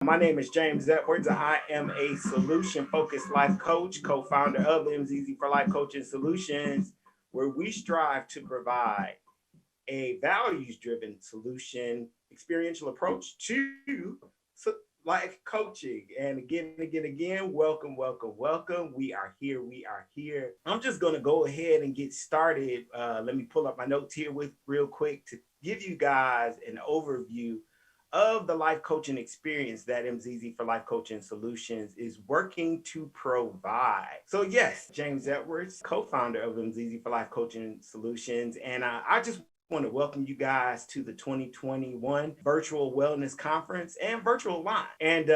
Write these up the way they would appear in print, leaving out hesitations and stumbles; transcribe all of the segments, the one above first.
My name is James Edwards. I am a solution-focused life coach, co-founder of MZIZI4LIFE Coaching Solutions, where we strive to provide a values-driven solution, experiential approach to life coaching. And again, welcome. We are here. I'm just going to go ahead and get started. Let me pull up my notes here with real quick to give you guys an overview of the life coaching experience that MZZ for Life Coaching Solutions is working to provide. So yes, James Edwards, co-founder of MZZ for Life Coaching Solutions. And I just want to welcome you guys to the 2021 Virtual Wellness Conference and Virtual Launch. And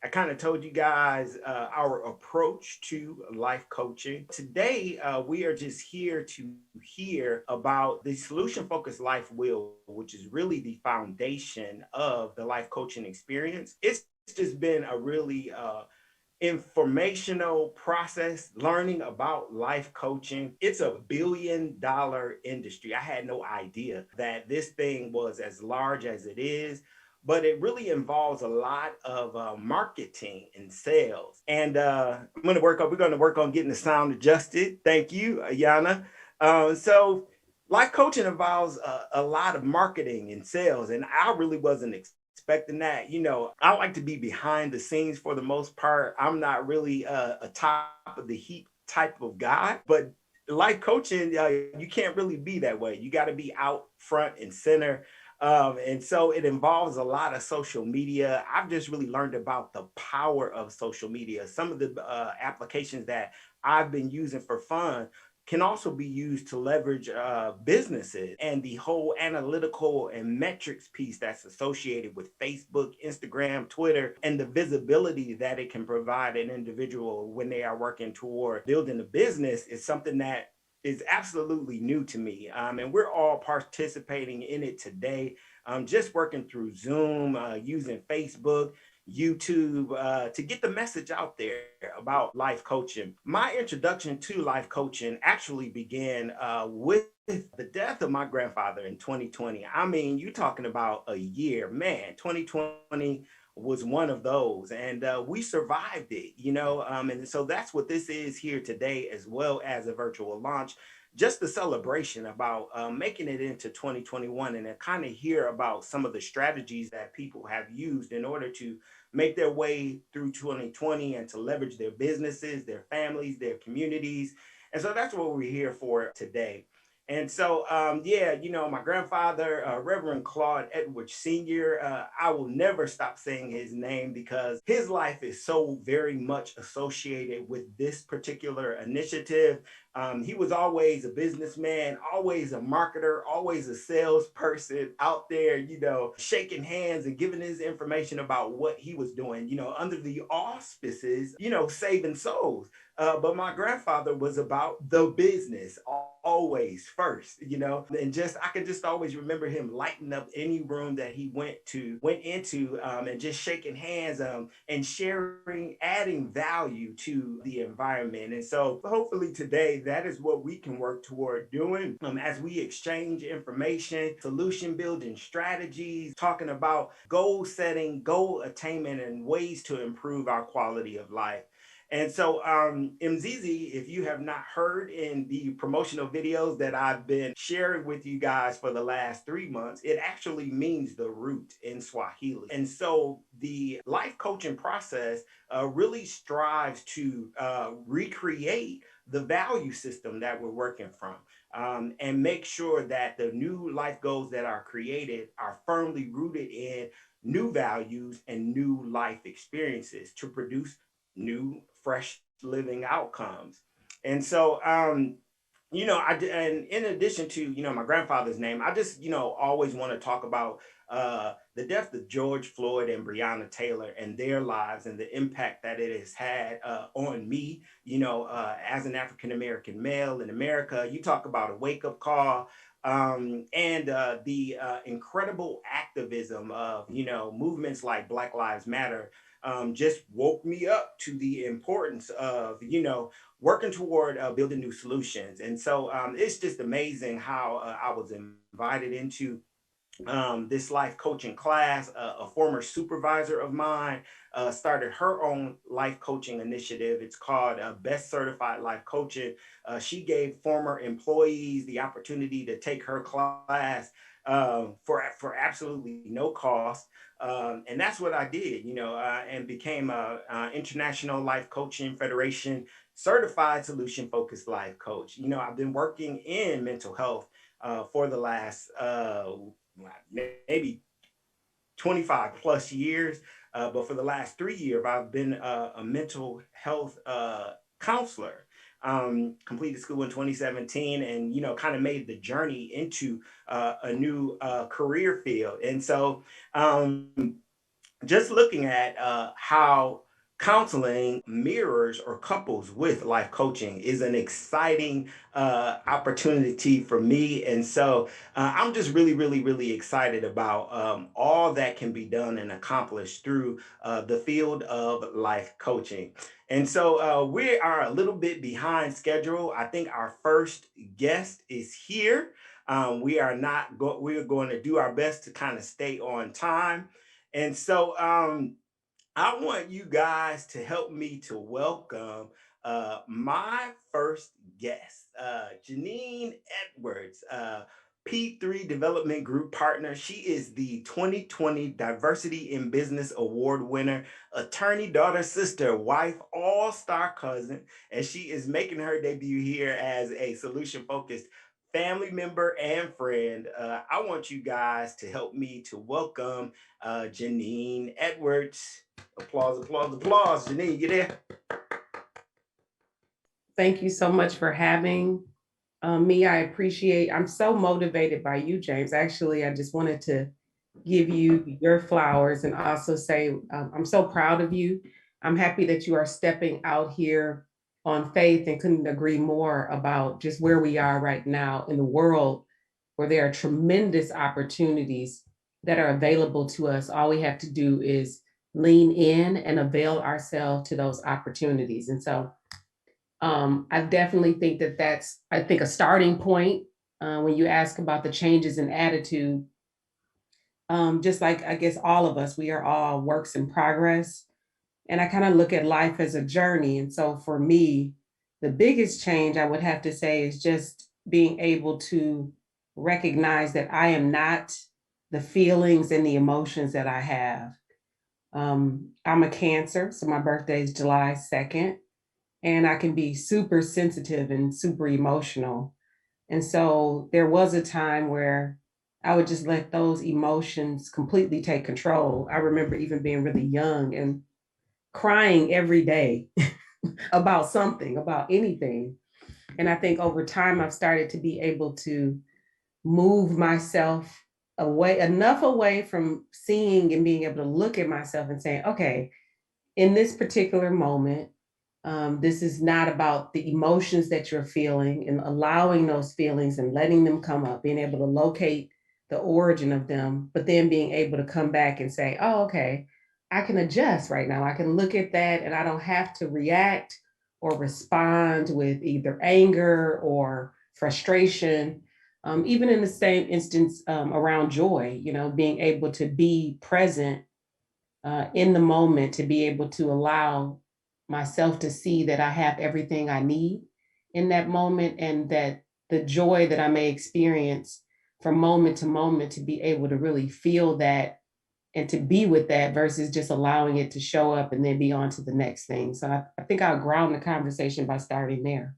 I kind of told you guys our approach to life coaching. Today, we are just here to hear about the solution focused life wheel, which is really the foundation of the life coaching experience. It's just been a really informational process learning about life coaching. It's a $1 billion industry. I had no idea that this thing was as large as it is, but it really involves a lot of marketing and sales. And we're going to work on getting the sound adjusted. Thank you, Ayanna. So life coaching involves a lot of marketing and sales, and I really wasn't expecting that. I like to be behind the scenes for the most part. I'm not really a top of the heap type of guy, but life coaching, you can't really be that way. You got to be out front and center. And so it involves a lot of social media. I've just really learned about the power of social media. Some of the applications that I've been using for fun can also be used to leverage businesses, and the whole analytical and metrics piece that's associated with Facebook, Instagram, Twitter, and the visibility that it can provide an individual when they are working toward building a business is something that is absolutely new to me. And we're all participating in it today, just working through Zoom, using Facebook, YouTube, to get the message out there about life coaching. My introduction to life coaching actually began with the death of my grandfather in 2020. I mean, you're talking about a year, man. 2020 was one of those, and we survived it. And so that's what this is here today, as well as a virtual launch, just the celebration about making it into 2021, and kind of hear about some of the strategies that people have used in order to make their way through 2020 and to leverage their businesses, their families, their communities. And so that's what we're here for today. And so, my grandfather, Reverend Claude Edwards Sr., I will never stop saying his name because his life is so very much associated with this particular initiative. He was always a businessman, always a marketer, always a salesperson out there, shaking hands and giving his information about what he was doing, under the auspices, saving souls. But my grandfather was about the business always first, and I can just always remember him lighting up any room that he went into, and just shaking hands, and sharing, adding value to the environment. And so hopefully today that is what we can work toward doing, as we exchange information, solution building strategies, talking about goal setting, goal attainment, and ways to improve our quality of life. And so, MZZ, if you have not heard in the promotional videos that I've been sharing with you guys for the last 3 months, it actually means the root in Swahili. And so the life coaching process really strives to recreate the value system that we're working from. And make sure that the new life goals that are created are firmly rooted in new values and new life experiences to produce new, fresh living outcomes. And so, and in addition to, my grandfather's name, I just, always want to talk about the death of George Floyd and Breonna Taylor and their lives and the impact that it has had on me, as an African American male in America. You talk about a wake up call. And the incredible activism of, movements like Black Lives Matter, just woke me up to the importance of, working toward building new solutions. And so it's just amazing how I was invited into this life coaching class. A former supervisor of mine started her own life coaching initiative. It's called Best Certified Life Coaching. She gave former employees the opportunity to take her class for absolutely no cost. And that's what I did, and became a International Life Coaching Federation certified solution focused life coach. I've been working in mental health for the last maybe 25 plus years. But for the last 3 years, I've been a mental health counselor. Completed school in 2017, and kind of made the journey into a new career field. And so, just looking at how counseling mirrors or couples with life coaching is an exciting opportunity for me. And so I'm just really, really, really excited about all that can be done and accomplished through the field of life coaching. And so we are a little bit behind schedule. I think our first guest is here. We are not we're going to do our best to kind of stay on time. And so I want you guys to help me to welcome my first guest, Genyene Edwards, P3 Development Group partner. She is the 2020 Diversity in Business Award winner, attorney, daughter, sister, wife, all-star cousin, and she is making her debut here as a solution-focused family member and friend. I want you guys to help me to welcome Genyene Edwards. Applause, applause, applause. Genyene, you there? Thank you so much for having me. I'm so motivated by you, James. Actually, I just wanted to give you your flowers and also say I'm so proud of you. I'm happy that you are stepping out here on faith and couldn't agree more about just where we are right now in the world where there are tremendous opportunities that are available to us. All we have to do is lean in and avail ourselves to those opportunities. And so I definitely think that that's, I think, a starting point when you ask about the changes in attitude. Just like I guess all of us, we are all works in progress. And I kind of look at life as a journey. And so for me, the biggest change I would have to say is just being able to recognize that I am not the feelings and the emotions that I have. I'm a Cancer, so my birthday is July 2nd, and I can be super sensitive and super emotional. And so there was a time where I would just let those emotions completely take control. I remember even being really young and crying every day about something, about anything. And I think over time, I've started to be able to move myself away, enough away from seeing and being able to look at myself and saying, okay, in this particular moment, this is not about the emotions that you're feeling and allowing those feelings and letting them come up, being able to locate the origin of them, but then being able to come back and say, oh, okay, I can adjust right now. I can look at that and I don't have to react or respond with either anger or frustration. Even in the same instance around joy, being able to be present in the moment, to be able to allow myself to see that I have everything I need in that moment, and that the joy that I may experience from moment to moment, to be able to really feel that and to be with that versus just allowing it to show up and then be on to the next thing. So I think I'll ground the conversation by starting there.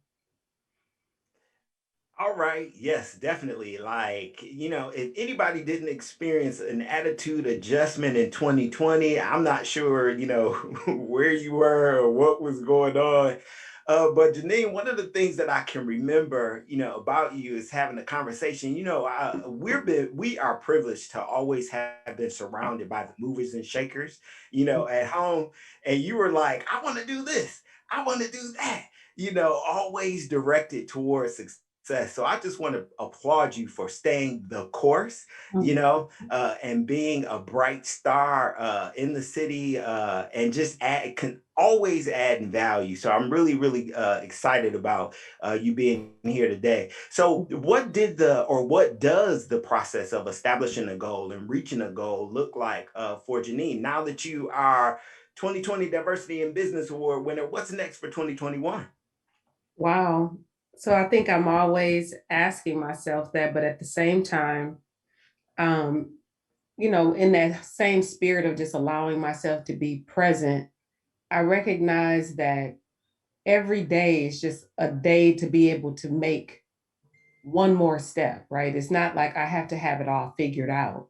All right. Yes, definitely. Like, if anybody didn't experience an attitude adjustment in 2020, I'm not sure, where you were or what was going on. But Genyene, one of the things that I can remember, about you is having a conversation. We are privileged to always have been surrounded by the movers and shakers, at home. And you were like, I want to do this. I want to do that, always directed towards success. So I just want to applaud you for staying the course, and being a bright star in the city, and just can always adding value. So I'm really, really excited about you being here today. So what does the process of establishing a goal and reaching a goal look like for Genyene now that you are 2020 Diversity in Business Award winner? What's next for 2021? Wow. So I think I'm always asking myself that, but at the same time, um, in that same spirit of just allowing myself to be present, I recognize that every day is just a day to be able to make one more step, right? It's not like I have to have it all figured out.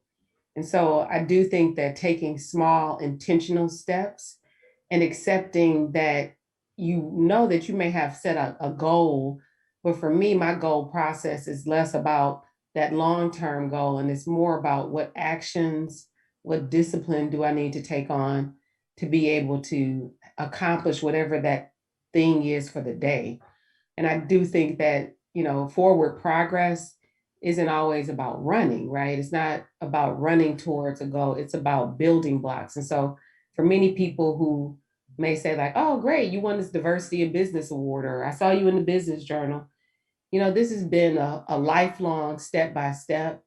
And so I do think that taking small intentional steps and accepting that that you may have set a goal, but for me, my goal process is less about that long-term goal and it's more about what actions, what discipline do I need to take on to be able to accomplish whatever that thing is for the day. And I do think that, forward progress isn't always about running, right? It's not about running towards a goal, it's about building blocks. And so for many people who may say, like, oh, great, you won this diversity in business award, or I saw you in the business journal. This has been a lifelong step by step.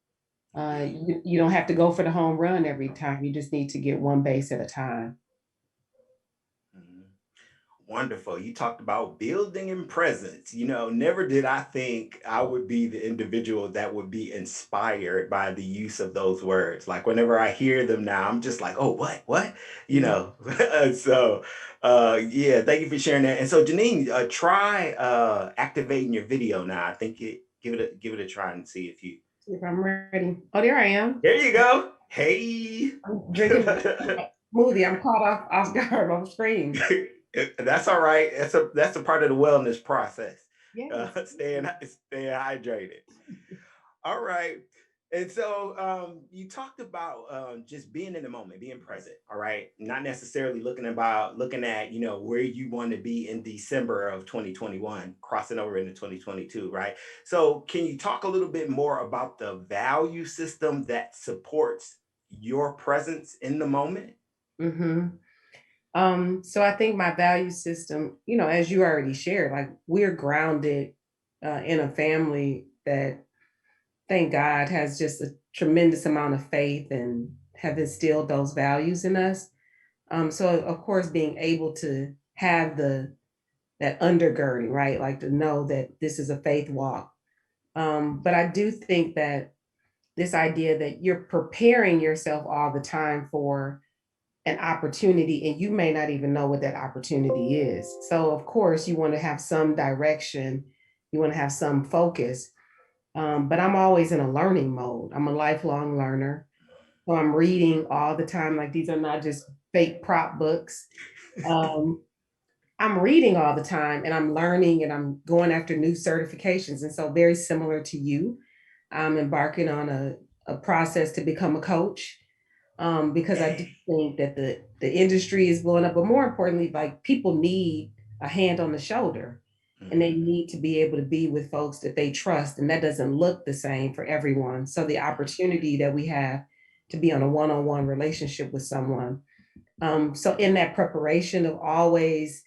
You don't have to go for the home run every time. You just need to get one base at a time. Mhm. Wonderful. You talked about building in presence. Never did I think I would be the individual that would be inspired by the use of those words. Like whenever I hear them now, I'm just like, oh, what, what? You Yeah. know. So, yeah, thank you for sharing that. And so, Genyene, try activating your video now. I think give it a try and see if you. If I'm ready. Oh, there I am. There you go. Hey. I'm drinking smoothie. I'm caught off guard on screen. That's all right. That's a part of the wellness process. Yes. Staying hydrated. All right. And so you talked about just being in the moment, being present. All right, not necessarily looking at where you want to be in December of 2021, crossing over into 2022. Right. So can you talk a little bit more about the value system that supports your presence in the moment? Mm-hmm. So I think my value system, as you already shared, like we're grounded in a family that, thank God, has just a tremendous amount of faith and have instilled those values in us. So of course, being able to have that undergirding, right? Like to know that this is a faith walk. But I do think that this idea that you're preparing yourself all the time for an opportunity and you may not even know what that opportunity is. So of course you want to have some direction, you want to have some focus. But I'm always in a learning mode. I'm a lifelong learner. So I'm reading all the time. Like these are not just fake prop books. Um, I'm reading all the time and I'm learning and I'm going after new certifications. And so very similar to you, I'm embarking on a process to become a coach, because I do Hey. think that the industry is blowing up, but more importantly, like people need a hand on the shoulder, and they Mhm. need to be able to be with folks that they trust, and that doesn't look the same for everyone. So the opportunity that we have to be on a one-on-one relationship with someone. So in that preparation of always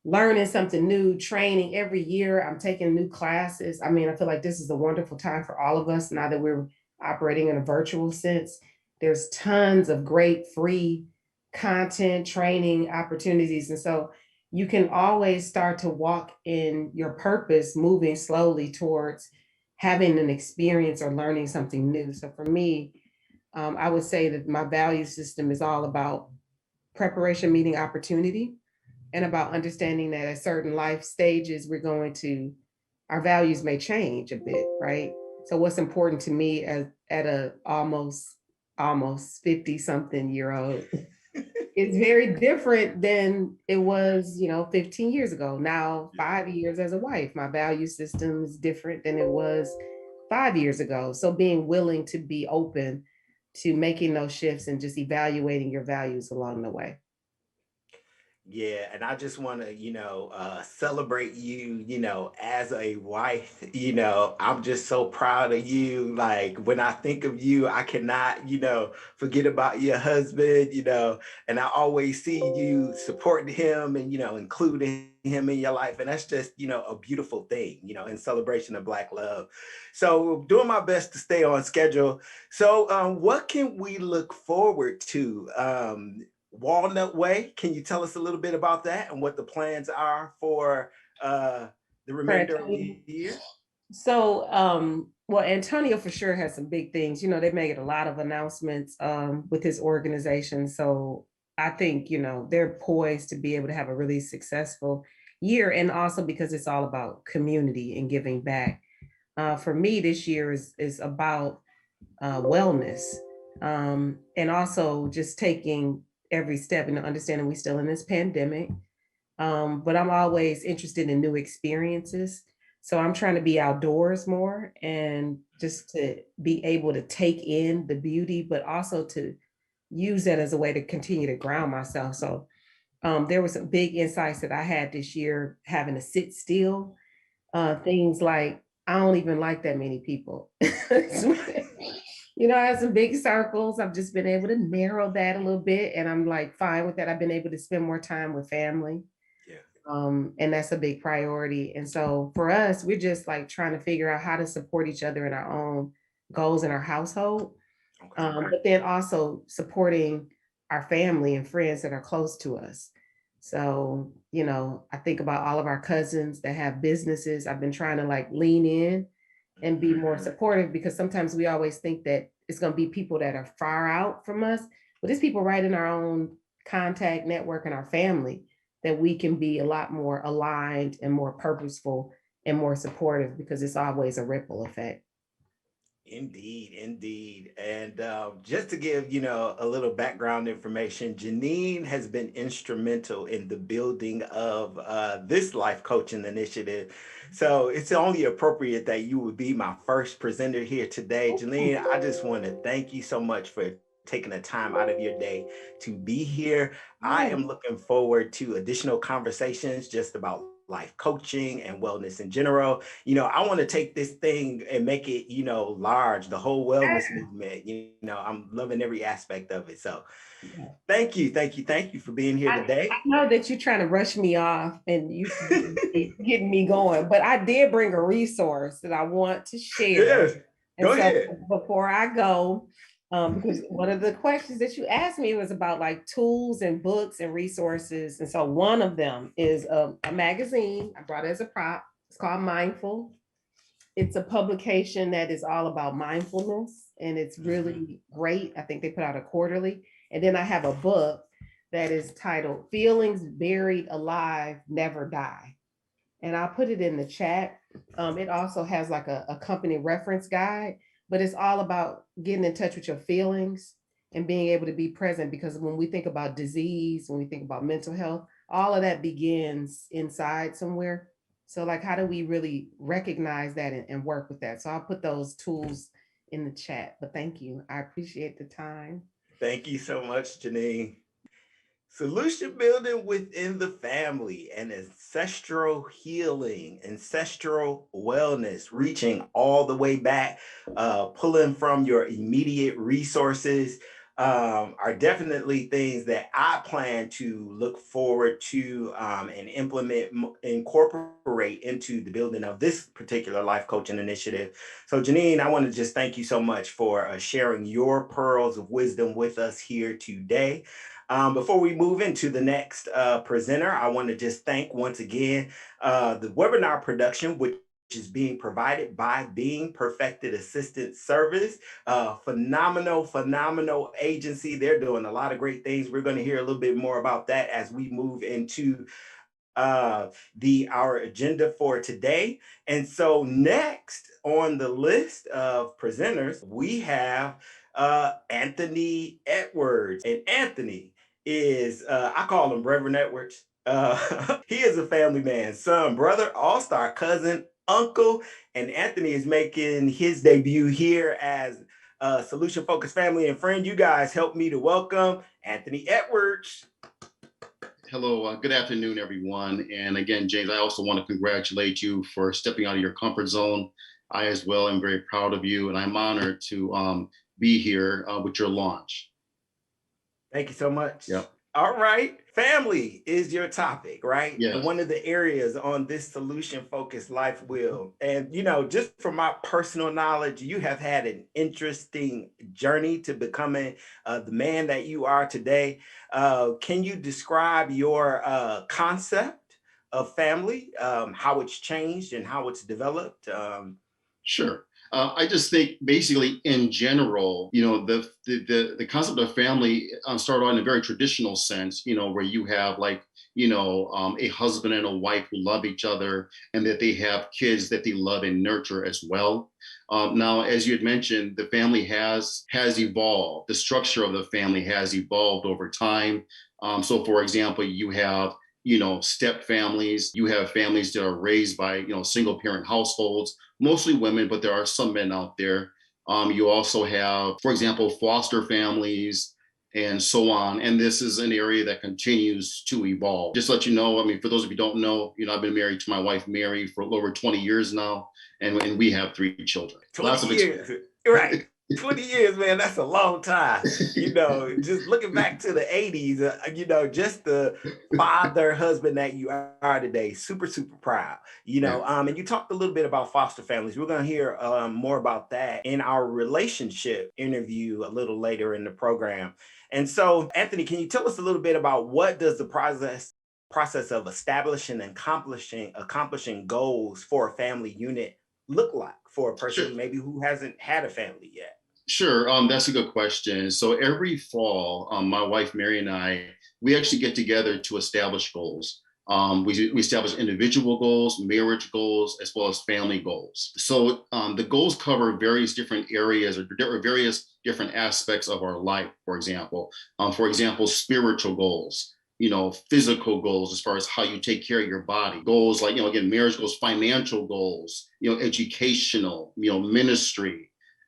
learning something new, training every year, I'm taking new classes. I mean, I feel like this is a wonderful time for all of us now that we're operating in a virtual sense. There's tons of great free content, training opportunities. And so you can always start to walk in your purpose, moving slowly towards having an experience or learning something new. So for me, I would say that my value system is all about preparation meeting opportunity, and about understanding that at certain life stages, our values may change a bit, right? So what's important to me at a almost 50 something year old is very different than it was, 15 years ago. Now, 5 years as a wife, my value system is different than it was 5 years ago. So being willing to be open to making those shifts and just evaluating your values along the way. Yeah, and I just want to, celebrate you, as a wife. I'm just so proud of you. Like when I think of you, I cannot, forget about your husband, and I always see you supporting him and, including him in your life. And that's just, a beautiful thing, in celebration of Black love. So doing my best to stay on schedule. So what can we look forward to? Walnut Way. Can you tell us a little bit about that and what the plans are for uh, the For remainder of Antonio. the year? So, well, Antonio for sure has some big things. They made a lot of announcements with his organization. So I think, they're poised to be able to have a really successful year. And also because it's all about community and giving back. For me, this year is about wellness, and also just taking every step and understanding we still in this pandemic. But I'm always interested in new experiences. So I'm trying to be outdoors more and just to be able to take in the beauty, but also to use that as a way to continue to ground myself. So there were some big insights that I had this year having to sit still. Things like I don't even like that many people. I have some big circles. I've just been able to narrow that a little bit, and I'm like fine with that. I've been able to spend more time with family, Yeah. and that's a big priority. And so for us, we're just like trying to figure out how to support each other in our own goals in our household, Okay. but then also supporting our family and friends that are close to us. So, I think about all of our cousins that have businesses. I've been trying to like lean in and be more supportive because sometimes we always think that it's going to be people that are far out from us, but it's people right in our own contact network and our family that we can be a lot more aligned and more purposeful and more supportive because it's always a ripple effect. Indeed, indeed. And just to give, a little background information, Genyene has been instrumental in the building of this life coaching initiative. So it's only appropriate that you would be my first presenter here today. Genyene, I just want to thank you so much for taking the time out of your day to be here. I Yeah. am looking forward to additional conversations just about life coaching and wellness in general. I want to take this thing and make it, large, the whole wellness movement. I'm loving every aspect of it. So thank you, thank you, thank you for being here I today. know that you're trying to rush me off and you getting me going, but I did bring a resource that I want to share. Yes, And go so ahead. before I go, because one of the questions that you asked me was about like tools and books and resources. And so one of them is a magazine. I brought it as a prop. It's called Mindful. It's a publication that is all about mindfulness and it's Mhm. really great. I think they put out a quarterly. And then I have a book that is titled Feelings Buried Alive Never Die. And I'll put it in the chat. It also has like a company reference guide, but it's all about getting in touch with your feelings and being able to be present because when we think about disease, when we think about mental health, all of that begins inside somewhere. So, like, how do we really recognize that and work with that? So, I'll put those tools in the chat. But thank you. I appreciate the time. Thank you so much, Janine. Solution building within the family and ancestral healing, ancestral wellness, reaching all the way back, pulling from your immediate resources are definitely things that I plan to look forward to and incorporate into the building of this particular life coaching initiative. So, Janine, I want to just thank you so much for sharing your pearls of wisdom with us here today. Before we move into the next presenter, I want to just thank once again the webinar production, which is being provided by Being Perfected Assistance Service. Phenomenal, phenomenal agency. They're doing a lot of great things. We're going to hear a little bit more about that as we move into the our agenda for today. And so next on the list of presenters, we have Anthony Edwards. And Anthony is, I call him Reverend Edwards. He is a family man, son, brother, all-star cousin, uncle, and Anthony is making his debut here as a solution focused family and friend. You guys help me to welcome Anthony Edwards. Hello, good afternoon, everyone. And again, James, I also want to congratulate you for stepping out of your comfort zone. I as well am very proud of you, and I'm honored to be here with your launch. Thank you so much. Yeah. All right. Family is your topic, right? Yes. And one of the areas on this solution focused life wheel. And, just from my personal knowledge, you have had an interesting journey to becoming the man that you are today. Can you describe your concept of family, how it's changed and how it's developed? Sure. I just think basically in general, the concept of family started out in a very traditional sense, where you have like, a husband and a wife who love each other and that they have kids that they love and nurture as well. Now, as you had mentioned, the family has evolved. The structure of the family has evolved over time. So for example, you have step families, you have families that are raised by, single parent households, mostly women, but there are some men out there. You also have, for example, foster families and so on. And this is an area that continues to evolve. Just to let you know, I mean, for those of you who don't know, I've been married to my wife, Mary, for over 20 years now, and we have 3 children. 20 years, right. 20 years, man, that's a long time. Just looking back to the 80s, just the father, husband that you are today, super, super proud. And you talked a little bit about foster families. We're going to hear more about that in our relationship interview a little later in the program. And so, Anthony, can you tell us a little bit about what does the process of establishing and accomplishing goals for a family unit look like for a person maybe who hasn't had a family yet? Sure, that's a good question. So every fall, my wife Mary and I, we actually get together to establish goals. We establish individual goals, marriage goals, as well as family goals. So the goals cover various different areas or various different aspects of our life. For example, spiritual goals. Physical goals as far as how you take care of your body. Goals like, again, marriage goals, financial goals, educational, ministry.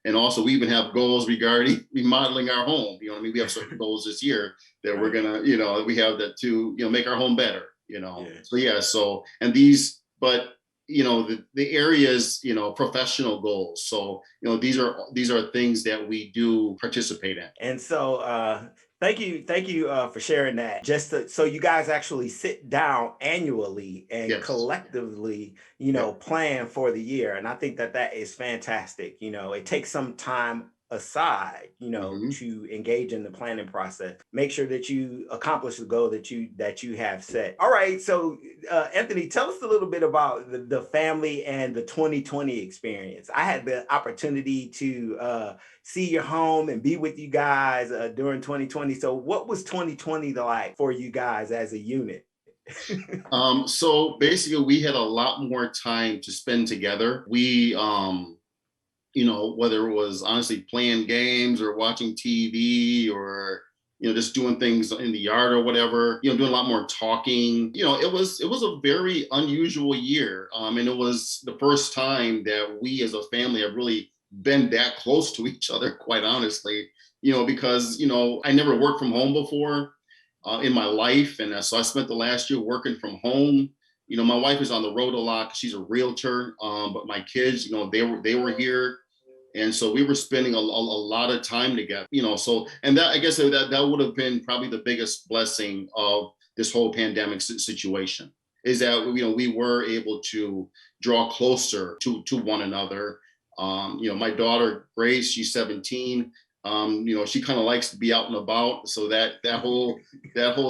And also we even have goals regarding remodeling our home. We have certain goals this year that we're gonna, we have that to, make our home better, and these, but the areas, professional goals. So, these are things that we do participate in. And so thank you for sharing that. So you guys actually sit down annually and collectively, plan for the year. And I think that is fantastic. It takes some time aside, to engage in the planning process. Make sure that you accomplish the goal that you have set. All right. So Anthony, tell us a little bit about the family and the 2020 experience. I had the opportunity to see your home and be with you guys during 2020. So what was 2020 like for you guys as a unit? So basically we had a lot more time to spend together. We, whether it was honestly playing games or watching TV or, just doing things in the yard or whatever, doing a lot more talking. It was a very unusual year. And it was the first time that we as a family have really been that close to each other, quite honestly, because, I never worked from home before in my life. And so I spent the last year working from home. My wife is on the road a lot. She's a realtor, but my kids, they were here. And so we were spending a lot of time together, so, and that, I guess that would have been probably the biggest blessing of this whole pandemic situation, is that, we were able to draw closer to one another. My daughter, Grace, she's 17. She kind of likes to be out and about. So that whole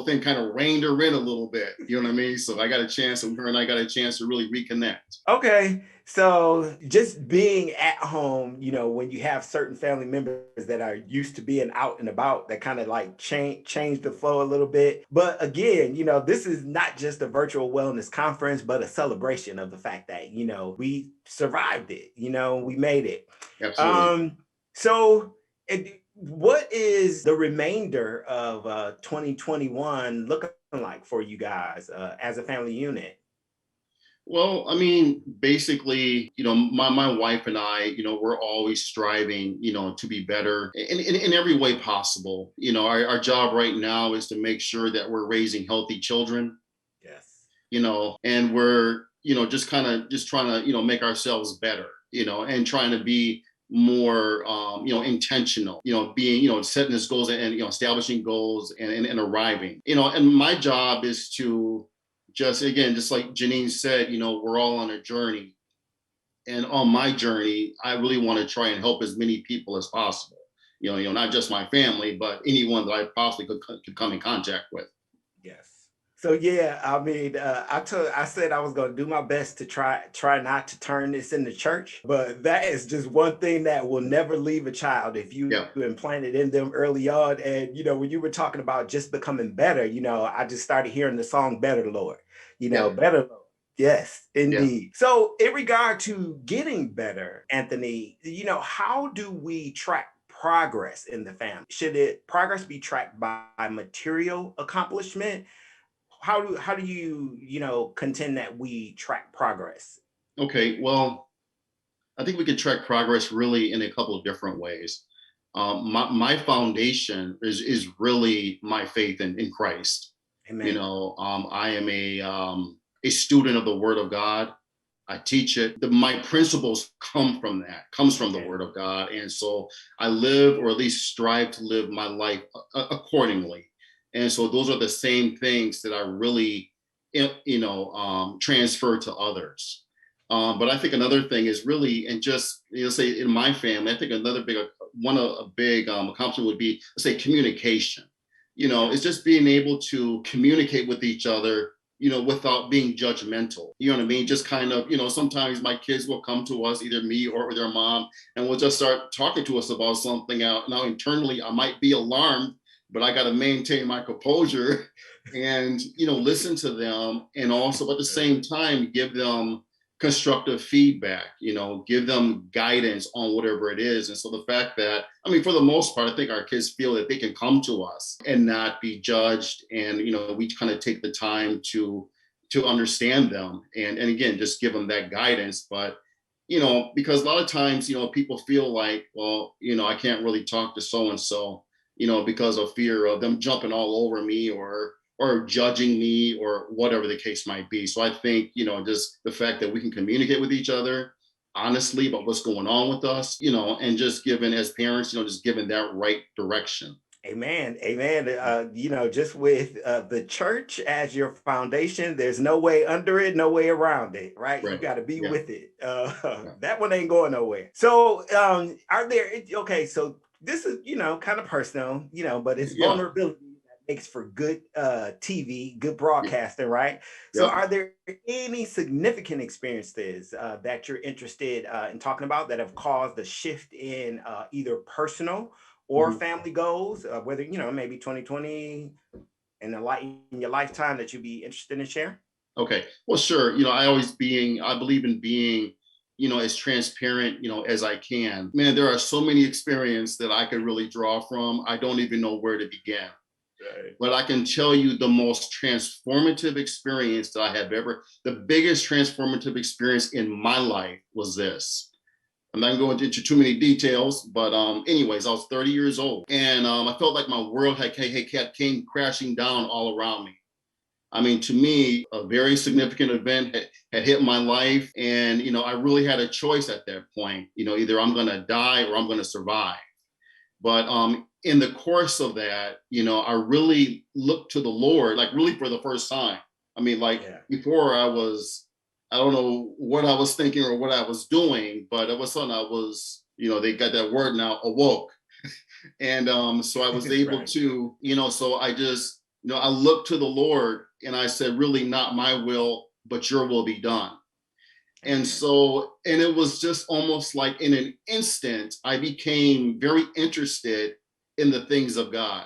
thing kind of reined her in a little bit. You know what I mean? So her and I got a chance to really reconnect. Okay. So just being at home, when you have certain family members that are used to being out and about, that kind of like change the flow a little bit. But again, this is not just a virtual wellness conference, but a celebration of the fact that, we survived it, we made it. Absolutely. So what is the remainder of 2021 looking like for you guys as a family unit? Well, I mean, basically, my wife and I, we're always striving, to be better in every way possible. Our job right now is to make sure that we're raising healthy children, Yes. And we're, just trying to, make ourselves better, and trying to be more, intentional, being, setting this goals and, establishing goals and arriving, and my job is to just, again, just like Janine said, we're all on a journey. And on my journey, I really want to try and help as many people as possible, not just my family, but anyone that I possibly could come in contact with. Yes. So yeah, I mean, I said I was going to do my best to try not to turn this into church, but that is just one thing that will never leave a child if you Yeah. implant it in them early on. And when you were talking about just becoming better, I just started hearing the song "Better Lord." Yeah. Better Lord. Yes, Yeah. indeed. So in regard to getting better, Anthony, how do we track progress in the family? Should progress be tracked by material accomplishment? How do you contend that we track progress? Okay. Well, I think we can track progress really in a couple of different ways. My foundation is really my faith in Christ. Amen. I am a student of the Word of God. I teach it. My principles comes from the Okay. Word of God, and so I live, or at least strive to live my life accordingly. And so those are the same things that I really, transfer to others. But I think another thing is really, and just say in my family, I think another big accomplishment would be, let's say, communication. It's just being able to communicate with each other, without being judgmental. You know what I mean? Just kind of, sometimes my kids will come to us, either me or their mom, and will just start talking to us about something out. Now, internally, I might be alarmed, but I got to maintain my composure and, listen to them. And also at the same time, give them constructive feedback, give them guidance on whatever it is. And so the fact that, I mean, for the most part, I think our kids feel that they can come to us and not be judged. And, we kind of take the time to understand them and again, just give them that guidance. But, because a lot of times, people feel like, well, I can't really talk to so-and-so, because of fear of them jumping all over me or judging me or whatever the case might be. So I think, just the fact that we can communicate with each other honestly about what's going on with us, and just given as parents, just given that right direction. Amen. Amen. Just with the church as your foundation, there's no way under it, no way around it, right? You Right. got to be Yeah. with it. Yeah. That one ain't going nowhere. So, okay, so this is, kind of personal, but it's Yeah. vulnerability that makes for good TV, good Yeah. broadcasting, right? So, Yep. are there any significant experiences that you're interested in talking about that have caused a shift in either personal or Mhm. family goals, whether maybe 2020 and in your lifetime that you'd be interested in sharing? Okay. Well, sure. I believe in being, as transparent, as I can. Man, there are so many experiences that I could really draw from. I don't even know where to begin. Right. But I can tell you the most transformative experience that the biggest transformative experience in my life was this. I'm not going into too many details, but anyways, I was 30 years old, and I felt like my world came crashing down all around me. I mean, to me, a very significant event had hit my life, and I really had a choice at that point. Either I'm going to die or I'm going to survive. But in the course of that, I really looked to the Lord, like really for the first time. I mean, like before I don't know what I was thinking or what I was doing, but it was something I was, they got that word now, awoke. And so I was able Right. to, so I just, I looked to the Lord and I said, really not my will, but your will be done. And so, and it was just almost like in an instant, I became very interested in the things of God.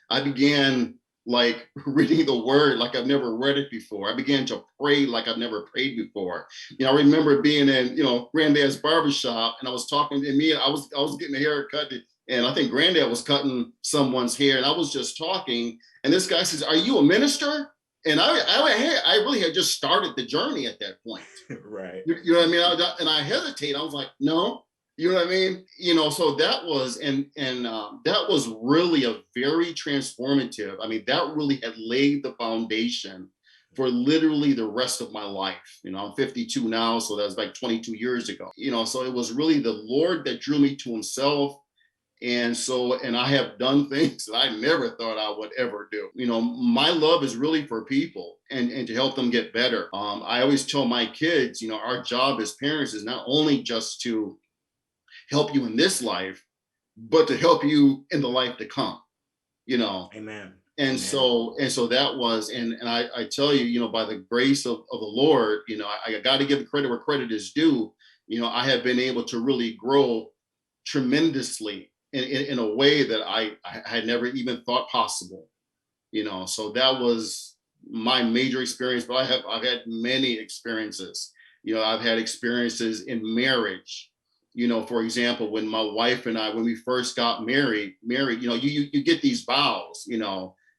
I began like reading the word like I've never read it before. I began to pray like I've never prayed before. I remember being in, Granddad's barbershop, and I was talking to me, and I was getting a haircut, and I think Granddad was cutting someone's hair, and I was just talking. And this guy says, "Are you a minister?" And I really had just started the journey at that point. Right. You know what I mean? And I hesitate. I was like, no, you know what I mean? So that was, and that was really a very transformative. I mean, that really had laid the foundation for literally the rest of my life. I'm 52 now, so that was like 22 years ago. So it was really the Lord that drew me to himself. And I have done things that I never thought I would ever do. My love is really for people and to help them get better. I always tell my kids, our job as parents is not only just to help you in this life, but to help you in the life to come, Amen. And Amen. so that was, and I tell you, by the grace of the Lord, I got to give the credit where credit is due. I have been able to really grow tremendously in a way that I had never even thought possible. So that was my major experience, but I've had many experiences. I've had experiences in marriage. For example, when my wife and I, when we first got married, you get these vows,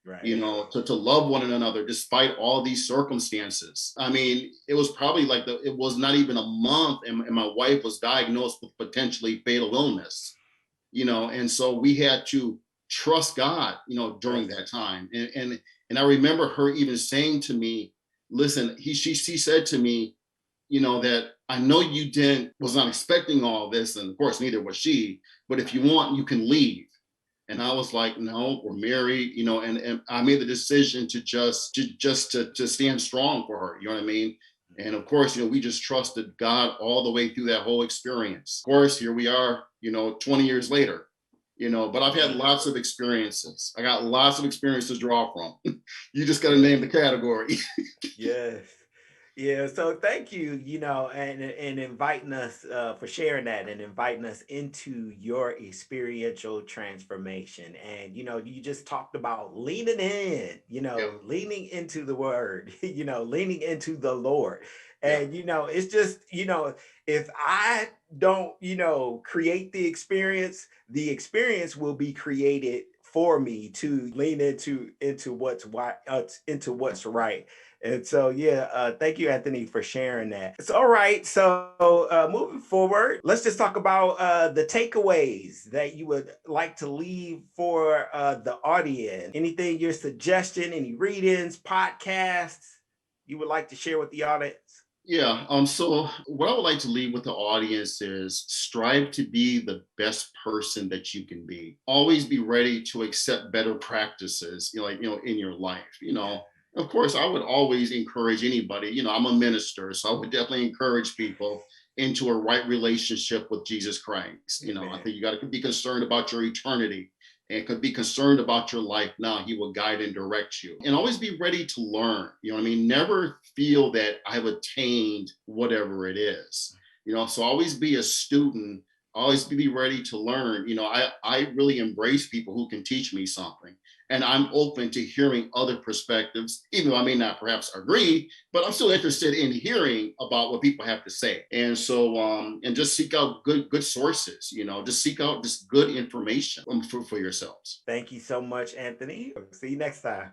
Right. To love one another despite all these circumstances. I mean, it was probably like it was not even a month, and my wife was diagnosed with potentially fatal illness. And so we had to trust God, during that time. And I remember her even saying to me, listen, she said to me, that I know you was not expecting all this. And of course, neither was she, but if you want, you can leave. And I was like, no, we're married, and I made the decision to stand strong for her. You know what I mean? And of course, we just trusted God all the way through that whole experience. Of course, here we are, 20 years later, but I've had lots of experiences. I got lots of experiences to draw from. You just got to name the category. Yes. Yeah, so thank you, and inviting us for sharing that and inviting us into your experiential transformation. And you just talked about leaning in, Yeah. leaning into the word, leaning into the Lord. Yeah. And it's just, if I don't, create the experience will be created for me to lean into what's right. And so, yeah, thank you, Anthony, for sharing that. So, all right. So, moving forward, let's just talk about the takeaways that you would like to leave for the audience. Anything, your suggestion, any readings, podcasts you would like to share with the audience? Yeah. So what I would like to leave with the audience is strive to be the best person that you can be. Always be ready to accept better practices, in your life. Of course, I would always encourage anybody, I'm a minister, so I would definitely encourage people into a right relationship with Jesus Christ. I think you got to be concerned about your eternity and could be concerned about your life now. He will guide and direct you. And always be ready to learn. Never feel that I've attained whatever it is. So always be a student, always be ready to learn. I really embrace people who can teach me something. And I'm open to hearing other perspectives, even though I may not perhaps agree, but I'm still interested in hearing about what people have to say. And so, and just seek out good sources, just seek out just good information for yourselves. Thank you so much, Anthony. See you next time.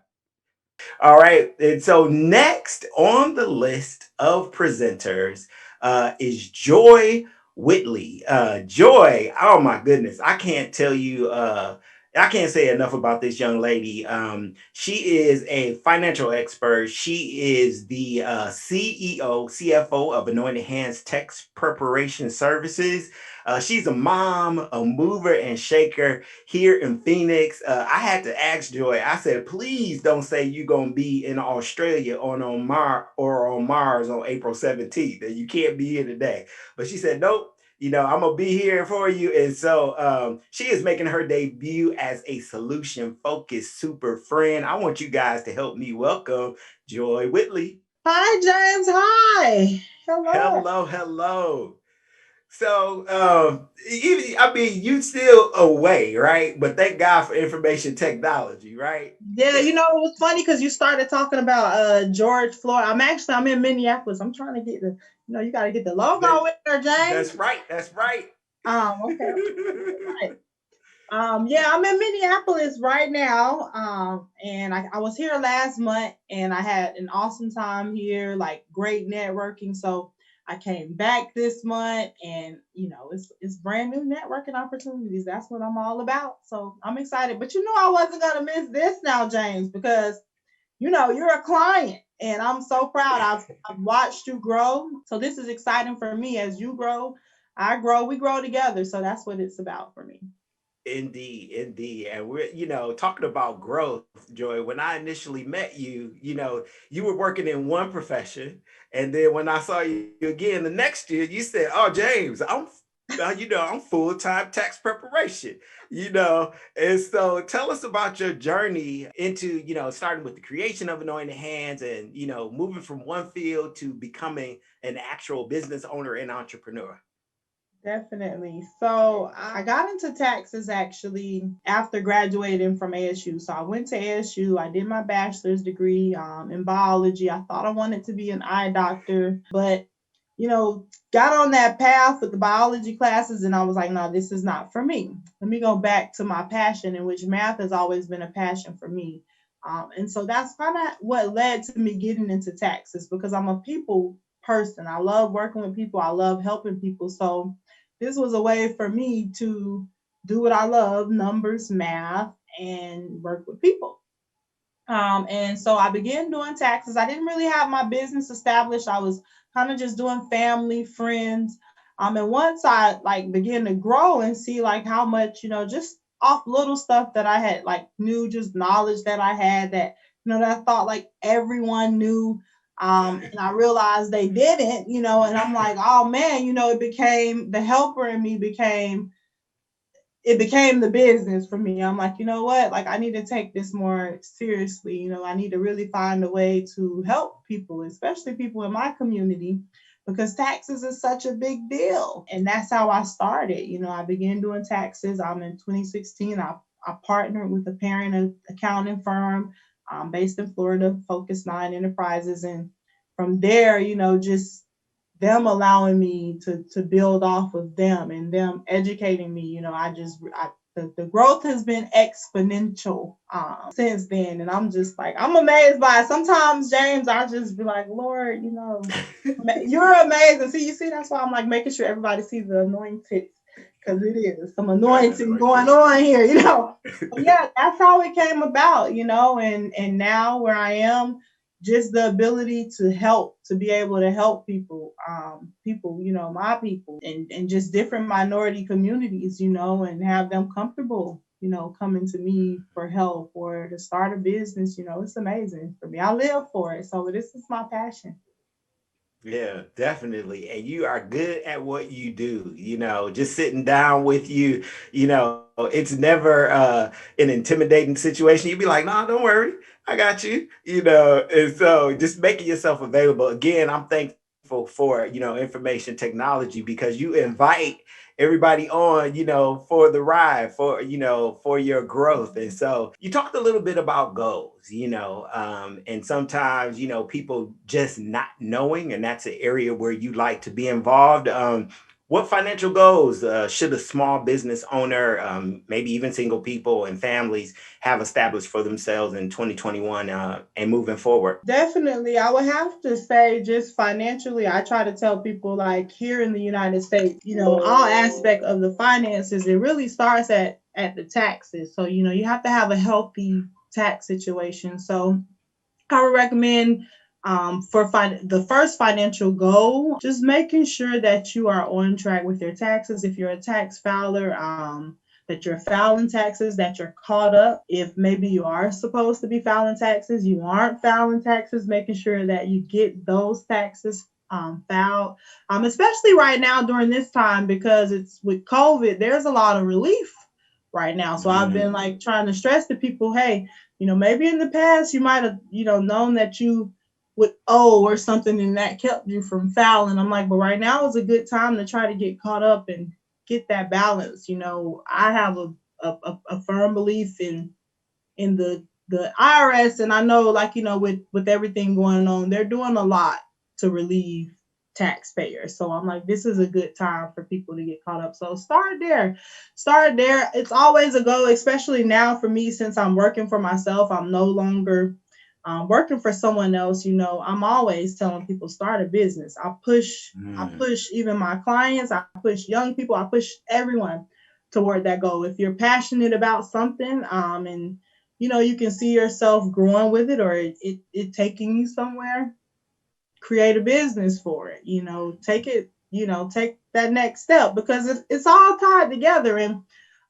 All right. And so next on the list of presenters is Joi Whitley. Joi, oh my goodness. I can't tell you, I can't say enough about this young lady. She is a financial expert. She is the CEO, CFO of Anointed Hands Text Preparation Services. She's a mom, a mover and shaker here in Phoenix. I had to ask Joi, I said, please don't say you're going to be in Australia or on Mars on April 17th, and you can't be here today. But she said, nope. I'm going to be here for you. And so she is making her debut as a solution-focused super friend. I want you guys to help me welcome Joi Whitley. Hi, James. Hi. Hello. Hello. So, you still away, right? But thank God for information technology, right? Yeah, it was funny because you started talking about George Floyd. I'm in Minneapolis. I'm trying to get you got to get the logo in there, James. That's right. Okay. Right. Yeah, I'm in Minneapolis right now. And I was here last month and I had an awesome time here, like great networking. So I came back this month and it's brand new networking opportunities. That's what I'm all about. So I'm excited. But I wasn't gonna miss this now, James, because you're a client and I'm so proud. I've watched you grow. So this is exciting for me as you grow. I grow, we grow together. So that's what it's about for me. Indeed, indeed. And we're, talking about growth, Joy, when I initially met you, you were working in one profession. And then when I saw you again the next year, you said, "Oh, James, I'm full-time tax preparation, And so tell us about your journey into, starting with the creation of Anointed Hands and, moving from one field to becoming an actual business owner and entrepreneur. Definitely. So I got into taxes actually after graduating from ASU. So I went to ASU. I did my bachelor's degree in biology. I thought I wanted to be an eye doctor, but got on that path with the biology classes, and I was like, no, this is not for me. Let me go back to my passion, in which math has always been a passion for me. And so that's kind of what led to me getting into taxes because I'm a people person. I love working with people. I love helping people. So this was a way for me to do what I love, numbers, math, and work with people. And so I began doing taxes. I didn't really have my business established. I was kind of just doing family, friends. And once I like began to grow and see like how much, just off little stuff that I had like knew, just knowledge that I had that, that I thought like everyone knew. And I realized they didn't, and I'm like, oh man, it became the helper in me became the business for me. I'm like, you know what? Like, I need to take this more seriously. I need to really find a way to help people, especially people in my community, because taxes is such a big deal. And that's how I started. I began doing taxes. I'm in 2016. I partnered with a parent accounting firm based in Florida, Focus 9 Enterprises. And from there, just them allowing me to build off of them and them educating me, the growth has been exponential since then. And I'm just like, I'm amazed by it. Sometimes, James, I just be like, Lord, you're amazing. See, that's why I'm like making sure everybody sees the anointing because it is some anointing going on here, But yeah, that's how it came about, and now where I am, just the ability to help, to be able to help people, my people, and just different minority communities, and have them comfortable, coming to me for help or to start a business, it's amazing for me. I live for it. So this is my passion. Yeah, definitely. And you are good at what you do. Just sitting down with you, it's never an intimidating situation. You'd be like, "No, don't worry. I got you." And so just making yourself available. Again, I'm thankful for, information technology because you invite everybody on, for the ride, for your growth. And so you talked a little bit about goals, and sometimes, people just not knowing, and that's an area where you like to be involved. What financial goals should a small business owner, maybe even single people and families, have established for themselves in 2021 and moving forward? Definitely. I would have to say just financially, I try to tell people like here in the United States, all aspect of the finances, it really starts at the taxes. So, you have to have a healthy tax situation. So I would recommend for the first financial goal, just making sure that you are on track with your taxes. If you're a tax filer, that you're filing taxes, that you're caught up. If maybe you are supposed to be filing taxes, you aren't filing taxes, making sure that you get those taxes filed. Especially right now during this time because it's with COVID, there's a lot of relief right now. So I've been like trying to stress to people, hey, maybe in the past you might have, known that you would owe or something and that kept you from filing. I'm like, but right now is a good time to try to get caught up and get that balance. I have a firm belief in the IRS, and I know like, with everything going on, they're doing a lot to relieve taxpayer. So I'm like, this is a good time for people to get caught up. So start there. Start there. It's always a goal, especially now for me, since I'm working for myself. I'm no longer working for someone else. I'm always telling people start a business. I push even my clients, I push young people, I push everyone toward that goal. If you're passionate about something, and you can see yourself growing with it, or it taking you somewhere, create a business for it. Take it, take that next step, because it's all tied together. And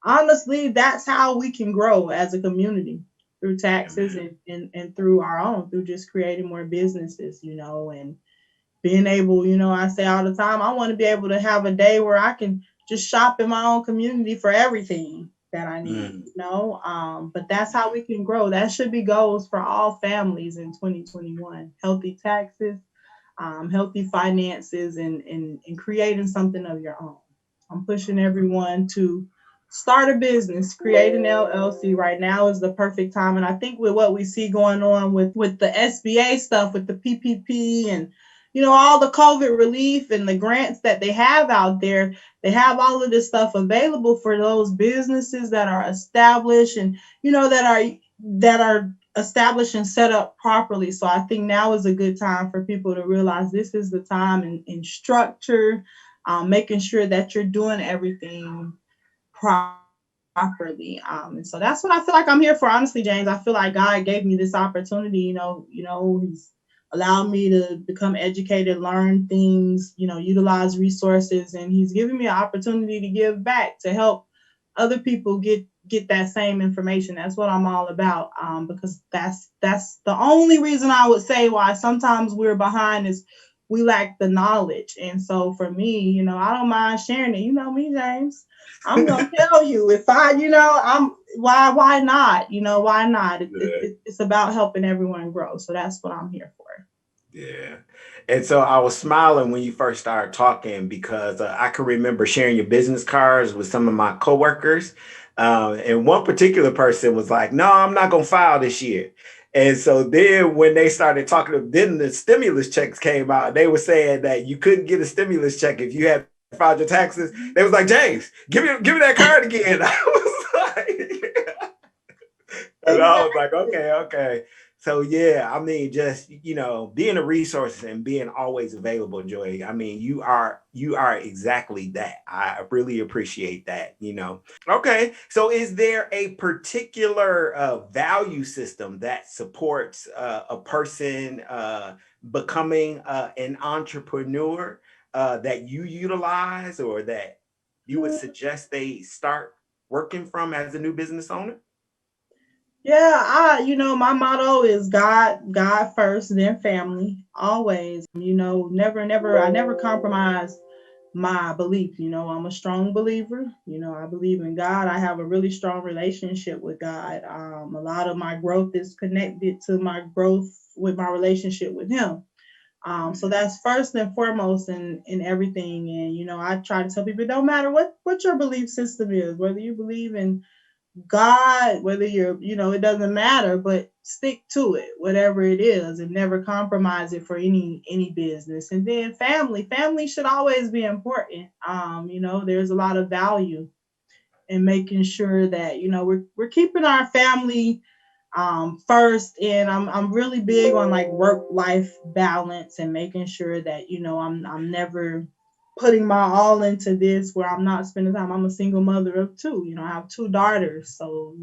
honestly, that's how we can grow as a community, through taxes, and through through just creating more businesses, and being able, I say all the time, I want to be able to have a day where I can just shop in my own community for everything that I need, but that's how we can grow. That should be goals for all families in 2021: healthy taxes, healthy finances, and creating something of your own. I'm pushing everyone to start a business, create an LLC. Right now is the perfect time. And I think with what we see going on with the SBA stuff, with the PPP, and all the COVID relief and the grants that they have out there, they have all of this stuff available for those businesses that are established, and that are established and set up properly. So I think now is a good time for people to realize this is the time, in structure, making sure that you're doing everything properly. And so that's what I feel like I'm here for. Honestly, James, I feel like God gave me this opportunity. He's allowed me to become educated, learn things, utilize resources, and He's given me an opportunity to give back, to help other people get that same information. That's what I'm all about. Because that's the only reason I would say why sometimes we're behind, is we lack the knowledge. And so for me, I don't mind sharing it. You know me, James. I'm gonna tell you, if I'm why not? Why not? It's about helping everyone grow. So that's what I'm here for. Yeah. And so I was smiling when you first started talking, because I can remember sharing your business cards with some of my coworkers. And one particular person was like, no, I'm not going to file this year. And so then when they started talking, then the stimulus checks came out. They were saying that you couldn't get a stimulus check if you had filed your taxes. They was like, James, give me that card again. I was like, and I was like, okay. So yeah, I mean, just being a resource and being always available, Joy. I mean, you are exactly that. I really appreciate that. Okay, so is there a particular value system that supports a person becoming an entrepreneur that you utilize, or that you would suggest they start working from as a new business owner? Yeah, my motto is God first, then family. Always, I never compromise my belief. I'm a strong believer. I believe in God. I have a really strong relationship with God. A lot of my growth is connected to my growth with my relationship with Him. So that's first and foremost in everything. And I try to tell people, it don't matter what your belief system is, whether you believe in God, whether it doesn't matter, but stick to it, whatever it is, and never compromise it for any business. And then family should always be important. There's a lot of value in making sure that we're keeping our family first. And I'm really big on like work-life balance, and making sure that I'm never putting my all into this where I'm not spending time. I'm a single mother of two. I have two daughters, so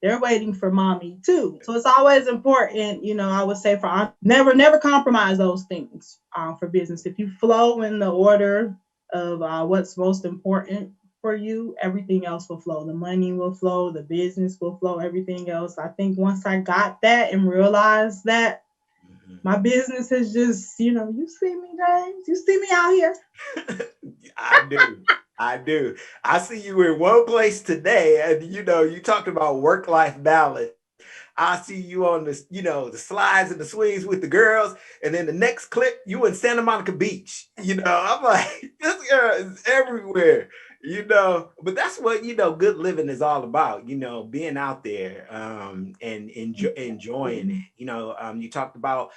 they're waiting for mommy too. So it's always important, I would say, for never compromise those things for business. If you flow in the order of what's most important for you, everything else will flow. The money will flow, the business will flow, everything else. I think once I got that and realized that, my business is just, you see me, James. You see me out here. I do. I do. I see you in one place today, and you talked about work-life balance. I see you on the slides and the swings with the girls, and then the next clip, you in Santa Monica Beach. I'm like, this girl is everywhere. But that's what good living is all about. Being out there, and enjoying it. You talked about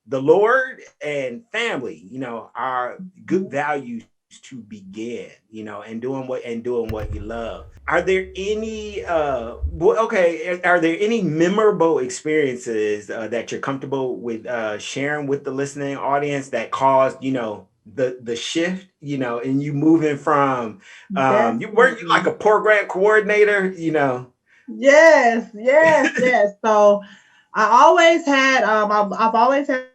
the Lord and family, are good values to begin, and doing what you love. Are there any are there any memorable experiences that you're comfortable with sharing with the listening audience that caused, the shift, and you moving from you like a program coordinator. Yes. So I always had I've always had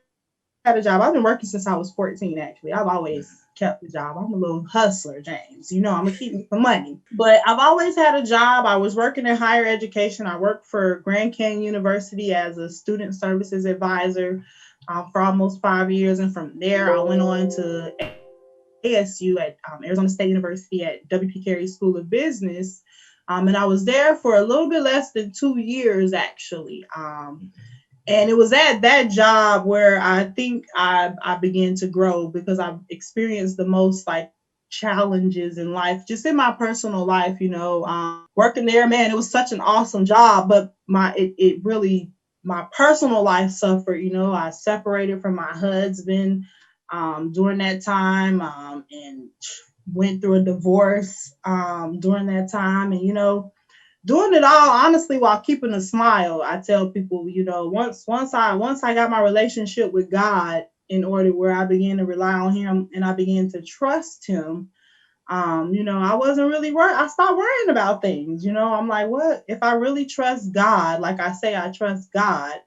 a job. I've been working since I was 14, actually. I've always kept the job. I'm a little hustler, James. I'm gonna keep me some money. But I've always had a job. I was working in higher education. I worked for Grand Canyon University as a student services advisor for almost 5 years. And from there, I went on to ASU at Arizona State University at W.P. Carey School of Business. And I was there for a little bit less than 2 years, actually. And it was at that job where I think I began to grow, because I've experienced the most like challenges in life, just in my personal life, working there, man, it was such an awesome job, but my personal life suffered. I separated from my husband during that time, and went through a divorce during that time. And, doing it all honestly while keeping a smile. I tell people, once I got my relationship with God in order, where I began to rely on him and I began to trust him, I wasn't really worried. I stopped worrying about things. I'm like, what if I really trust God? Like I say, I trust God.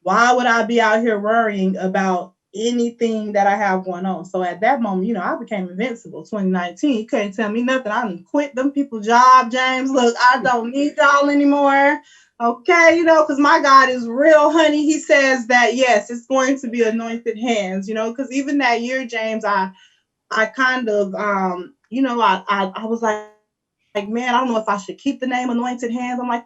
Why would I be out here worrying about anything that I have going on? So at that moment, I became invincible. 2019, you couldn't tell me nothing. I done quit them people job, James. Look, I don't need y'all anymore. Okay, because my God is real, honey. He says that, yes, it's going to be anointed hands, because even that year, James, I kind of, I was like, man, I don't know if I should keep the name anointed hands. I'm like,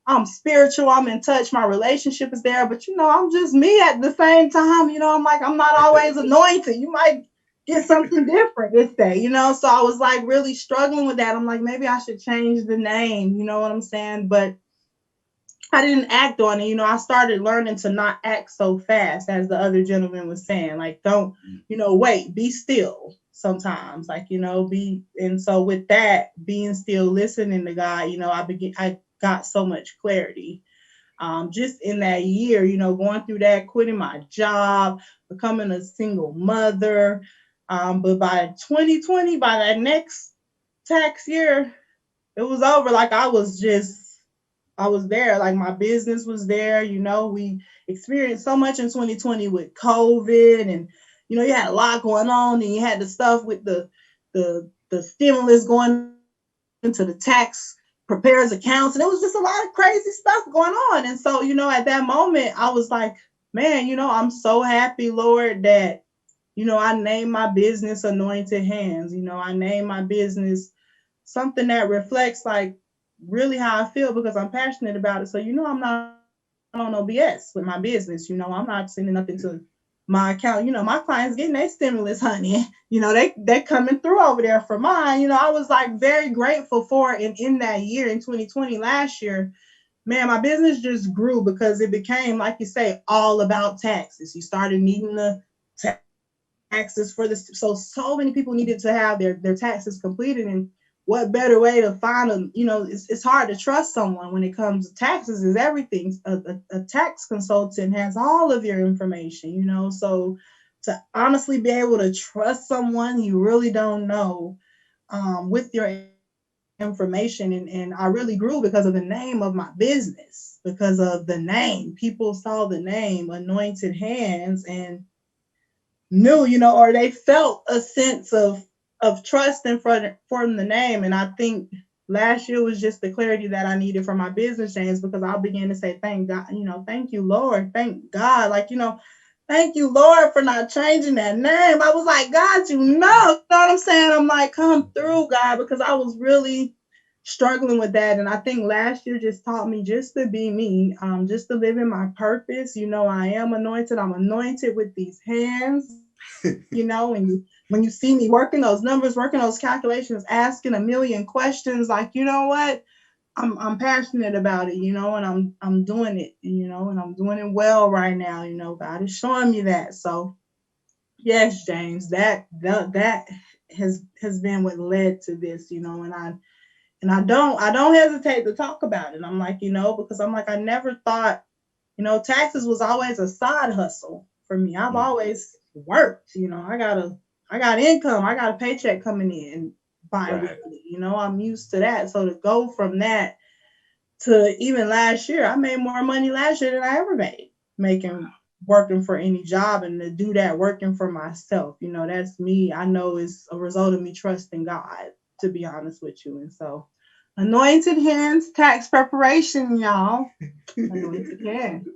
I'm spiritual, I'm in touch, my relationship is there, but I'm just me at the same time. I'm like, I'm not always anointed. You might get something different this day, So I was like really struggling with that. I'm like, maybe I should change the name, you know what I'm saying? But I didn't act on it. I started learning to not act so fast, as the other gentleman was saying. Like, don't, wait, be still sometimes. Like, and so with that, being still, listening to God, I got so much clarity. Just in that year, going through that, quitting my job, becoming a single mother. But by 2020, by that next tax year, it was over. Like I was there, like my business was there. We experienced so much in 2020 with COVID, and you had a lot going on, and you had the stuff with the stimulus going into the tax preparers accounts, and it was just a lot of crazy stuff going on. And so, at that moment, I was like, man, I'm so happy, Lord, that I named my business Anointed Hands. I named my business something that reflects like really how I feel, because I'm passionate about it. So, I'm not on no BS with my business. I'm not sending nothing to my account. My clients getting their stimulus, honey. They coming through over there for mine. I was like very grateful for it. And in that year, in 2020, last year, man, my business just grew, because it became, like you say, all about taxes. You started needing the taxes for this. So many people needed to have their taxes completed. And what better way to find them? It's hard to trust someone when it comes to taxes. Is everything. A tax consultant has all of your information, so to honestly be able to trust someone you really don't know with your information. And I really grew because of the name of my business, because of the name. People saw the name Anointed Hands and knew, or they felt a sense of trust in front from the name. And I think last year was just the clarity that I needed for my business, James, because I began to say, thank God, thank you, Lord, thank God, like, thank you, Lord, for not changing that name. I was like, God, you know what I'm saying? I'm like, come through, God, because I was really struggling with that. And I think last year just taught me just to be me, just to live in my purpose. I am anointed. I'm anointed with these hands. When you see me working those numbers, working those calculations, asking a million questions, like, you know what? I'm passionate about it, and I'm doing it, and I'm doing it well right now. God is showing me that. So yes, James, that has been what led to this, and I don't hesitate to talk about it. I'm like, because I'm like, I never thought, taxes was always a side hustle for me. I've always worked, I got income, I got a paycheck coming in Right. bi-weekly, I'm used to that. So to go from that to even last year, I made more money last year than I ever made making working for any job, and to do that working for myself, that's me. I know it's a result of me trusting God, to be honest with you. And so anointed hands, tax preparation, y'all. Anointed hands.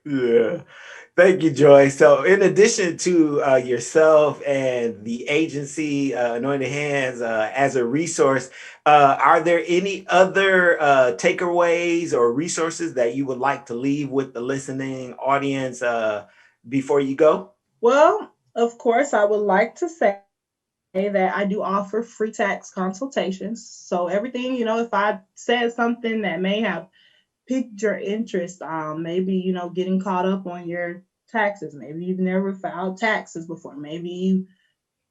Yeah. Thank you, Joy. So, in addition to yourself and the agency, Anointed Hands, as a resource, are there any other takeaways or resources that you would like to leave with the listening audience before you go? Well, of course, I would like to say that I do offer free tax consultations. So everything, if I said something that may have piqued your interest, maybe, getting caught up on your taxes, maybe you've never filed taxes before, maybe you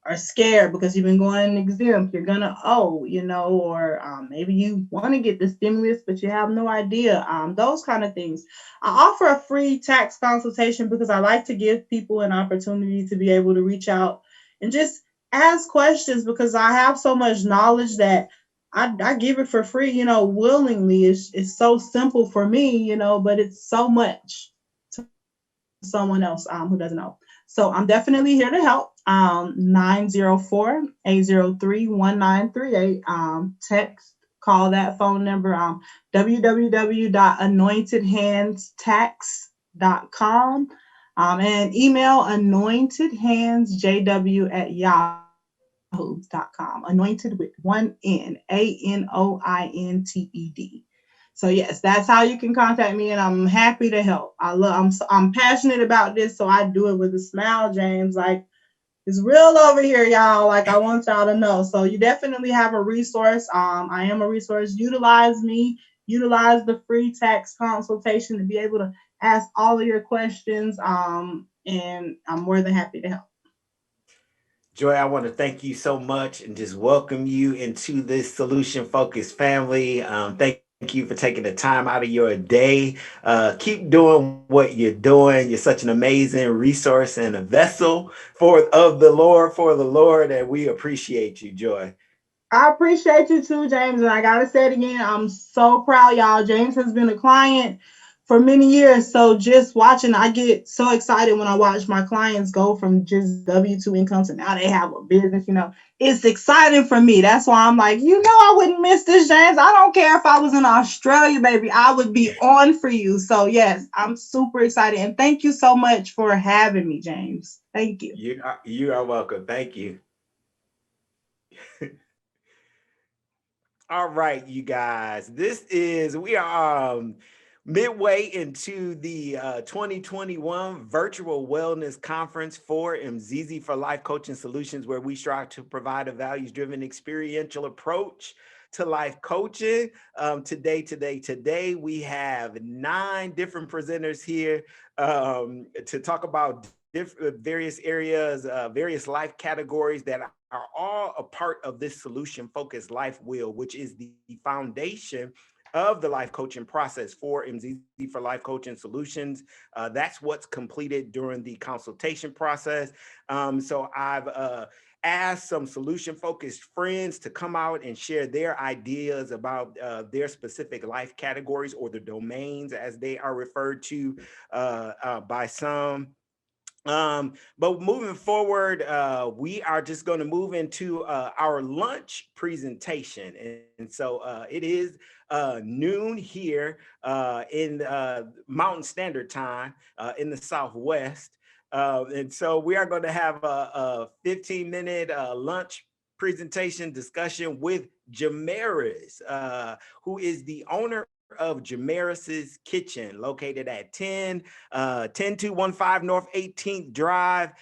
are scared because you've been going exempt, you're gonna owe, or maybe you want to get the stimulus, but you have no idea. Those kind of things. I offer a free tax consultation because I like to give people an opportunity to be able to reach out and just ask questions, because I have so much knowledge that I give it for free, willingly. It's so simple for me, but it's so much someone else who doesn't know. So I'm definitely here to help. 904-803-1938. Text, call that phone number. www.anointedhandstax.com. And email anointedhandsjw@yahoo.com. Anointed with one N, ANOINTED. So yes, that's how you can contact me, and I'm happy to help. I'm passionate about this, so I do it with a smile, James. Like, it's real over here, y'all. Like, I want y'all to know. So you definitely have a resource. I am a resource. Utilize me. Utilize the free tax consultation to be able to ask all of your questions. And I'm more than happy to help. Joy, I want to thank you so much and just welcome you into this solution focused family. Thank you for taking the time out of your day. Keep doing what you're doing. You're such an amazing resource and a vessel for the Lord, and we appreciate you, Joy. I appreciate you too, James. And I gotta say it again, I'm so proud, y'all. James has been a client for many years. So just watching, I get so excited when I watch my clients go from just W-2 income to now they have a business, It's exciting for me. That's why I'm like, I wouldn't miss this, James. I don't care if I was in Australia, baby. I would be on for you. So yes, I'm super excited. And thank you so much for having me, James. Thank you. You are welcome. Thank you. All right, you guys. We are midway into the 2021 Virtual Wellness Conference for MZIZI4LIFE Coaching Solutions, where we strive to provide a values-driven experiential approach to life coaching. Today, we have 9 different presenters here to talk about various areas, various life categories that are all a part of this solution focused life wheel, which is the foundation of the life coaching process for MZIZI4LIFE Coaching Solutions. That's what's completed during the consultation process. So I've asked some solution focused friends to come out and share their ideas about their specific life categories, or the domains as they are referred to by some. But moving forward, we are just going to move into our lunch presentation. And so it is noon here in Mountain Standard Time in the Southwest. And so we are going to have a 15-minute lunch presentation discussion with Jamaris, who is the owner of Jamaris's Kitchen, located at 10215 North 18th Drive,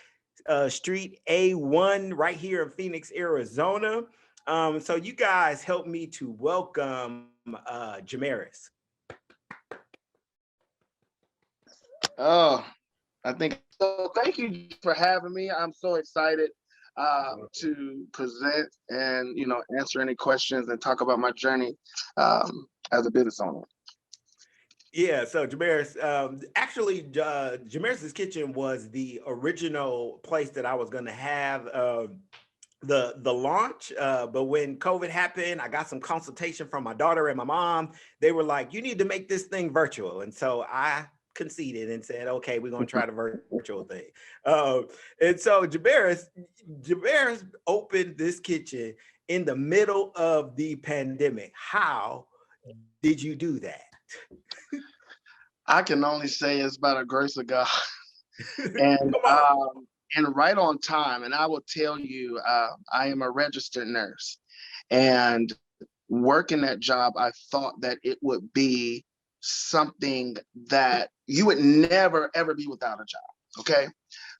Street A1, right here in Phoenix, Arizona. So you guys help me to welcome Jamaris. Oh, I think so. Thank you for having me. I'm so excited to present and answer any questions and talk about my journey as a business owner. Yeah, so Jamaris, actually, Jamaris's Kitchen was the original place that I was going to have the launch, but when COVID happened, I got some consultation from my daughter and my mom. They were like, "You need to make this thing virtual," and so I conceded and said, "Okay, we're going to try the virtual thing." And so Jamaris opened this kitchen in the middle of the pandemic. How did you do that? I can only say it's by the grace of God. And right on time. And I will tell you, I am a registered nurse, and working that job, I thought that it would be something that you would never, ever be without a job. Okay.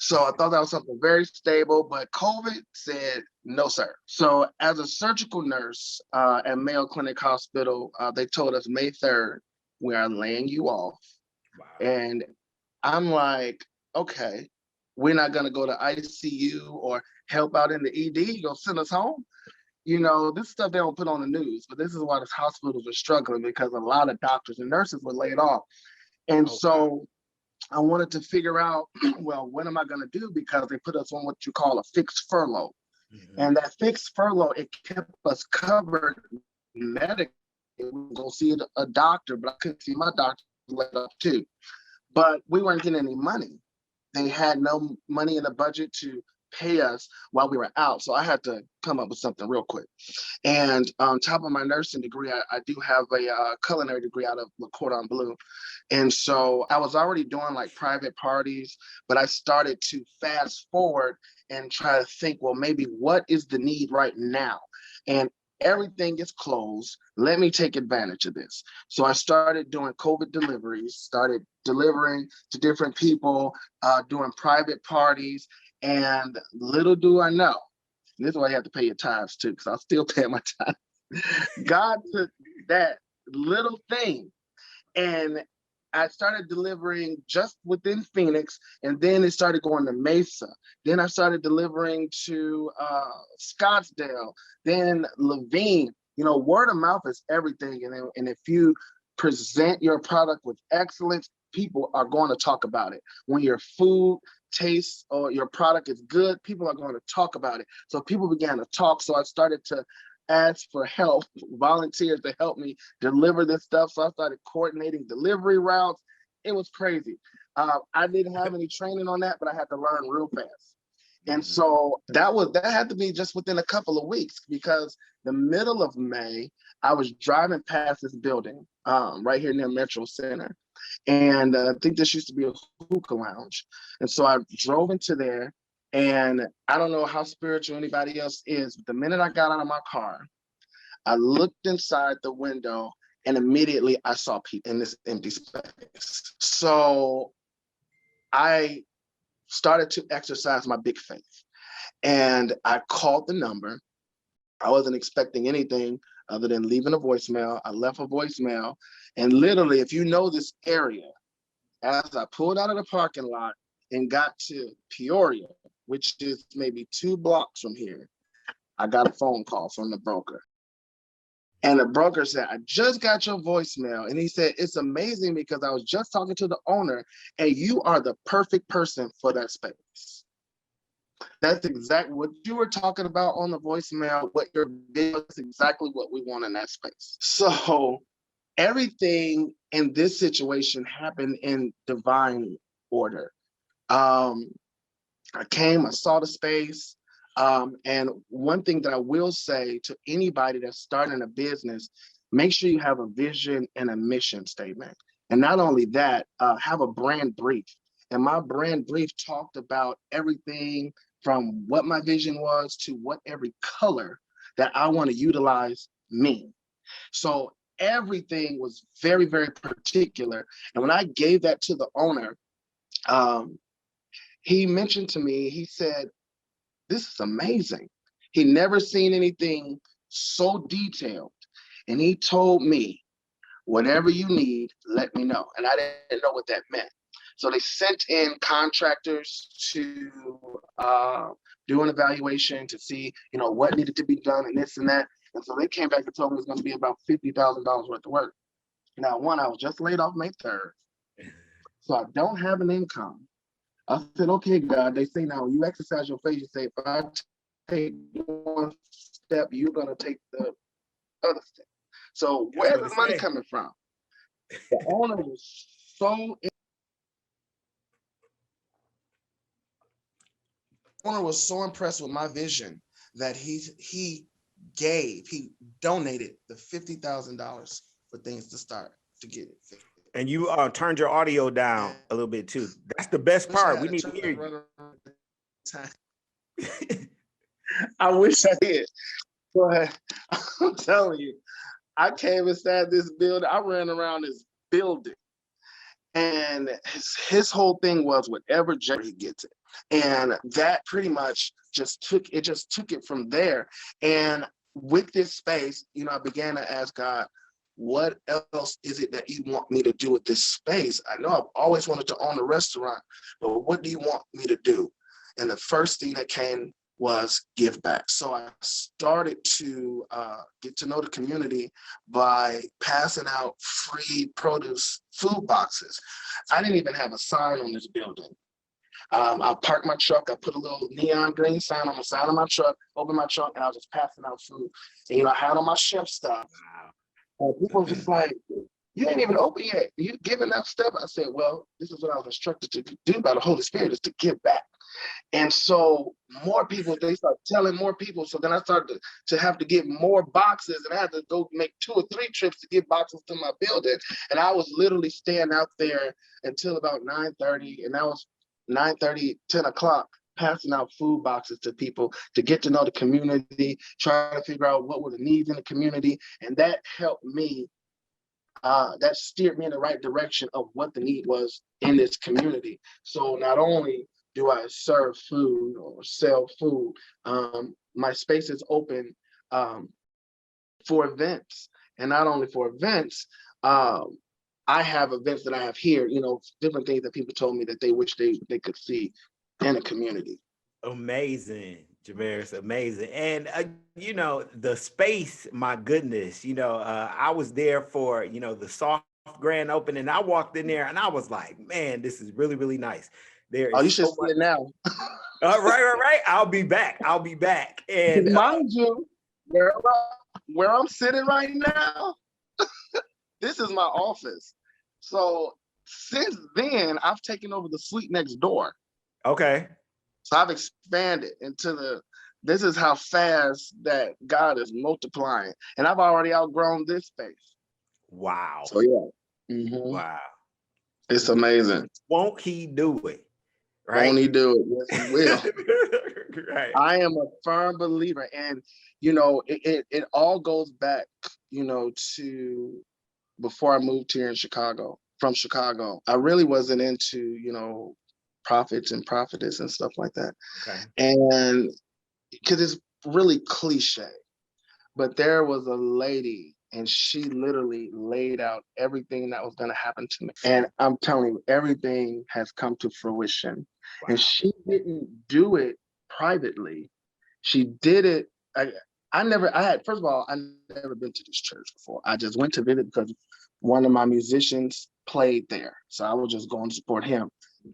So I thought that was something very stable, but COVID said, no, sir. So as a surgical nurse at Mayo Clinic Hospital, they told us May 3rd, we are laying you off. Wow. And I'm like, okay, we're not going to go to ICU or help out in the ED. You're going to send us home? This stuff they don't put on the news, but this is why the hospitals are struggling, because a lot of doctors and nurses were laid off. And so I wanted to figure out, well, what am I going to do? Because they put us on what you call a fixed furlough. Mm-hmm. And that fixed furlough, it kept us covered medically. We would go see a doctor, but I couldn't see my doctor laid off too. But we weren't getting any money. They had no money in the budget to pay us while we were out. So I had to come up with something real quick. And on top of my nursing degree, I do have a culinary degree out of Le Cordon Bleu. And so I was already doing like private parties, but I started to fast forward and try to think, well, maybe what is the need right now? And everything is closed. Let me take advantage of this. So I started doing COVID deliveries, started delivering to different people, doing private parties. And little do I know, this is why you have to pay your tithes too, because I'll still pay my tithes. God took that little thing, and I started delivering just within Phoenix, and then it started going to Mesa. Then I started delivering to Scottsdale, then Levine. Word of mouth is everything. And if you present your product with excellence, people are going to talk about it. When your food tastes or your product is good, people are going to talk about it. So people began to talk. So I started to ask for help, volunteers to help me deliver this stuff. So I started coordinating delivery routes. It was crazy. I didn't have any training on that, but I had to learn real fast. And so that had to be just within a couple of weeks, because the middle of May, I was driving past this building right here near Metro Center. And I think this used to be a hookah lounge. And so I drove into there, and I don't know how spiritual anybody else is, but the minute I got out of my car, I looked inside the window, and immediately I saw people in this empty space. So I started to exercise my big faith, and I called the number. I wasn't expecting anything other than leaving a voicemail. I left a voicemail, and literally, if you know this area, as I pulled out of the parking lot and got to Peoria, which is maybe 2 blocks from here, I got a phone call from the broker. And the broker said, I just got your voicemail. And he said, it's amazing because I was just talking to the owner, and you are the perfect person for that space. That's exactly what you were talking about on the voicemail, what your video is, exactly what we want in that space. So everything in this situation happened in divine order. I came, I saw the space. And one thing that I will say to anybody that's starting a business, make sure you have a vision and a mission statement. And not only that, have a brand brief. And my brand brief talked about everything from what my vision was to what every color that I want to utilize mean. So everything was very, very particular. And when I gave that to the owner, he mentioned to me, he said, this is amazing. He never seen anything so detailed. And he told me, whatever you need, let me know. And I didn't know what that meant. So they sent in contractors to do an evaluation to see, what needed to be done and this and that. And so they came back and told me it was going to be about $50,000 worth of work. Now, one, I was just laid off May 3rd, so I don't have an income. I said, okay, God, they say now, when you exercise your faith, you say, if I take one step, you're going to take the other step. So where's the money coming from? The owner was so impressed with my vision that he donated the $50,000 for things to start to get it fixed. And you turned your audio down a little bit too. That's the best part. We need to hear you. I wish I did. But I'm telling you, I came inside this building. I ran around this building. And his whole thing was whatever he gets it. And that pretty much just took it from there. And with this space, I began to ask God, what else is it that you want me to do with this space? I know I've always wanted to own a restaurant, but what do you want me to do? And the first thing that came was give back. So I started to get to know the community by passing out free produce food boxes. I didn't even have a sign on this building. I parked my truck, I put a little neon green sign on the side of my truck, opened my truck, and I was just passing out food. And I had on my chef stuff. And people were just like, you ain't even open yet. You giving that stuff? I said, well, this is what I was instructed to do by the Holy Spirit, is to give back. And so more people, they start telling more people. So then I started to have to get more boxes, and I had to go make 2 or 3 trips to get boxes to my building. And I was literally staying out there until about 9:30, and that was 9:30, 10 o'clock, passing out food boxes to people to get to know the community, trying to figure out what were the needs in the community. And that helped me, that steered me in the right direction of what the need was in this community. So not only do I serve food or sell food, my space is open for events. And not only for events, I have events that I have here, different things that people told me that they wish they could see in a community. Amazing, Jamaris, amazing. And, the space, my goodness, I was there for, the soft grand opening. I walked in there and I was like, man, this is really, really nice. There is you should see it now. Right. I'll be back. And mind you, where I'm sitting right now, this is my office. So since then, I've taken over the suite next door. Okay. So I've expanded into this is how fast that God is multiplying. And I've already outgrown this space. Wow. So yeah. Mm-hmm. Wow. It's amazing. Won't he do it? Right? Won't he do it? Yes, he will. Right. I am a firm believer. And, it all goes back, to before I moved here from Chicago. I really wasn't into, prophets and prophetess and stuff like that. Okay. And because it's really cliche, but there was a lady and she literally laid out everything that was going to happen to me. And I'm telling you, everything has come to fruition. Wow. And she didn't do it privately. She did it. First of all, I never been to this church before. I just went to visit because one of my musicians played there. So I was just going to support him.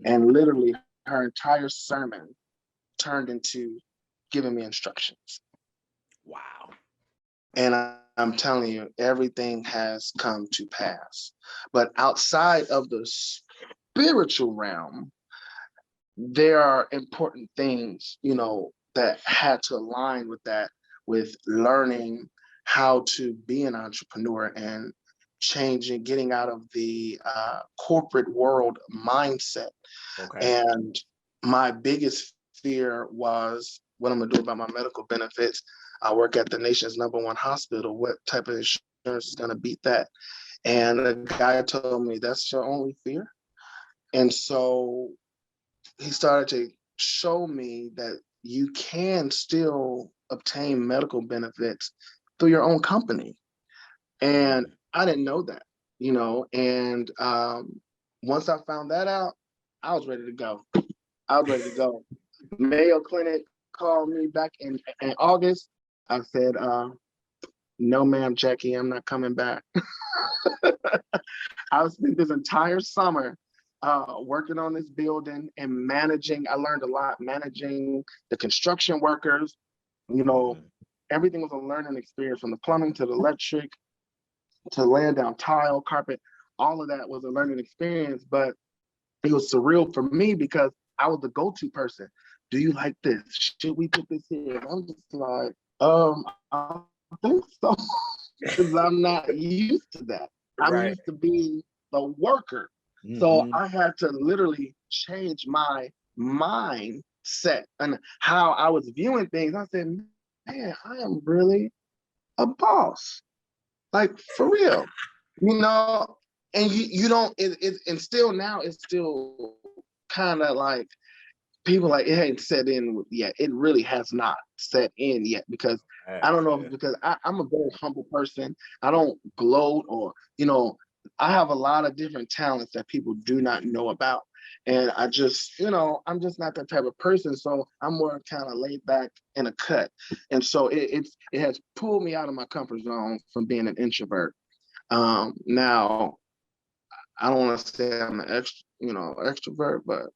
And literally her entire sermon turned into giving me instructions. Wow. And I'm telling you, everything has come to pass. But outside of the spiritual realm, there are important things, that had to align with that, with learning how to be an entrepreneur and getting out of the corporate world mindset. Okay. And my biggest fear was what I'm gonna do about my medical benefits. I work at the nation's #1 hospital. What type of insurance is gonna beat that? And the guy told me, that's your only fear? And so he started to show me that you can still obtain medical benefits through your own company. And I didn't know that, you know, and once I found that out, I was ready to go. I was ready to go. Mayo Clinic called me back in August. I said, no, ma'am, Jackie, I'm not coming back. I spent this entire summer working on this building and managing. I learned a lot, managing the construction workers. You know, everything was a learning experience, from the plumbing to the electric to laying down tile, carpet. All of that was a learning experience, but it was surreal for me because I was the go-to person. Do you like this? Should we put this here? And I'm just like, I think so, because I'm not used to that. I'm used to being the worker. So I had to literally change my mindset and how I was viewing things. I said, man, I am really a boss. Like, for real, you know, and you don't, and still now it's still kind of like, people like, it ain't set in yet. It really has not set in yet, because I don't know if it's because I'm a very humble person. I don't gloat, or, you know, I have a lot of different talents that people do not know about. And I just, you know, I'm just not that type of person. So I'm more kind of laid back in a cut. And so it has pulled me out of my comfort zone from being an introvert. Now, I don't want to say I'm an extrovert, but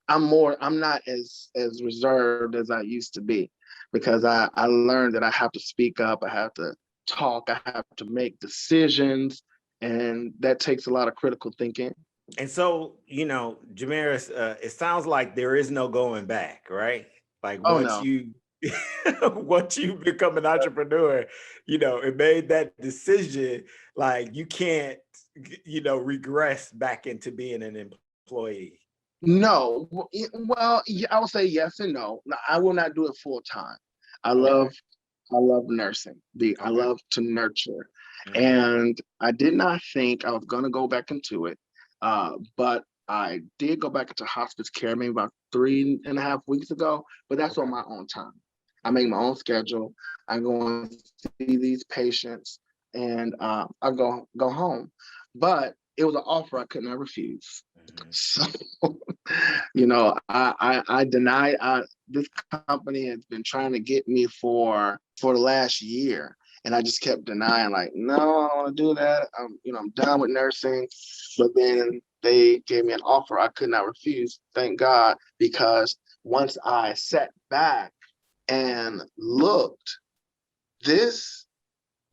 I'm not as reserved as I used to be, because I learned that I have to speak up, I have to talk, I have to make decisions, and that takes a lot of critical thinking. And so, you know, Jamaris, it sounds like there is no going back, right? Like once you once you become an entrepreneur, you know, and made that decision, like you can't, you know, regress back into being an employee. No, well, I would say yes and no. I will not do it full time. I love nursing. I love to nurture. And I did not think I was going to go back into it. But I did go back into hospice care maybe about 3.5 weeks ago, but that's on my own time. I make my own schedule. I go and see these patients, and I go home. But it was an offer I could not refuse. So, you know, I denied. This company has been trying to get me for the last year, and I just kept denying, like, no, I don't want to do that. I'm done with nursing. But then they gave me an offer I could not refuse. Thank God, because once I sat back and looked, this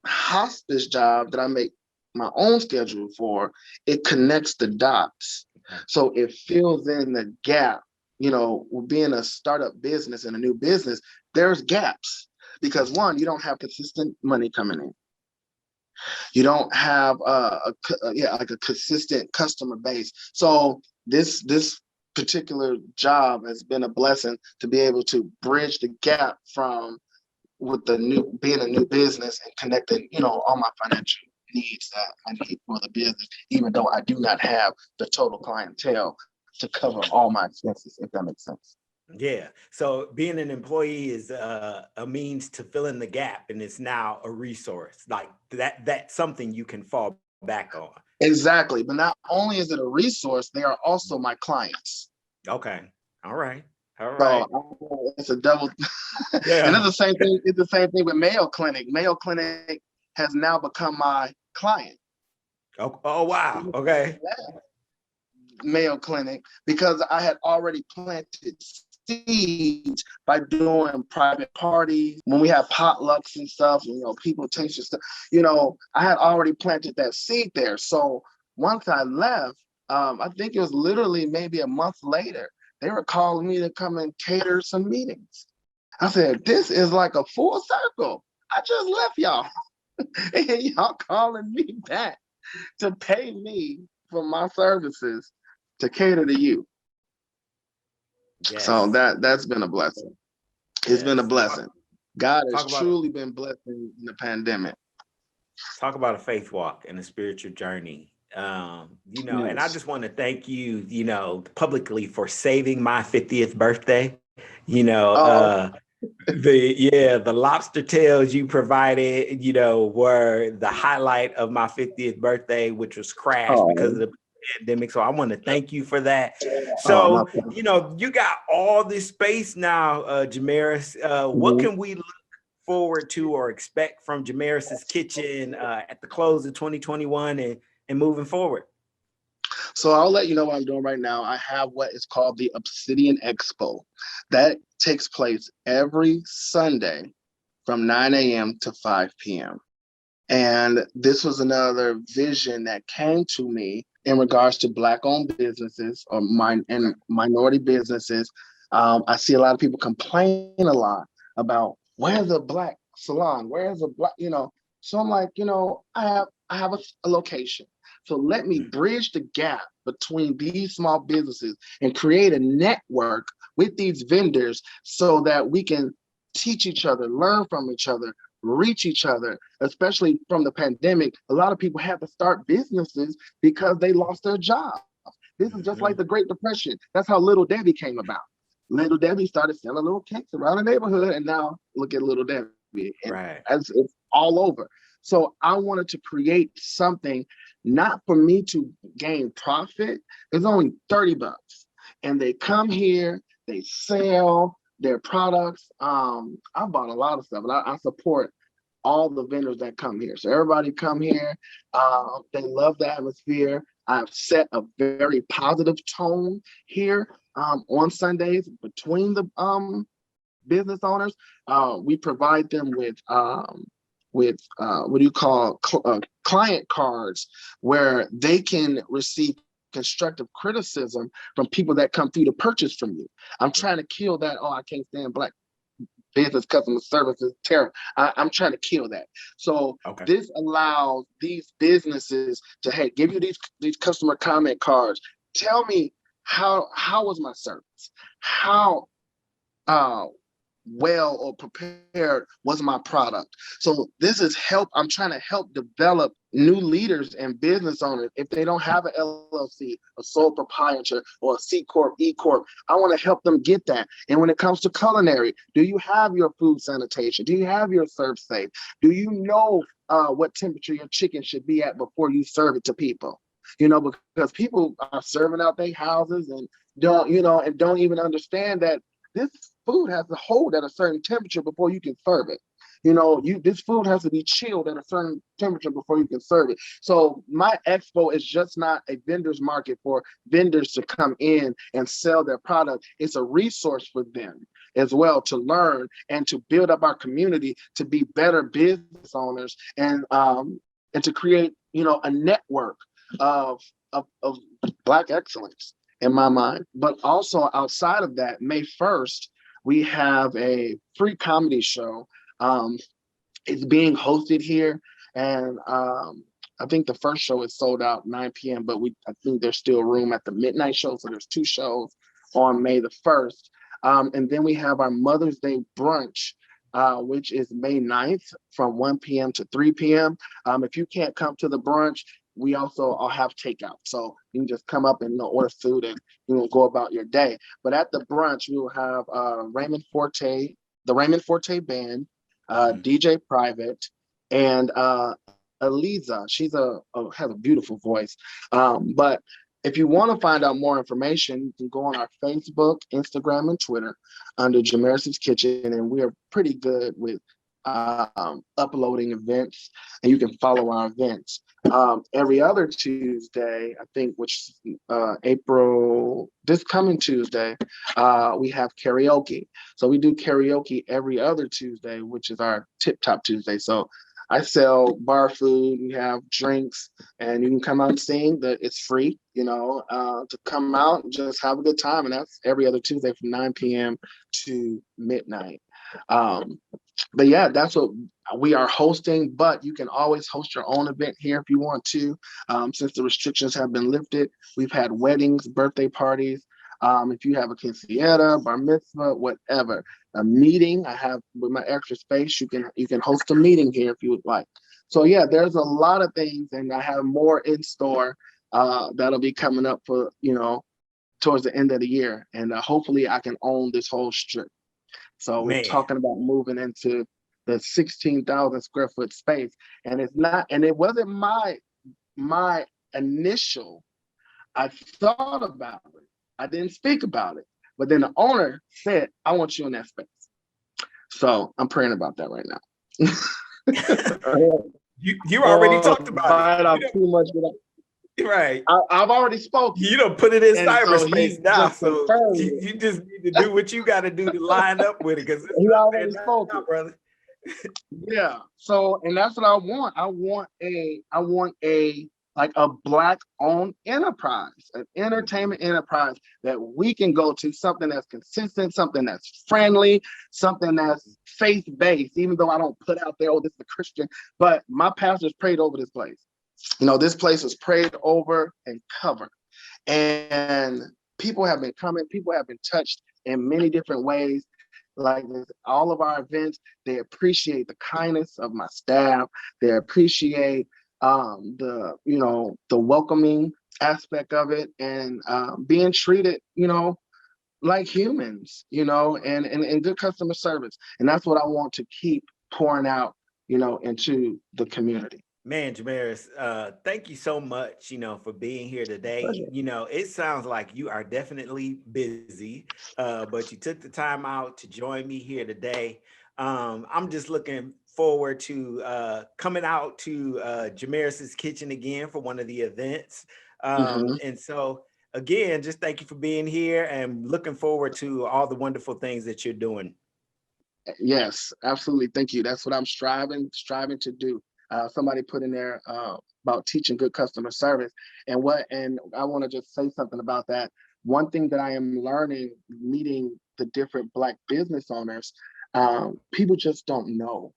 hospice job that I make my own schedule for, it connects the dots. So it fills in the gap. You know, being a startup business and a new business, there's gaps, because one, you don't have consistent money coming in. You don't have like a consistent customer base. So this particular job has been a blessing to be able to bridge the gap from being a new business and connecting, you know, all my financial needs that I need for the business, even though I do not have the total clientele to cover all my expenses, if that makes sense. Yeah. So being an employee is a means to fill in the gap, and it's now a resource like that's something you can fall back on. Exactly. But not only is it a resource, they are also my clients. Okay. All right. So it's a double. Yeah. And it's the same thing. It's the same thing with Mayo Clinic. Mayo Clinic has now become my client. Oh wow. Okay. Mayo Clinic, because I had already planted seeds by doing private parties when we had potlucks and stuff, you know, people taste your stuff, you know, I had already planted that seed there. So once I left, I think it was literally maybe a month later, they were calling me to come and cater some meetings. I said, this is like a full circle. I just left y'all and y'all calling me back to pay me for my services to cater to you. Yes. So that's been a blessing. It's been a blessing. God has truly been blessing in the pandemic. Talk about a faith walk and a spiritual journey. You know, and I just want to thank you, you know, publicly for saving my 50th birthday. You know, The lobster tails you provided, were the highlight of my 50th birthday, which was crashed because of the pandemic. So I want to thank you for that. So, you got all this space now, Jamaris. What can we look forward to or expect from Jamaris's Kitchen at the close of 2021 and moving forward? So I'll let you know what I'm doing right now. I have what is called the Obsidian Expo. That takes place every Sunday from 9 a.m. to 5 p.m. And this was another vision that came to me in regards to Black-owned businesses or minority businesses. I see a lot of people complain a lot about where's a Black salon, where's a Black, So I'm like, I have a location. So let me bridge the gap between these small businesses and create a network with these vendors so that we can teach each other, learn from each other, reach each other, especially from the pandemic. A lot of people had to start businesses because they lost their job. This is just like the Great Depression. That's how Little Debbie came about. Little Debbie started selling little cakes around the neighborhood, and now look at Little Debbie. Right. It's all over. So I wanted to create something not for me to gain profit. It's only $30. And they come here, they sell their products. I bought a lot of stuff, and I support all the vendors that come here. So everybody come here. They love the atmosphere. I've set a very positive tone here on Sundays between the business owners. We provide them with what do you call client cards, where they can receive constructive criticism from people that come through to purchase from you. I'm trying to kill that. I can't stand Black business customer service is terrible. I'm trying to kill that. So this allows these businesses to give you these customer comment cards. Tell me how was my service? How well or prepared was my product? So this is help. I'm trying to help develop new leaders and business owners. If they don't have an LLC, a sole proprietor, or a C Corp, E Corp, I want to help them get that. And when it comes to culinary, do you have your food sanitation? Do you have your serve safe? Do you know what temperature your chicken should be at before you serve it to people? Because people are serving out their houses and don't even understand that this food has to hold at a certain temperature before you can serve it. This food has to be chilled at a certain temperature before you can serve it. So my expo is just not a vendor's market for vendors to come in and sell their product. It's a resource for them as well to learn and to build up our community to be better business owners and to create, a network of Black excellence in my mind. But also outside of that, May 1st, we have a free comedy show. It's being hosted here, and I think the first show is sold out 9 p.m., but I think there's still room at the midnight show. So there's 2 shows on May the 1st. And then we have our Mother's Day brunch, which is May 9th from 1 p.m. to 3 p.m. If you can't come to the brunch, we also have takeout. So you can just come up and order food and go about your day. But at the brunch, we will have the Raymond Forte Band, DJ Private, and Eliza. She's has a beautiful voice. But if you want to find out more information, you can go on our Facebook, Instagram, and Twitter under Jamaris's Kitchen, and we are pretty good with uploading events, and you can follow our events. Every other Tuesday, I think, which April, this coming Tuesday, we have karaoke. So we do karaoke every other Tuesday, which is our Tip Top Tuesday. So I sell bar food, we have drinks, and you can come out and sing. It's free, to come out and just have a good time. And that's every other Tuesday from 9 p.m. to midnight. But yeah, that's what we are hosting, but you can always host your own event here if you want to. Since the restrictions have been lifted, we've had weddings, birthday parties. If you have a quinceañera, bar mitzvah, whatever, a meeting, I have with my extra space, you can host a meeting here if you would like. So yeah, there's a lot of things, and I have more in store that'll be coming up for, towards the end of the year. And hopefully I can own this whole strip. So we're Man, talking about moving into the 16,000 square foot space. And it wasn't my initial, I thought about it. I didn't speak about it. But then the owner said, I want you in that space. So I'm praying about that right now. you already talked about it. Bite off too much. Right. I've already spoken. You don't put it in And so cyberspace he's now. just So confirmed it. you just need to do what you got to do to line up with it, because He already spoke now, it. brother. Yeah. So, and that's what I want. I want a like a Black-owned enterprise, an entertainment enterprise that we can go to, something that's consistent, something that's friendly, something that's faith-based, even though I don't put out there, oh, this is a Christian, but my pastors prayed over this place. You know, this place was prayed over and covered. And people have been coming, people have been touched in many different ways. Like all of our events, they appreciate the kindness of my staff. They appreciate the welcoming aspect of it, and being treated, like humans, and good customer service. And that's what I want to keep pouring out, into the community. Man, Jamaris, thank you so much, for being here today. It sounds like you are definitely busy, but you took the time out to join me here today. I'm just looking forward to coming out to Jamaris's Kitchen again for one of the events. And so, again, just thank you for being here, and looking forward to all the wonderful things that you're doing. Yes, absolutely. Thank you. That's what I'm striving to do. Somebody put in there about teaching good customer service, and I want to just say something about that. One thing that I am learning, meeting the different Black business owners, people just don't know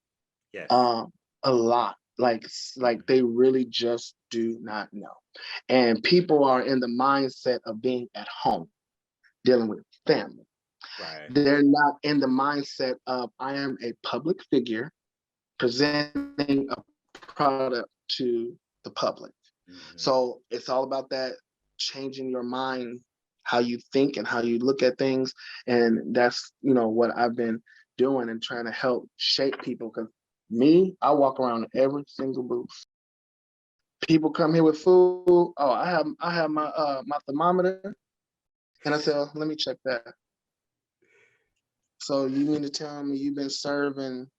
a lot. Like they really just do not know. And people are in the mindset of being at home, dealing with family. Right. They're not in the mindset of, I am a public figure presenting a product to the public. So it's all about that, changing your mind, how you think and how you look at things. And that's, what I've been doing and trying to help shape people. Because I walk around every single booth. People come here with food. Oh, I have my thermometer. And I say, oh, let me check that. So you mean to tell me you've been serving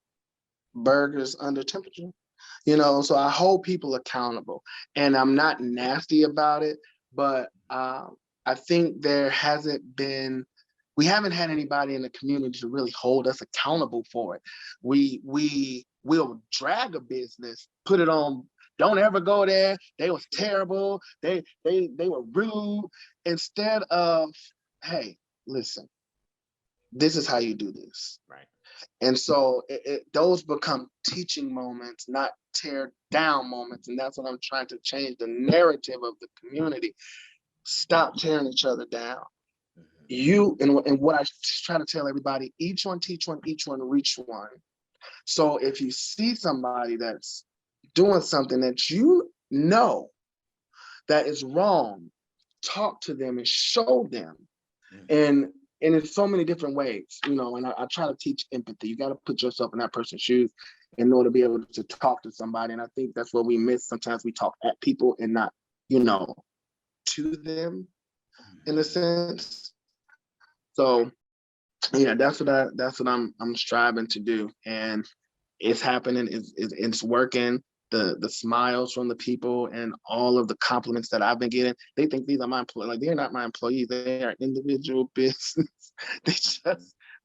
burgers under temperature? So I hold people accountable, and I'm not nasty about it, but I think we haven't had anybody in the community to really hold us accountable for it. We will drag a business, put it on, don't ever go there, they was terrible, they were rude, instead of, hey, listen, this is how you do this. Right. And so those become teaching moments, not tear down moments. And that's what I'm trying to change, the narrative of the community. Stop tearing each other down. And what I try to tell everybody, each one teach one, each one reach one. So if you see somebody that's doing something that that is wrong, talk to them and show them. And in so many different ways, and I try to teach empathy. You got to put yourself in that person's shoes in order to be able to talk to somebody. And I think that's what we miss. Sometimes we talk at people and not, to them, in a sense. So, yeah, that's what I'm striving to do, and it's happening. It's working. The smiles from the people and all of the compliments that I've been getting, they think these are my employees. Like, they're not my employees. They are individual business.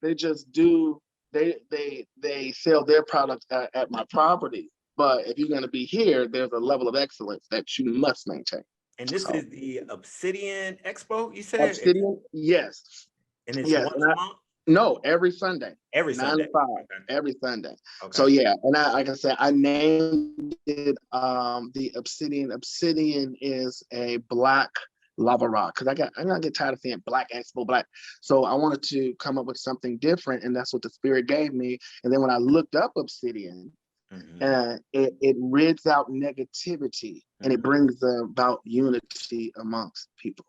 They just do, they sell their products at my property. But if you're going to be here, there's a level of excellence that you must maintain. And this is the Obsidian Expo, you said? Obsidian, yes. And it's once a month? No, every Sunday. Every 9 Sunday. to 5, Okay. every Sunday. Okay. So yeah, and like I said, I named it the Obsidian. Obsidian is a Black lava rock, because I get tired of saying Black Expo, Black. So I wanted to come up with something different, and that's what the Spirit gave me. And then when I looked up Obsidian, it rids out negativity, and it brings about unity amongst people.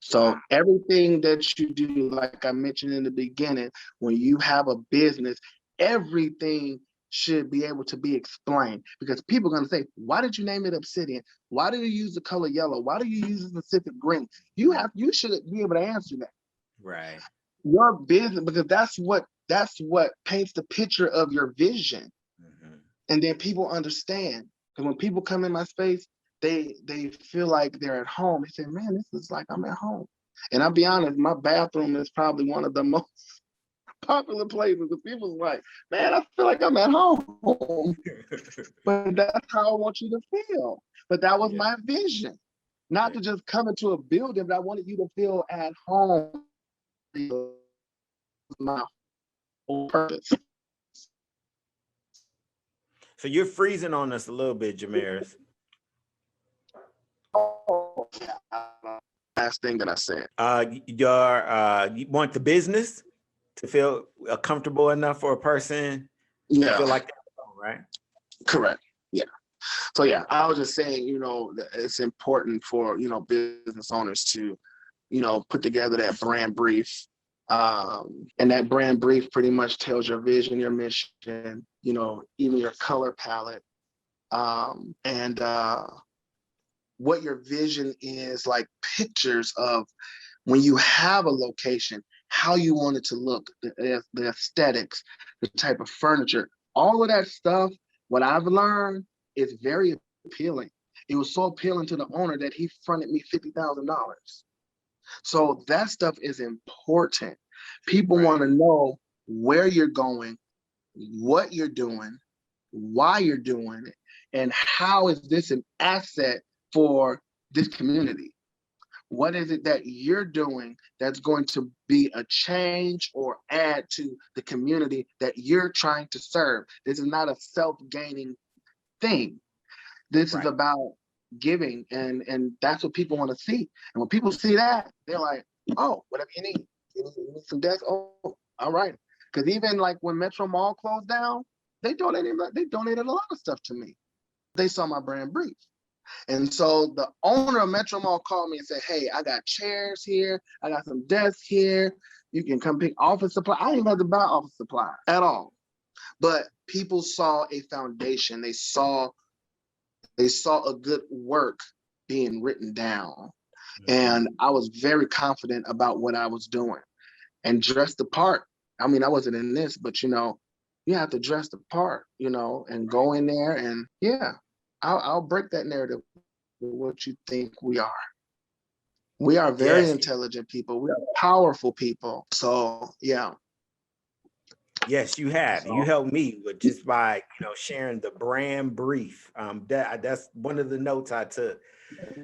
So everything that you do, like I mentioned in the beginning, when you have a business, everything should be able to be explained, because people are going to say, why did you name it Obsidian? Why do you use the color yellow? Why do you use the specific green? You should be able to answer that. Right. Your business, because that's what paints the picture of your vision. And then people understand. Because when people come in my space, they feel like they're at home. They say, man, this is like I'm at home. And I'll be honest, my bathroom is probably one of the most popular places, because people's like, man, I feel like I'm at home. But that's how I want you to feel. But that was my vision. Not to just come into a building, but I wanted you to feel at home. My whole purpose. So you're freezing on us a little bit, Jamaris. Oh, last thing that I said. You want the business to feel comfortable enough for a person to feel like they're home, right? Correct. Yeah. So yeah, I was just saying, it's important for, business owners to, put together that brand brief. And that brand brief pretty much tells your vision, your mission, even your color palette, and what your vision is, like pictures of when you have a location, how you want it to look, the aesthetics, the type of furniture, all of that stuff. What I've learned is very appealing. It was so appealing to the owner that he fronted me $50,000. So that stuff is important. People want to know where you're going, what you're doing, why you're doing it, and how is this an asset for this community? What is it that you're doing that's going to be a change or add to the community that you're trying to serve? This is not a self-gaining thing. This is about giving, and that's what people want to see. And when people see that, they're like, oh, whatever you need. You need some desks? Oh, all right. Because even like when Metro Mall closed down, they donated a lot of stuff to me. They saw my brand brief. And so the owner of Metro Mall called me and said, hey, I got chairs here. I got some desks here. You can come pick office supply. I didn't even have to buy office supply at all. But people saw a foundation. They saw a good work being written down. And I was very confident about what I was doing and dressed the part. I mean, I wasn't in this, but you have to dress the part, and go in there and I'll break that narrative with what you think we are. We are very intelligent people. We are powerful people. So, yeah. Yes, you have. So, you helped me with just by, sharing the brand brief. That's one of the notes I took.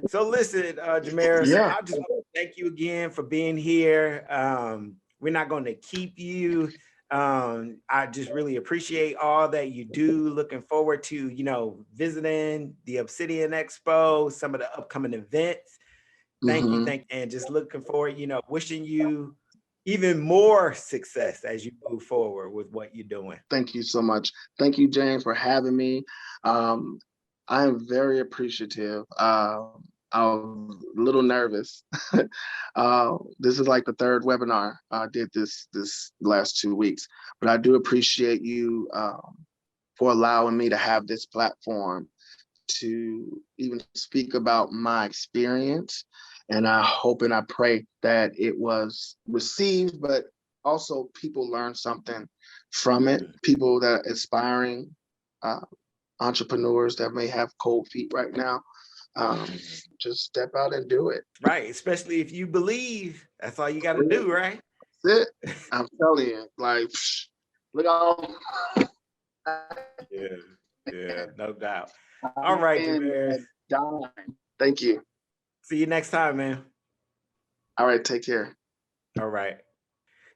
So listen, Jamaris, I just want to thank you again for being here. We're not going to keep you. I just really appreciate all that you do. Looking forward to, visiting the Obsidian Expo, some of the upcoming events. Thank you. And just looking forward, wishing you even more success as you move forward with what you're doing. Thank you so much. Thank you, James, for having me. I am very appreciative. I was a little nervous. This is like the third webinar I did this last 2 weeks, but I do appreciate you for allowing me to have this platform to even speak about my experience. And I hope and I pray that it was received, but also people learn something from it. People that are aspiring entrepreneurs that may have cold feet right now, just step out and do it. Right, especially if you believe. That's all you got to do, right? That's it. I'm telling you, like, look on. Yeah, no doubt. All right, Jamaris. Thank you. See you next time, man. All right, take care. All right.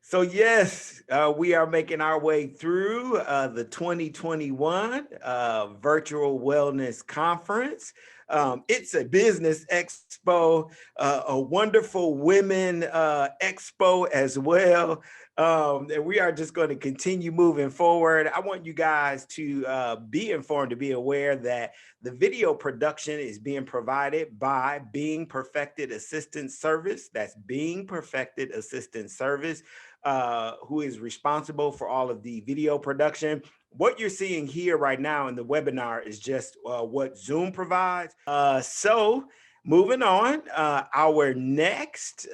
So yes, we are making our way through the 2021 Virtual Wellness Conference. It's a business expo, a wonderful women expo as well. And we are just going to continue moving forward. I want you guys to be informed, to be aware that the video production is being provided by Being Perfected Assistance Service. That's Being Perfected Assistance Service, who is responsible for all of the video production. What you're seeing here right now in the webinar is just what Zoom provides. So moving on, our next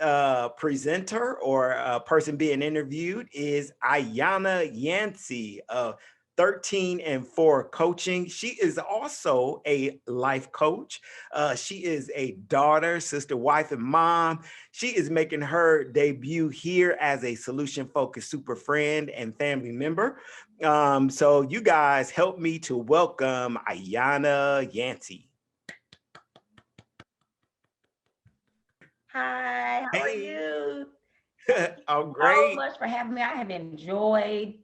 presenter or person being interviewed is Ayanna Yancey of 13 and 4 Coaching. She is also a life coach. She is a daughter, sister, wife, and mom. She is making her debut here as a solution-focused super friend and family member. So you guys help me to welcome Ayanna Yancey. Hi, how are you? I'm Thank you so great. much for having me. I have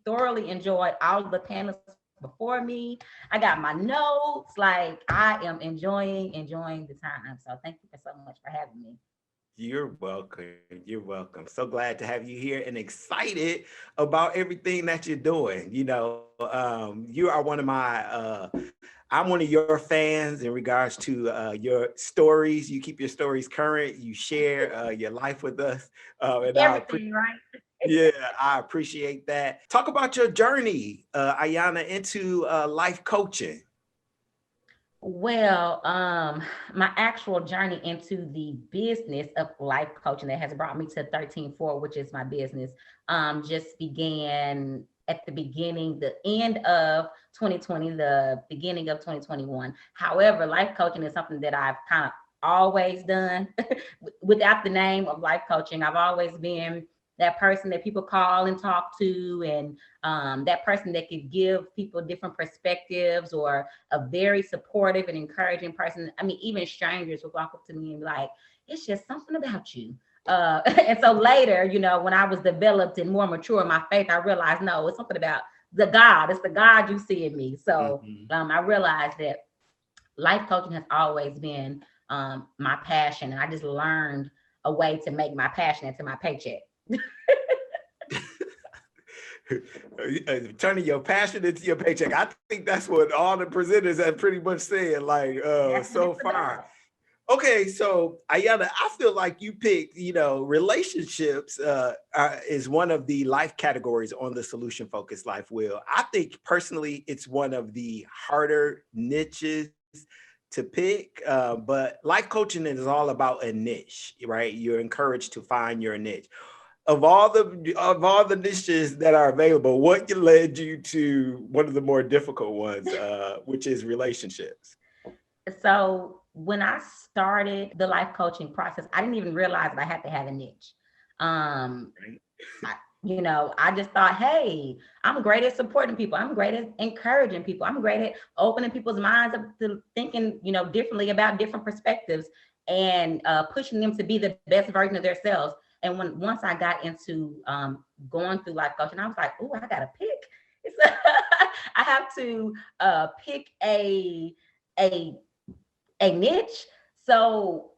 thoroughly enjoyed all of the panels before me. I got my notes. Like, I am enjoying the time. So thank you so much for having me. You're welcome. You're welcome. So glad to have you here and excited about everything that you're doing. You know, you are one of my, I'm one of your fans in regards to your stories. You keep your stories current. You share your life with us. And Everything, right? yeah, I appreciate that. Talk about your journey, Ayanna, into life coaching. Well, my actual journey into the business of life coaching that has brought me to 13-4, which is my business, just began at the end of 2020, the beginning of 2021. However, life coaching is something that I've kind of always done without the name of life coaching. I've always been that person that people call and talk to, and that person that could give people different perspectives, or a very supportive and encouraging person. I mean, even strangers will walk up to me and be like, it's just something about you. And so later, you know, when I was developed and more mature in my faith, I realized, no, it's something about the God. It's the God you see in me. So I realized that life coaching has always been my passion. And I just learned a way to make my passion into my paycheck. Turning your passion into your paycheck. I think that's what all the presenters have pretty much said, like so far. Okay, so Ayanna, I feel like you picked, you know, relationships is one of the life categories on the solution focused life wheel. I think personally it's one of the harder niches to pick, but life coaching is all about a niche, right? You're encouraged to find your niche. Of all the niches that are available, what led you to one of the more difficult ones, which is relationships? So when I started the life coaching process, I didn't even realize that I had to have a niche. I just thought, hey, I'm great at supporting people. I'm great at encouraging people. I'm great at opening people's minds up to thinking, you know, differently about different perspectives, and pushing them to be the best version of themselves. And once I got into going through life coaching, I was like, oh, I gotta pick. I have to pick a niche. So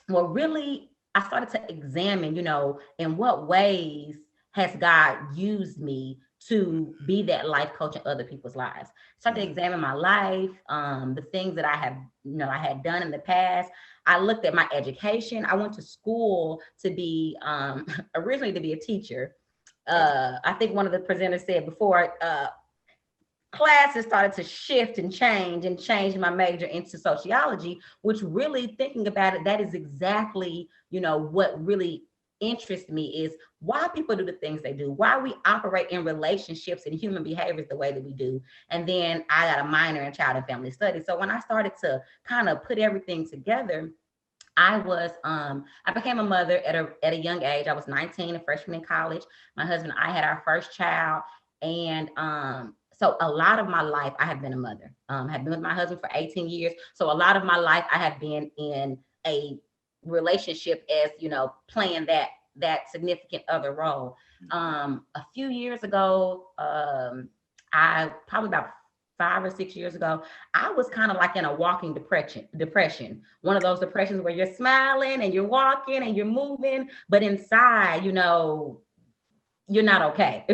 really, I started to examine, you know, in what ways has God used me to be that life coach in other people's lives. Started to examine my life, the things that I had done in the past. I looked at my education. I went to school to be originally to be a teacher. I think one of the presenters said before, classes started to shift and change my major into sociology, which really, thinking about it, that is exactly, you know, what really interests me, is why people do the things they do, why we operate in relationships and human behaviors the way that we do. And then I got a minor in child and family studies. So when I started to kind of put everything together, I became a mother at a young age. I was 19, a freshman in college. My husband and I had our first child. And so a lot of my life, I have been a mother. Have been with my husband for 18 years. So a lot of my life, I have been in a relationship as, you know, playing that significant other role. A few years ago, I probably about 5 or 6 years ago, I was kind of like in a walking depression. One of those depressions where you're smiling and you're walking and you're moving, but inside, you know, you're not okay.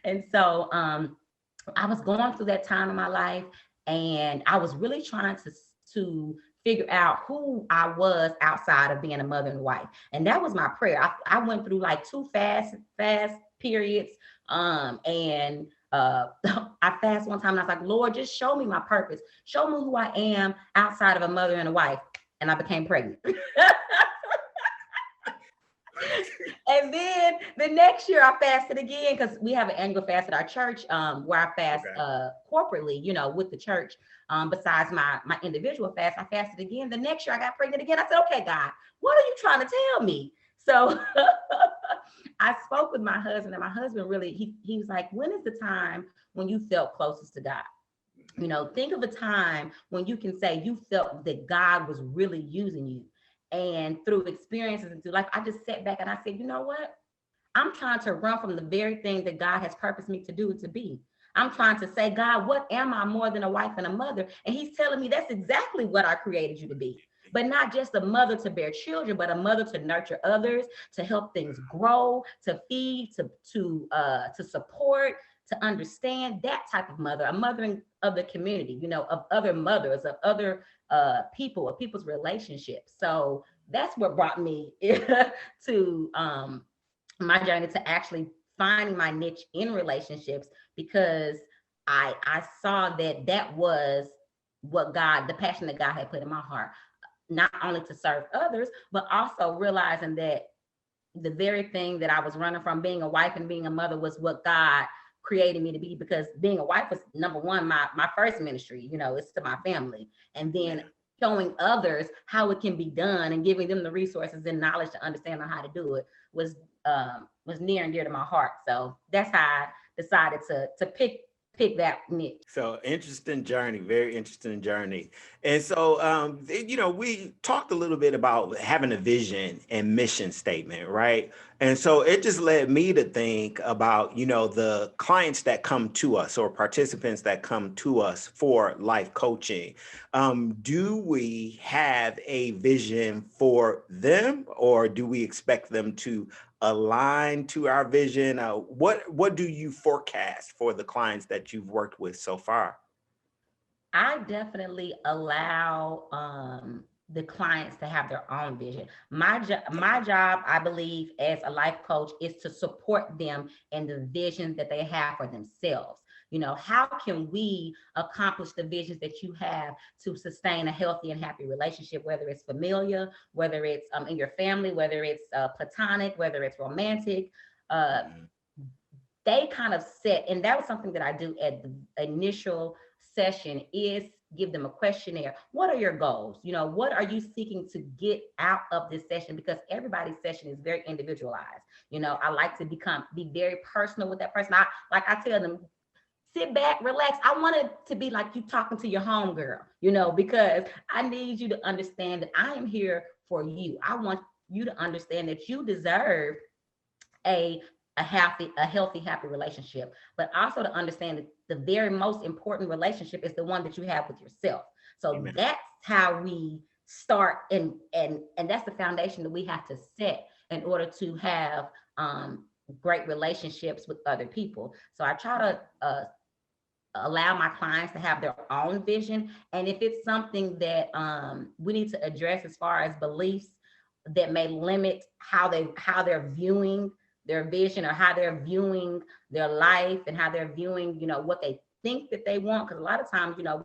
And so I was going through that time in my life, and I was really trying to figure out who I was outside of being a mother and wife. And that was my prayer. I went through like 2 fast periods. And I fasted one time and I was like, Lord, just show me my purpose. Show me who I am outside of a mother and a wife. And I became pregnant. And then the next year I fasted again, because we have an annual fast at our church, where I fast corporately, you know, with the church. Besides my individual fast, I fasted again. The next year I got pregnant again. I said, okay, God, what are you trying to tell me? So I spoke with my husband, and my husband really, he was like, when is the time when you felt closest to God? You know, think of a time when you can say you felt that God was really using you. And through experiences and through life, I just sat back and I said, you know what? I'm trying to run from the very thing that God has purposed me to do and to be. I'm trying to say, God, what am I more than a wife and a mother? And he's telling me that's exactly what I created you to be. But not just a mother to bear children, but a mother to nurture others, to help things grow, to feed, to support, to understand, that type of mother, a mothering of the community, you know, of other mothers, of other people, of people's relationships. So that's what brought me to my journey to actually finding my niche in relationships, because I saw that was what God, the passion that God had put in my heart, not only to serve others, but also realizing that the very thing that I was running from, being a wife and being a mother, was what God created me to be. Because being a wife was number one, my first ministry, you know, it's to my family. And then showing others how it can be done and giving them the resources and knowledge to understand on how to do it was near and dear to my heart. So that's how I decided to pick that niche. So interesting journey, very interesting journey. And so, you know, we talked a little bit about having a vision and mission statement, right? And so it just led me to think about, you know, the clients that come to us or participants that come to us for life coaching. Do we have a vision for them, or do we expect them to align to our vision? What do you forecast for the clients that you've worked with so far? I definitely allow the clients to have their own vision. My job, I believe, as a life coach, is to support them in the visions that they have for themselves. You know, how can we accomplish the visions that you have to sustain a healthy and happy relationship, whether it's familiar, whether it's in your family, whether it's platonic, whether it's romantic. They kind of set, and that was something that I do at the initial session, is give them a questionnaire. What are your goals? You know, what are you seeking to get out of this session? Because everybody's session is very individualized. You know, I like to be very personal with that person. I tell them, sit back, relax. I want it to be like you talking to your homegirl, you know, because I need you to understand that I am here for you. I want you to understand that you deserve a healthy, happy relationship, but also to understand that the very most important relationship is the one that you have with yourself. So Amen. That's how we start, and that's the foundation that we have to set in order to have great relationships with other people. So I try to allow my clients to have their own vision, and if it's something that we need to address as far as beliefs that may limit how they're viewing their vision, or how they're viewing their life, and how they're viewing, you know, what they think that they want. Because a lot of times, you know,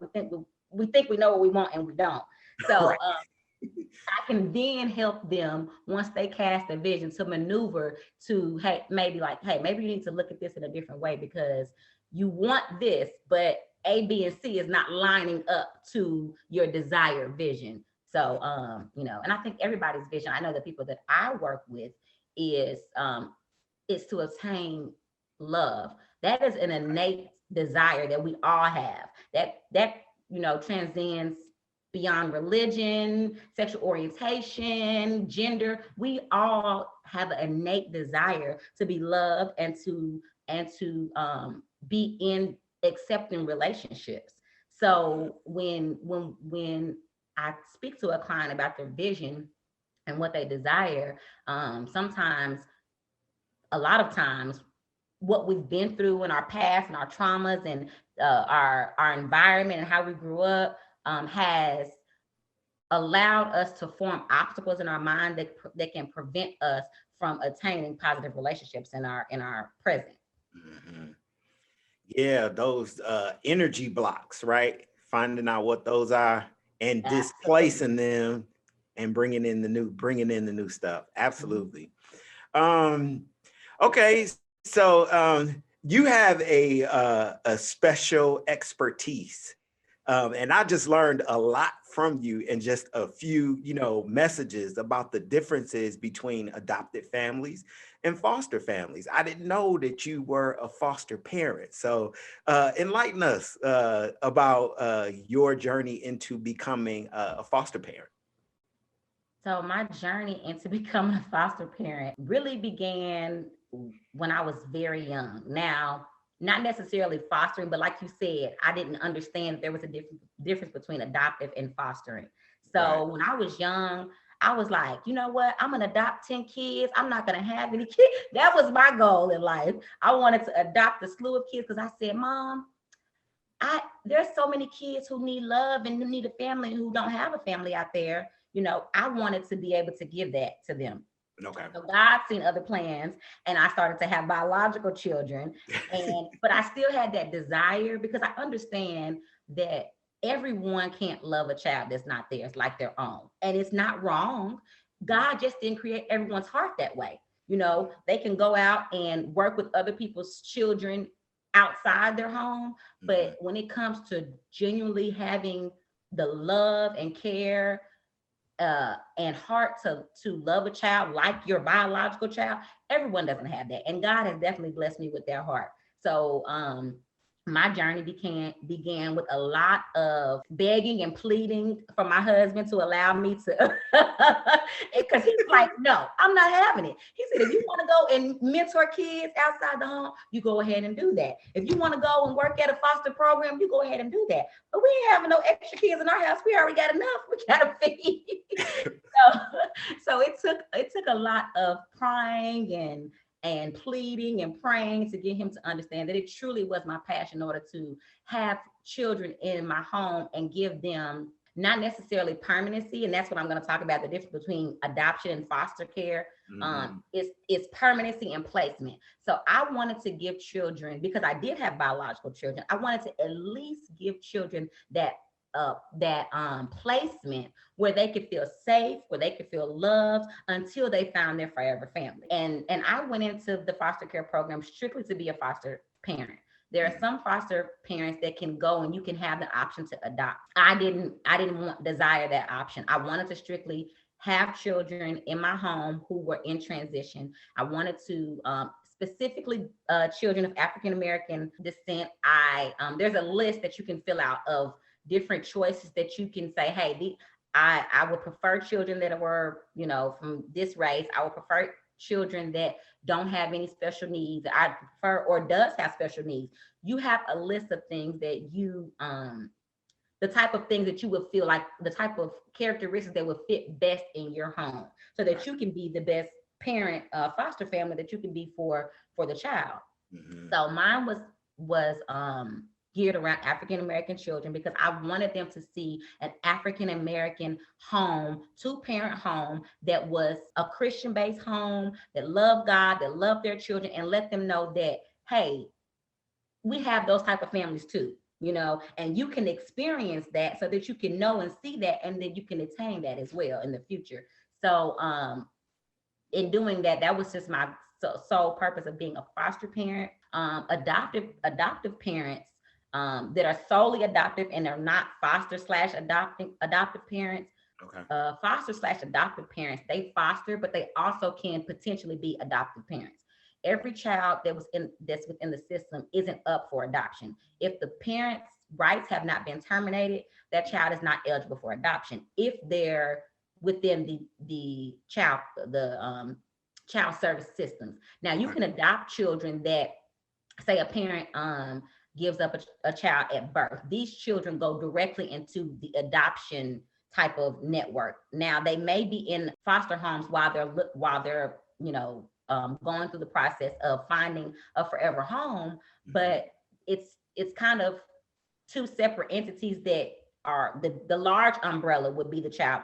we think we know what we want and we don't. So I can then help them, once they cast a vision, to maneuver to, hey, maybe you need to look at this in a different way, because you want this, but A, B, and C is not lining up to your desired vision. So, you know, and I think everybody's vision, I know the people that I work with, is to attain love. That is an innate desire that we all have. That you know, transcends beyond religion, sexual orientation, gender. We all have an innate desire to be loved and to be in accepting relationships. So when I speak to a client about their vision and what they desire, sometimes, a lot of times, what we've been through in our past and our traumas and our environment and how we grew up has allowed us to form obstacles in our mind that can prevent us from attaining positive relationships in our present. Mhm. Yeah, those energy blocks, right? Finding out what those are and Absolutely. displacing them and bringing in the new stuff. Absolutely. Okay, so you have a special expertise, and I just learned a lot from you in just a few, messages about the differences between adopted families and foster families. I didn't know that you were a foster parent, so enlighten us about your journey into becoming a foster parent. So my journey into becoming a foster parent really began when I was very young. Now, not necessarily fostering, but like you said, I didn't understand there was a difference between adoptive and fostering. So Right. when I was young, I was like, you know what? I'm gonna adopt 10 kids. I'm not gonna have any kids. That was my goal in life. I wanted to adopt a slew of kids because I said, Mom, there's so many kids who need love and who need a family and who don't have a family out there. I wanted to be able to give that to them. Okay. So God seen other plans, and I started to have biological children. But I still had that desire because I understand that everyone can't love a child that's not theirs like their own. And it's not wrong. God just didn't create everyone's heart that way. They can go out and work with other people's children outside their home. But when it comes to genuinely having the love and care and heart to love a child like your biological child, everyone doesn't have that. And God has definitely blessed me with their heart. So my journey began with a lot of begging and pleading for my husband to allow me to, because he's like, no, I'm not having it. He said, if you want to go and mentor kids outside the home, you go ahead and do that. If you want to go and work at a foster program, you go ahead and do that. But we ain't having no extra kids in our house. We already got enough. We got to feed. So it took a lot of crying and pleading and praying to get him to understand that it truly was my passion in order to have children in my home and give them not necessarily permanency. And that's what I'm going to talk about, the difference between adoption and foster care. It's permanency and placement. So I wanted to give children, because I did have biological children, I wanted to at least give children that placement where they could feel safe, where they could feel loved until they found their forever family. And I went into the foster care program strictly to be a foster parent. There are some foster parents that can go and you can have the option to adopt. I didn't desire that option. I wanted to strictly have children in my home who were in transition. I wanted to specifically children of African American descent. There's a list that you can fill out of different choices that you can say, hey, I would prefer children that were, from this race. I would prefer children that don't have any special needs. I prefer, or does have special needs. You have a list of things that you, the type of things that you would feel like, the type of characteristics that would fit best in your home, so that you can be the best parent, foster family that you can be for the child. So mine was geared around African American children because I wanted them to see an African American home, two-parent home that was a Christian-based home that loved God, that loved their children, and let them know that, hey, we have those type of families too, and you can experience that so that you can know and see that, and then you can attain that as well in the future. So in doing that, that was just my sole purpose of being a foster parent. Adoptive parents that are solely adoptive and are not foster/adoptive parents. Okay. Foster/adoptive parents, they foster, but they also can potentially be adoptive parents. Every child that's within the system isn't up for adoption. If the parents' rights have not been terminated, that child is not eligible for adoption if they're within the child service systems. Now you can adopt children that, say, a parent gives up a child at birth. These children go directly into the adoption type of network. Now they may be in foster homes while they're going through the process of finding a forever home, but it's kind of two separate entities that are the large umbrella would be the child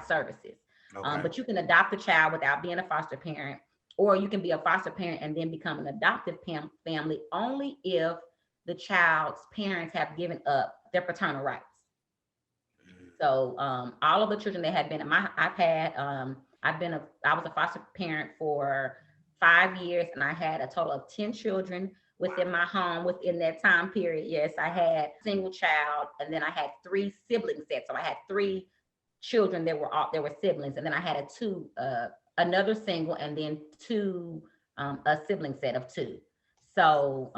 services. Okay. But you can adopt a child without being a foster parent, or you can be a foster parent and then become an adoptive family only if the child's parents have given up their paternal rights. So all of the children that had been I was a foster parent for 5 years, and I had a total of 10 children within my home within that time period. Yes, I had a single child, and then I had 3 sibling sets. So I had 3 children that were siblings, and then I had another single, and then 2 a sibling set of 2. So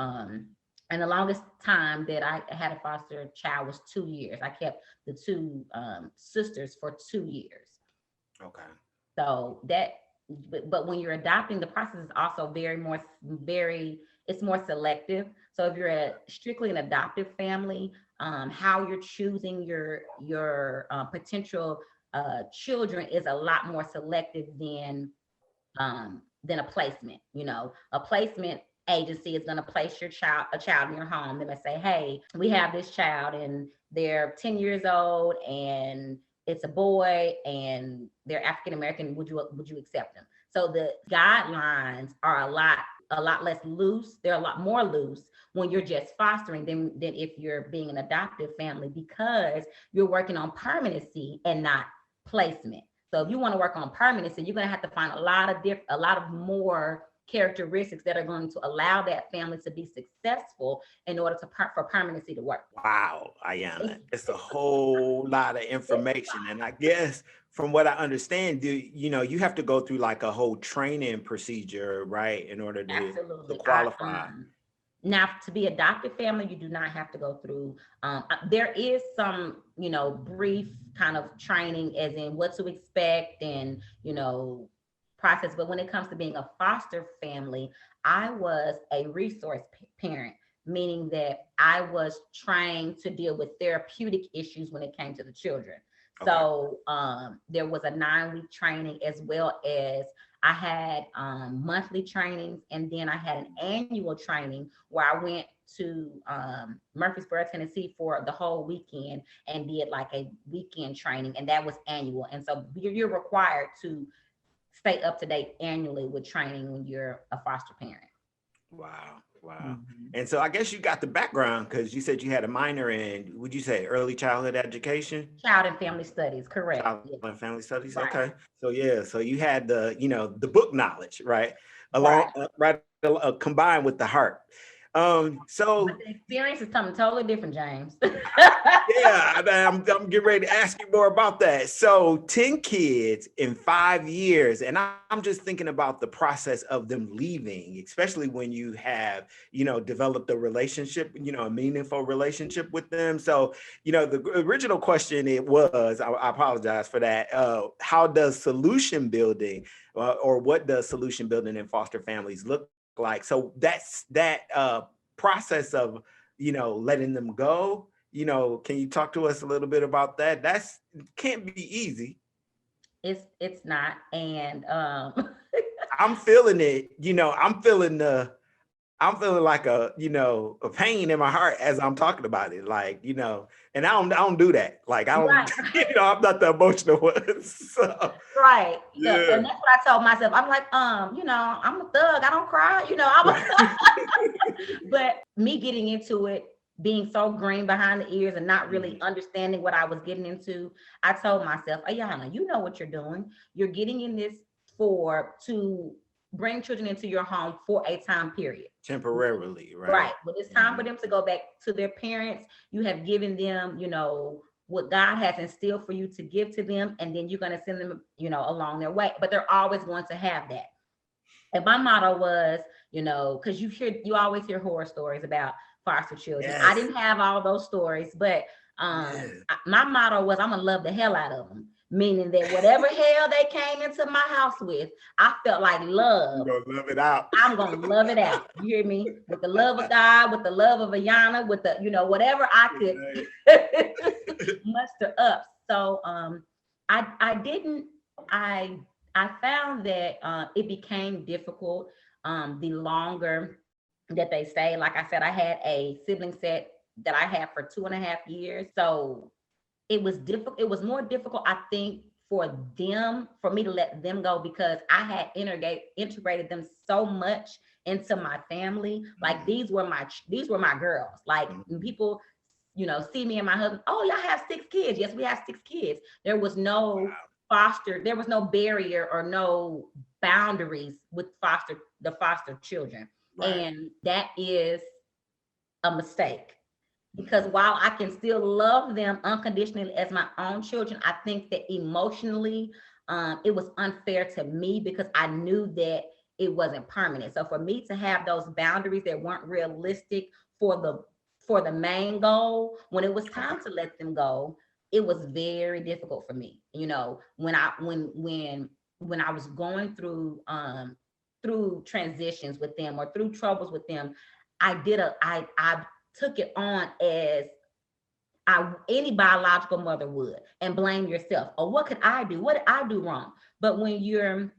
and the longest time that I had a foster child was 2 years. I kept the 2 sisters for 2 years. Okay. So but when you're adopting, the process is also it's more selective. So if you're strictly an adoptive family, how you're choosing your potential children is a lot more selective than a placement. A placement agency is going to place a child in your home. They're going to say, hey, we have this child and they're 10 years old and it's a boy and they're African American. Would you accept them? So the guidelines are a lot less loose. They're a lot more loose when you're just fostering than if you're being an adoptive family, because you're working on permanency and not placement. So if you want to work on permanency, you're going to have to find a lot of more characteristics that are going to allow that family to be successful in order for permanency to work. Wow, Ayanna, it's a whole lot of information. And I guess from what I understand, you have to go through like a whole training procedure, right? In order to qualify. Now, to be adopted family, you do not have to go through. There is some, brief kind of training as in what to expect and, process. But when it comes to being a foster family, I was a resource parent, meaning that I was trying to deal with therapeutic issues when it came to the children. Okay. So there was a 9-week training, as well as I had monthly trainings, and then I had an annual training where I went to Murfreesboro, Tennessee for the whole weekend and did like a weekend training, and that was annual. And so you're required to stay up to date annually with training when you're a foster parent. Wow. Mm-hmm. And so I guess you got the background because you said you had a minor in, would you say early childhood education? Child and family studies, correct. Child and family studies, right. Okay. So you had the book knowledge, right? Combined with the heart. So but the experience is something totally different, James. Yeah, I'm getting ready to ask you more about that. So 10 kids in 5 years, and I'm just thinking about the process of them leaving, especially when you have, developed a relationship, a meaningful relationship with them. So, the original question I apologize for that. How does solution building or what does solution building in foster families look like? So that's that process of, letting them go. Can you talk to us a little bit about that? Can't be easy. It's not. And I'm feeling it, I'm feeling like a pain in my heart as I'm talking about it. Like, and I don't do that. Like, I don't, right. I'm not the emotional one. So, right. Yeah. And that's what I told myself. I'm like, I'm a thug. I don't cry, but me getting into it, being so green behind the ears and not really understanding what I was getting into, I told myself, Ayanna, you know what you're doing. You're getting in this to bring children into your home for a time period. Temporarily, right? Right. When it's time for them to go back to their parents, you have given them, what God has instilled for you to give to them, and then you're going to send them, along their way. But they're always going to have that. And my motto was, because you always hear horror stories about foster children. Yes. I didn't have all those stories, but my motto was, I'm gonna love the hell out of them. meaning that whatever hell they came into my house with, I felt like love. You're gonna love it out. I'm gonna love it out. You hear me? With the love of God, with the love of Ayanna, with the, whatever I could muster up. So I found that it became difficult the longer that they stayed. Like I said, I had a sibling set that I had for 2.5 years. So it was difficult. It was more difficult, I think, for me to let them go, because I had integrated them so much into my family. Like these were my girls. Like when people, see me and my husband, oh, y'all have 6 kids. Yes, we have 6 kids. There was no there was no barrier or no boundaries with the foster children. Right. And that is a mistake. Because while I can still love them unconditionally as my own children, I think that emotionally, it was unfair to me, because I knew that it wasn't permanent. So for me to have those boundaries that weren't realistic for the main goal, when it was time to let them go, it was very difficult for me. When I was going through transitions with them or through troubles with them, I took it on as any biological mother would, and blame yourself. Or what could I do? What did I do wrong? But when you're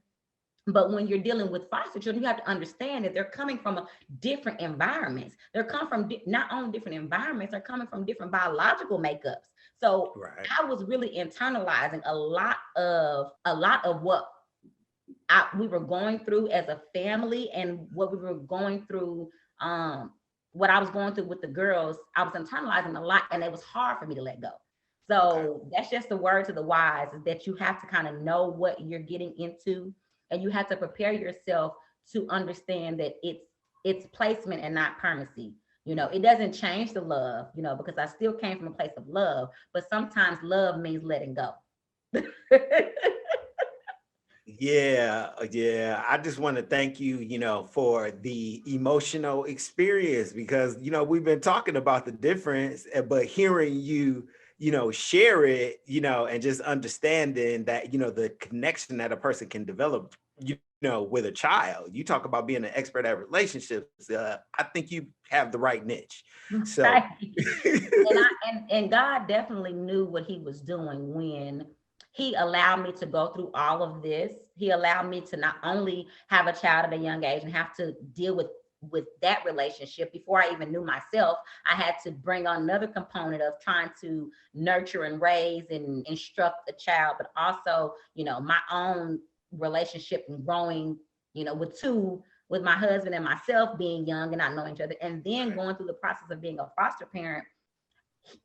dealing with foster children, you have to understand that they're coming from different environments. They're coming from not only different environments, they're coming from different biological makeups. So right. I was really internalizing a lot of what we were going through as a family, and what we were going through, what I was going through with the girls. I was internalizing a lot, and it was hard for me to let go. So That's just the word to the wise, is that you have to kind of know what you're getting into, and you have to prepare yourself to understand that it's placement and not permanency. It doesn't change the love, because I still came from a place of love, but sometimes love means letting go. Yeah. I just want to thank you, for the emotional experience, because, we've been talking about the difference, but hearing you, share it, and just understanding that, the connection that a person can develop, with a child. You talk about being an expert at relationships. I think you have the right niche. So, right. and God definitely knew what he was doing when he allowed me to go through all of this. He allowed me to not only have a child at a young age and have to deal with that relationship before I even knew myself. I had to bring on another component of trying to nurture and raise and instruct the child, but also, my own relationship and growing, with my husband and myself being young and not knowing each other, and then going through the process of being a foster parent.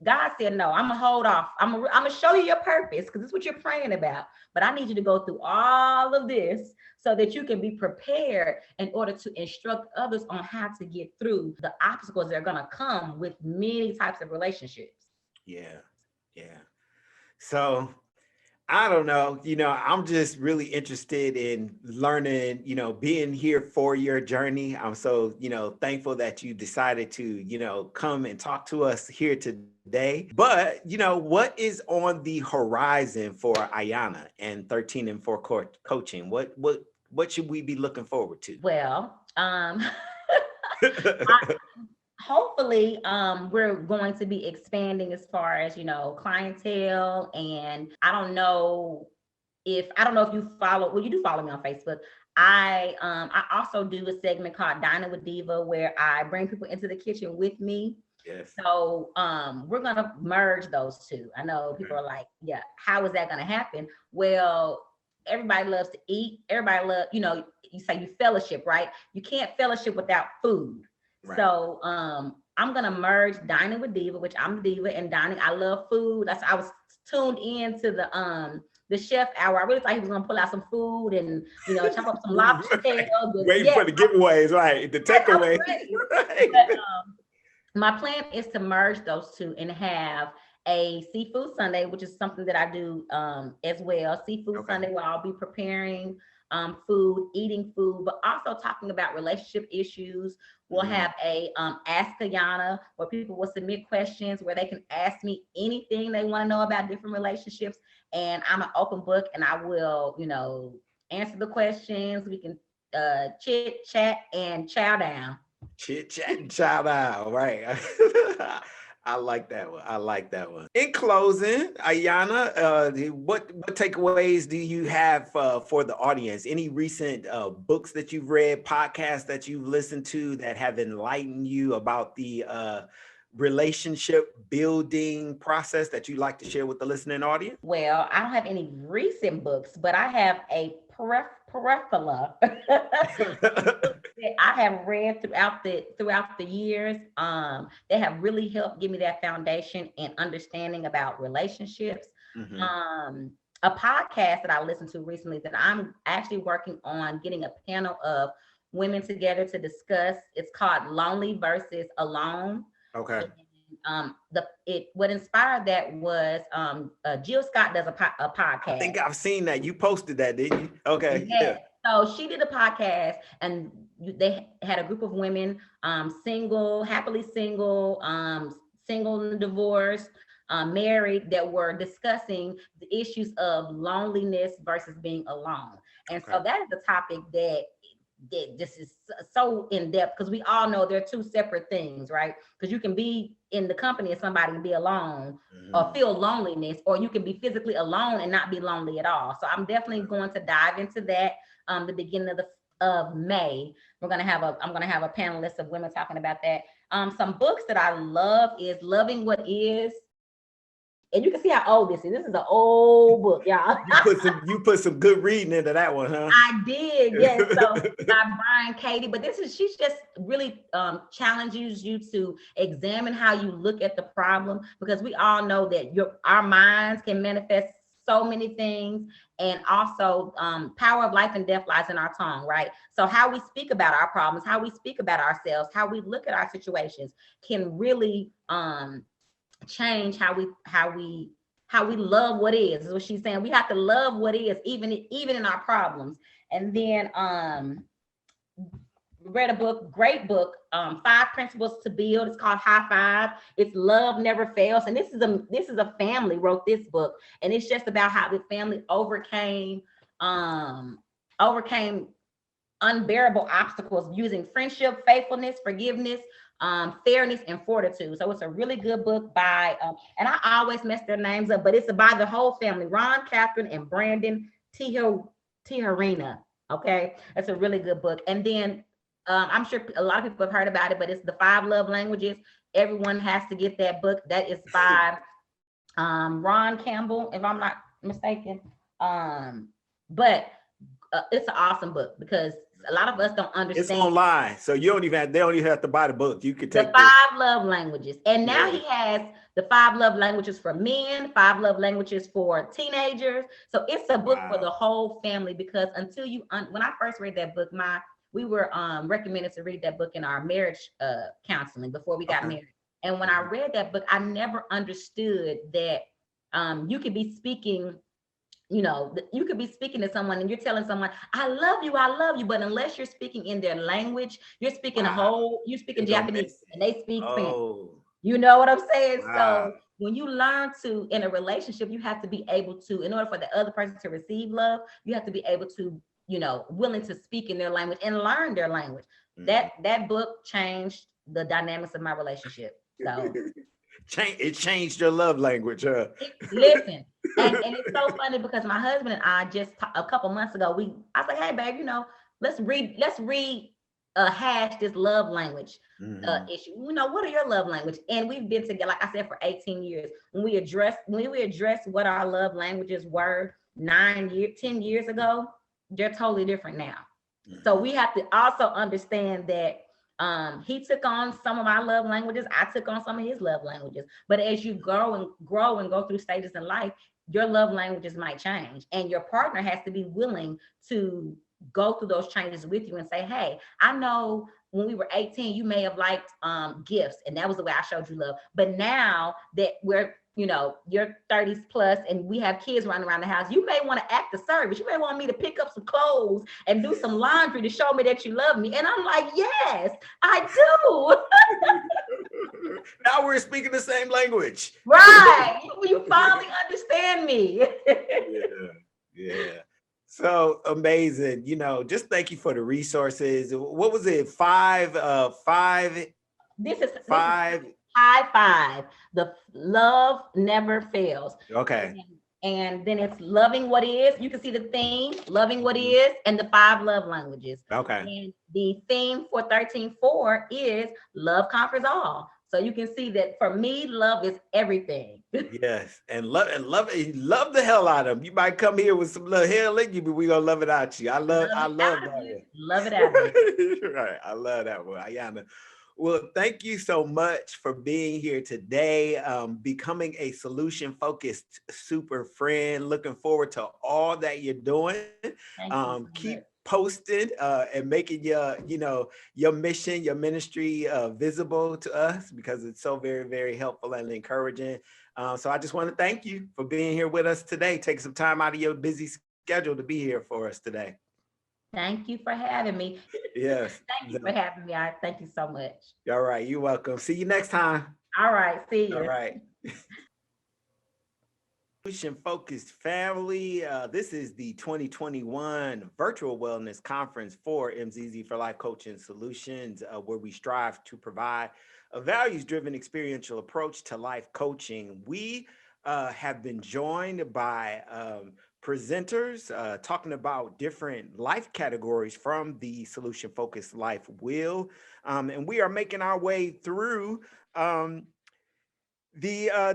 God said, no, I'm gonna hold off. I'm gonna show you your purpose, because it's what you're praying about. But I need you to go through all of this so that you can be prepared in order to instruct others on how to get through the obstacles that are gonna come with many types of relationships. Yeah. So I don't know, I'm just really interested in learning, being here for your journey. I'm so, thankful that you decided to, come and talk to us here today. But, what is on the horizon for Ayanna and 13 and 4 coaching? What should we be looking forward to? Well, hopefully, we're going to be expanding as far as, clientele. And I don't know if you follow, well, you do follow me on Facebook. I also do a segment called Dining with Diva, where I bring people into the kitchen with me. Yes. So we're going to merge those two. I know people are like, yeah, how is that going to happen? Well, everybody loves to eat. Everybody loves, you say you fellowship, right? You can't fellowship without food. Right. So I'm gonna merge Dining with Diva, which I'm a diva, and dining. I love food. I was tuned into the chef hour. I really thought he was gonna pull out some food and chop up some lobster tails. Waiting for the giveaways, right? The takeaways. Right. But, my plan is to merge those two and have a seafood Sunday, which is something that I do as well. Seafood Sunday, where I'll be preparing food, eating food, but also talking about relationship issues. We'll have a Ask Ayanna, where people will submit questions where they can ask me anything they want to know about different relationships. And I'm an open book, and I will, answer the questions. We can chit chat and chow down. Chit chat and chow down, right? I like that one. I like that one. In closing, Ayanna, what takeaways do you have for the audience? Any recent books that you've read, podcasts that you've listened to that have enlightened you about the relationship building process that you'd like to share with the listening audience? Well, I don't have any recent books, but I have a peripheral that I have read throughout the years. They have really helped give me that foundation and understanding about relationships. A podcast that I listened to recently that I'm actually working on getting a panel of women together to discuss. It's called Lonely versus Alone. Okay. What inspired that was Jill Scott does a podcast. I think I've seen that. You posted that, didn't you? Okay. Yeah. So she did a podcast, and they had a group of women, single, happily single, single and divorced, married, that were discussing the issues of loneliness versus being alone. And so that is the topic that this is so in depth, because we all know they're two separate things, right? Because you can be in the company of somebody and be alone or feel loneliness, or you can be physically alone and not be lonely at all. So I'm definitely going to dive into that. The beginning of May, I'm gonna have a panelist of women talking about that. Some books that I love is Loving What Is. And you can see how old this is. This is an old book, y'all. You put some good reading into that one, huh? I did, yes. So by Brian Katie, but she's just really challenges you to examine how you look at the problem, because we all know that our minds can manifest so many things, and also power of life and death lies in our tongue, right? So how we speak about our problems, how we speak about ourselves, how we look at our situations can really change how we love what is what she's saying. We have to love what is, even in our problems. And then read a book, great book, 5 Principles to Build. It's called High Five. It's Love Never Fails. And this is a family wrote this book, and it's just about how the family overcame unbearable obstacles using friendship, faithfulness, forgiveness, fairness, and fortitude. So it's a really good book by, and I always mess their names up, but it's by the whole family, Ron, Catherine, and Brandon Tijerina. Okay, that's a really good book. And then I'm sure a lot of people have heard about it, but it's The 5 Love Languages. Everyone has to get that book. That is by Ron Campbell, if I'm not mistaken. But it's an awesome book, because a lot of us don't understand. It's online, so they don't even have to buy the book. You could take the 5 love languages. And now he has the 5 love languages for men, 5 love languages for teenagers. So it's a book for the whole family, because when I first read that book, we were recommended to read that book in our marriage counseling before we got married. And when I read that book, I never understood that you could be speaking, you could be speaking to someone and you're telling someone, I love you. But unless you're speaking in their language, you're speaking you're speaking Japanese and they speak Spanish. You know what I'm saying? So when you learn to, in a relationship, you have to be able to, in order for the other person to receive love, you have to be able to, willing to speak in their language and learn their language. That book changed the dynamics of my relationship. So it changed your love language. Listen, and it's so funny, because my husband and I just a couple months ago, I was like, hey babe, let's hash this love language issue. What are your love language? And we've been together, like I said, for 18 years. When we addressed what our love languages were 10 years ago, they're totally different now. So we have to also understand that he took on some of my love languages. I took on some of his love languages. But as you grow and go through stages in life, your love languages might change, and your partner has to be willing to go through those changes with you and say, hey, I know when we were 18, you may have liked gifts, and that was the way I showed you love. But now that we're you know, you're 30s plus and we have kids running around the house, you may want to act the service. You may want me to pick up some clothes and do some laundry to show me that you love me. And I'm like, yes, I do. Now we're speaking the same language. Right. You finally understand me. Yeah. So amazing. You know, just thank you for the resources. What was it? This is five. high five. The love never fails. Okay. And then it's loving what is. You can see the theme, loving what is, and the 5 love languages. Okay. And the theme for 13.4 is love conquers all. So you can see that for me, love is everything. Yes, and love the hell out of them. You might come here with some little hell in you, but we gonna love it out you. I love that. Love it out of you. Right, I love that one, Ayanna. Well, thank you so much for being here today, becoming a solution-focused super friend. Looking forward to all that you're doing. Keep posted and making your mission, your ministry visible to us, because it's so very, very helpful and encouraging. So I just want to thank you for being here with us today. Take some time out of your busy schedule to be here for us today. Thank you for having me. Yes. Thank you for having me. I thank you so much. All right. You're welcome. See you next time. All right. See you. All right. Solution-focused family. This is the 2021 Virtual Wellness Conference for MZIZI4LIFE Coaching Solutions, where we strive to provide a values-driven experiential approach to life coaching. We have been joined by presenters talking about different life categories from the Solution-Focused Life Wheel. And we are making our way through the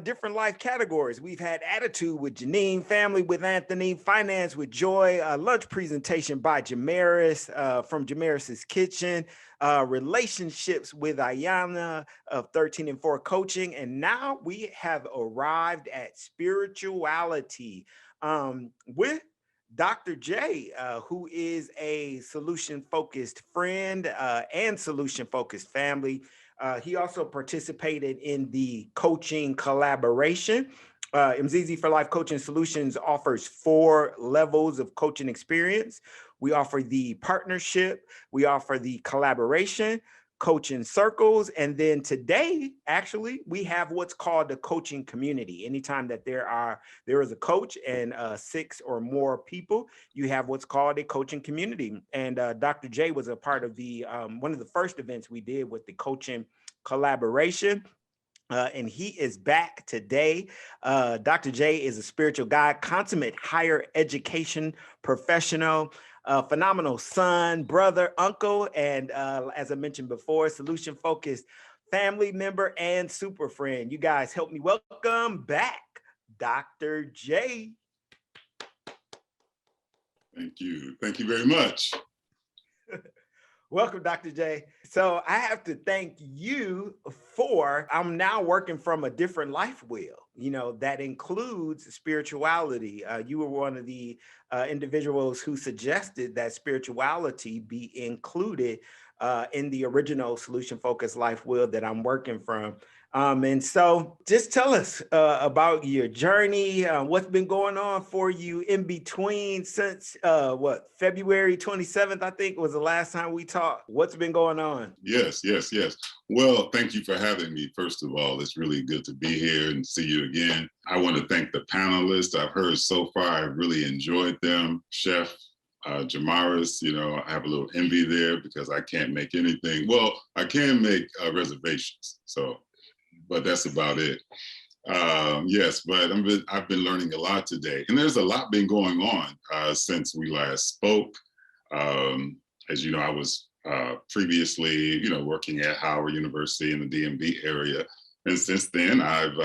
different life categories. We've had attitude with Genyene, family with Anthony, finance with Joi, lunch presentation by Jamaris from Jamaris's Kitchen, relationships with Ayanna of 13.4 Coaching. And now we have arrived at spirituality with Dr. Jey, who is a solution-focused friend and solution-focused family. He also participated in the coaching collaboration. MZIZI4LIFE Coaching Solutions offers 4 levels of coaching experience. We offer the partnership, we offer the collaboration, coaching circles, and then today, actually, we have what's called the coaching community. Anytime that there is a coach and 6 or more people, you have what's called a coaching community. And Dr. Jey was a part of the one of the first events we did with the coaching collaboration. And he is back today. Dr. Jey is a spiritual guide, consummate higher education professional, phenomenal son, brother, uncle, and as I mentioned before, solution-focused family member and super friend. You guys help me welcome back Dr. Jey. Thank you. Thank you very much. Welcome, Dr. Jey. So I have to thank you I'm now working from a different life wheel, that includes spirituality. You were one of the individuals who suggested that spirituality be included in the original solution-focused life wheel that I'm working from. And so just tell us about your journey, what's been going on for you in between since February 27th, I think was the last time we talked. What's been going on? Yes. Well, thank you for having me. First of all, it's really good to be here and see you again. I want to thank the panelists I've heard so far. I've really enjoyed them. Chef Jamaris, I have a little envy there because I can't make anything. Well, I can make reservations. But that's about it. Yes, but I've been learning a lot today. And there's a lot been going on since we last spoke. As you know, I was previously, working at Howard University in the DMV area. And since then, I've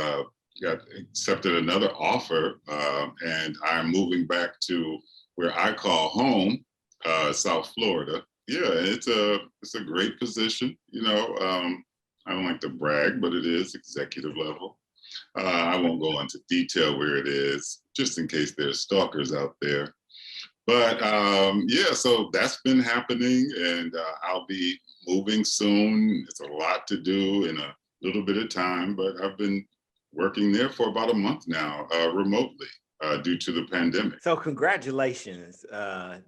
got accepted another offer and I'm moving back to where I call home, South Florida. Yeah, it's a great position, I don't like to brag, but it is executive level. I won't go into detail where it is, just in case there's stalkers out there. But so that's been happening, and I'll be moving soon. It's a lot to do in a little bit of time, but I've been working there for about a month now, remotely, due to the pandemic. So congratulations,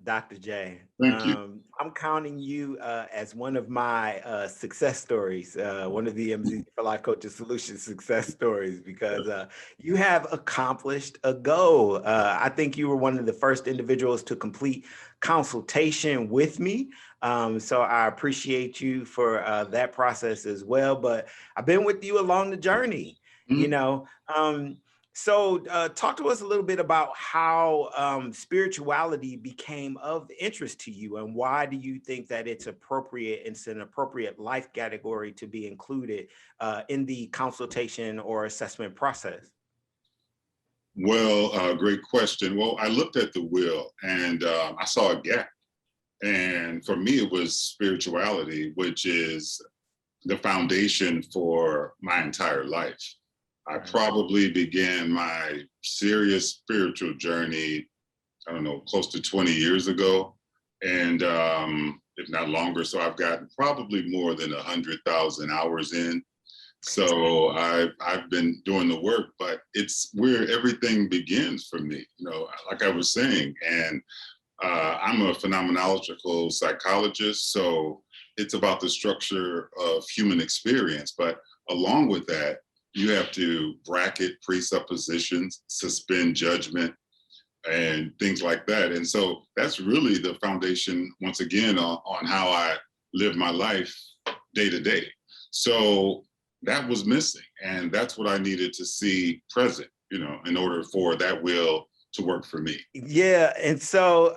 Dr. J. Thank you. I'm counting you as one of my success stories, one of the MZIZI4Life Coaching Solutions success stories, because you have accomplished a goal. I think you were one of the first individuals to complete consultation with me. So I appreciate you for that process as well. But I've been with you along the journey, you know. So talk to us a little bit about how spirituality became of interest to you, and why do you think that it's appropriate, it's an appropriate life category to be included in the consultation or assessment process? Well, great question. Well, I looked at the will and I saw a gap. And for me, it was spirituality, which is the foundation for my entire life. I probably began my serious spiritual journey, I don't know, close to 20 years ago, and if not longer. So I've gotten probably more than 100,000 hours in. So I've been doing the work, but it's where everything begins for me, you know, like I was saying. And I'm a phenomenological psychologist, so it's about the structure of human experience. But along with that, you have to bracket presuppositions, suspend judgment, and things like that. And so that's really the foundation, once again, on how I live my life day to day. So that was missing. And that's what I needed to see present, you know, in order for that will to work for me. Yeah. And so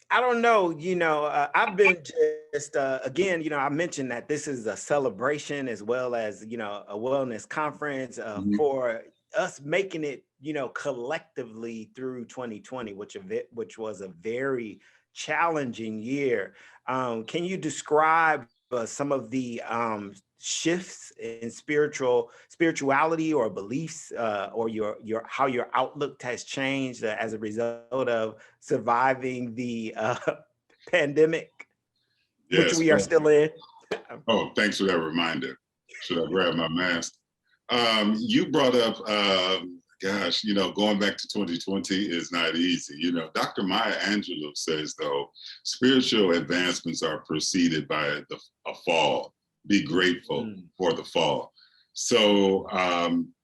I don't know, you know, I've been just, again, you know, I mentioned that this is a celebration as well as, you know, a wellness conference for us making it, you know, collectively through 2020, which was a very challenging year. Can you describe some of the shifts in spirituality or beliefs, or your how your outlook has changed as a result of surviving the pandemic, which we are still in? Oh, thanks for that reminder. Should I grab my mask? You brought up, gosh, you know, going back to 2020 is not easy. You know, Dr. Maya Angelou says, though, spiritual advancements are preceded by a fall. Be grateful for the fall. So,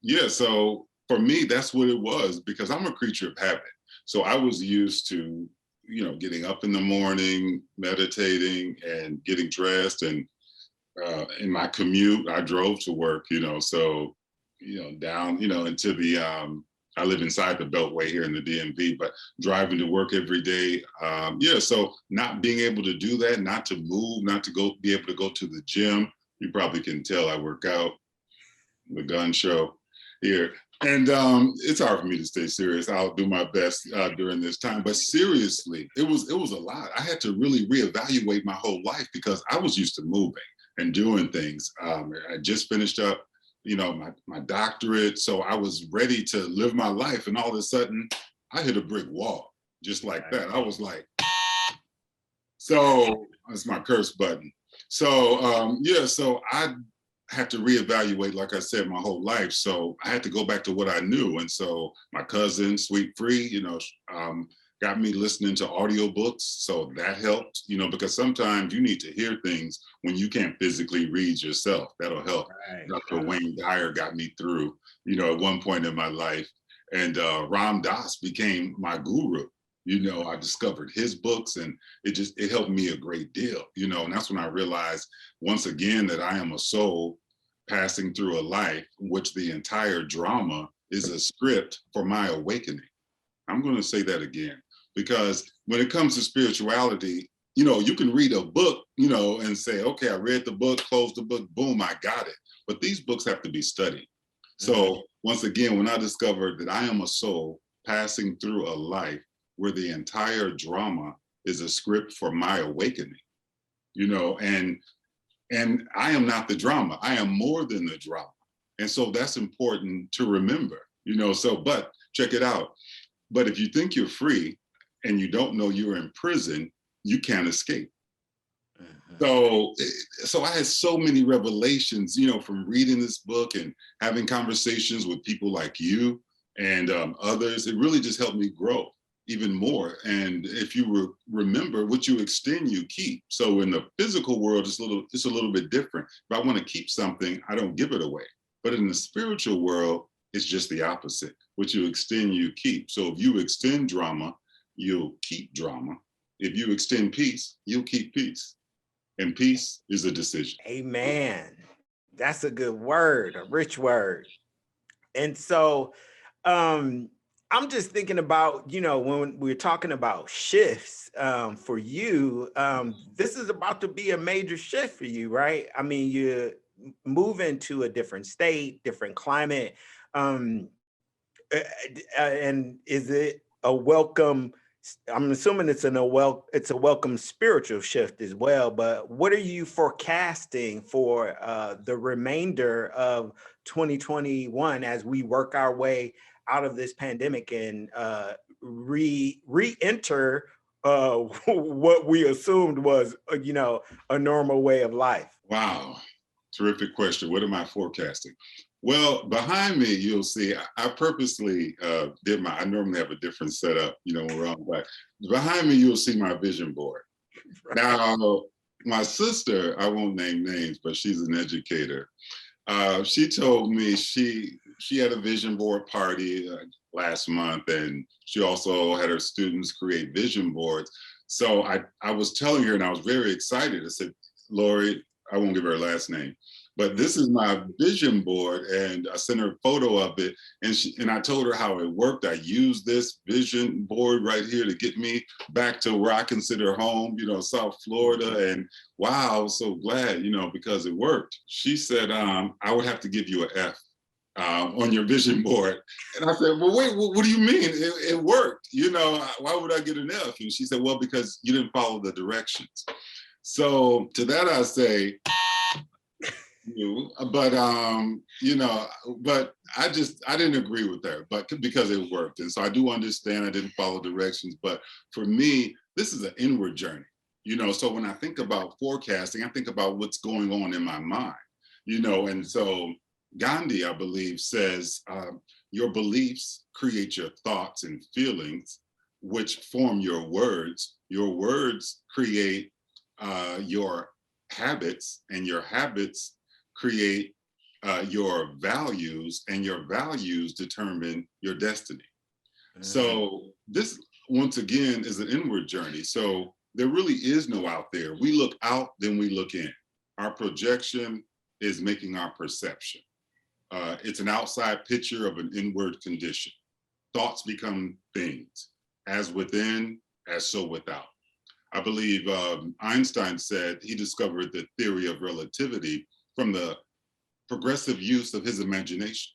yeah, so for me, that's what it was, because I'm a creature of habit. So I was used to, you know, getting up in the morning, meditating and getting dressed. And in my commute, I drove to work, you know, so, you know, down, you know, into the, I live inside the Beltway here in the DMV, but driving to work every day. Yeah, so not being able to do that, not to move, not to go, be able to go to the gym. You probably can tell I work out, the gun show here. And it's hard for me to stay serious. I'll do my best during this time, but seriously, it was a lot. I had to really reevaluate my whole life because I was used to moving and doing things. I just finished up, you know, my doctorate. So I was ready to live my life. And all of a sudden I hit a brick wall just like that. I was like, so that's my curse button. So yeah, so I had to reevaluate, like I said, my whole life. So I had to go back to what I knew. And so my cousin, Sweet Free, you know, got me listening to audiobooks. So that helped, you know, because sometimes you need to hear things when you can't physically read yourself. That'll help. Right. Dr. Wayne Dyer got me through, you know, at one point in my life. And Ram Dass became my guru. You know, I discovered his books and it helped me a great deal, you know, and that's when I realized once again that I am a soul passing through a life in which the entire drama is a script for my awakening. I'm going to say that again. Because when it comes to spirituality, you know, you can read a book, you know, and say, okay, I read the book, closed the book, boom, I got it. But these books have to be studied. So once again, when I discovered that I am a soul passing through a life where the entire drama is a script for my awakening, you know, and I am not the drama, I am more than the drama. And so that's important to remember, you know, so, but check it out. But if you think you're free, and you don't know you're in prison, you can't escape. So I had so many revelations, you know, from reading this book and having conversations with people like you and others. It really just helped me grow even more. And if you remember, what you extend, you keep. So in the physical world, it's a little bit different. If I want to keep something, I don't give it away. But in the spiritual world, it's just the opposite. What you extend, you keep. So if you extend drama, you'll keep drama. If you extend peace, you'll keep peace. And peace is a decision. Amen. That's a good word, a rich word. And so I'm just thinking about, you know, when we're talking about shifts for you, this is about to be a major shift for you, right? I mean, you move into a different state, different climate. And is it a welcome? I'm assuming it's a welcome spiritual shift as well. But what are you forecasting for the remainder of 2021 as we work our way out of this pandemic and re-enter what we assumed was, you know, a normal way of life? Wow, terrific question. What am I forecasting? Well, behind me, you'll see, I purposely I normally have a different setup, you know, when we're on back. Behind me, you'll see my vision board. Right. Now, my sister, I won't name names, but she's an educator. She told me she had a vision board party last month, and she also had her students create vision boards. So I was telling her, and I was very excited. I said, Lori, I won't give her last name, but this is my vision board, and I sent her a photo of it, and I told her how it worked. I used this vision board right here to get me back to where I consider home, you know, South Florida, and wow, I was so glad, you know, because it worked. She said, I would have to give you an F on your vision board. And I said, well, wait, what do you mean? It worked, you know, why would I get an F? And she said, well, because you didn't follow the directions. So to that I say, but you know, but I didn't agree with her, but because it worked. And so I do understand I didn't follow directions, but for me, this is an inward journey, you know. So when I think about forecasting, I think about what's going on in my mind, you know. And so Gandhi, I believe, says your beliefs create your thoughts and feelings, which form your words. Your words create your habits, and your habits create your values, and your values determine your destiny. So this, once again, is an inward journey. So there really is no out there. We look out, then we look in. Our projection is making our perception. It's an outside picture of an inward condition. Thoughts become things, as within, as so without. I believe Einstein said he discovered the theory of relativity from the progressive use of his imagination.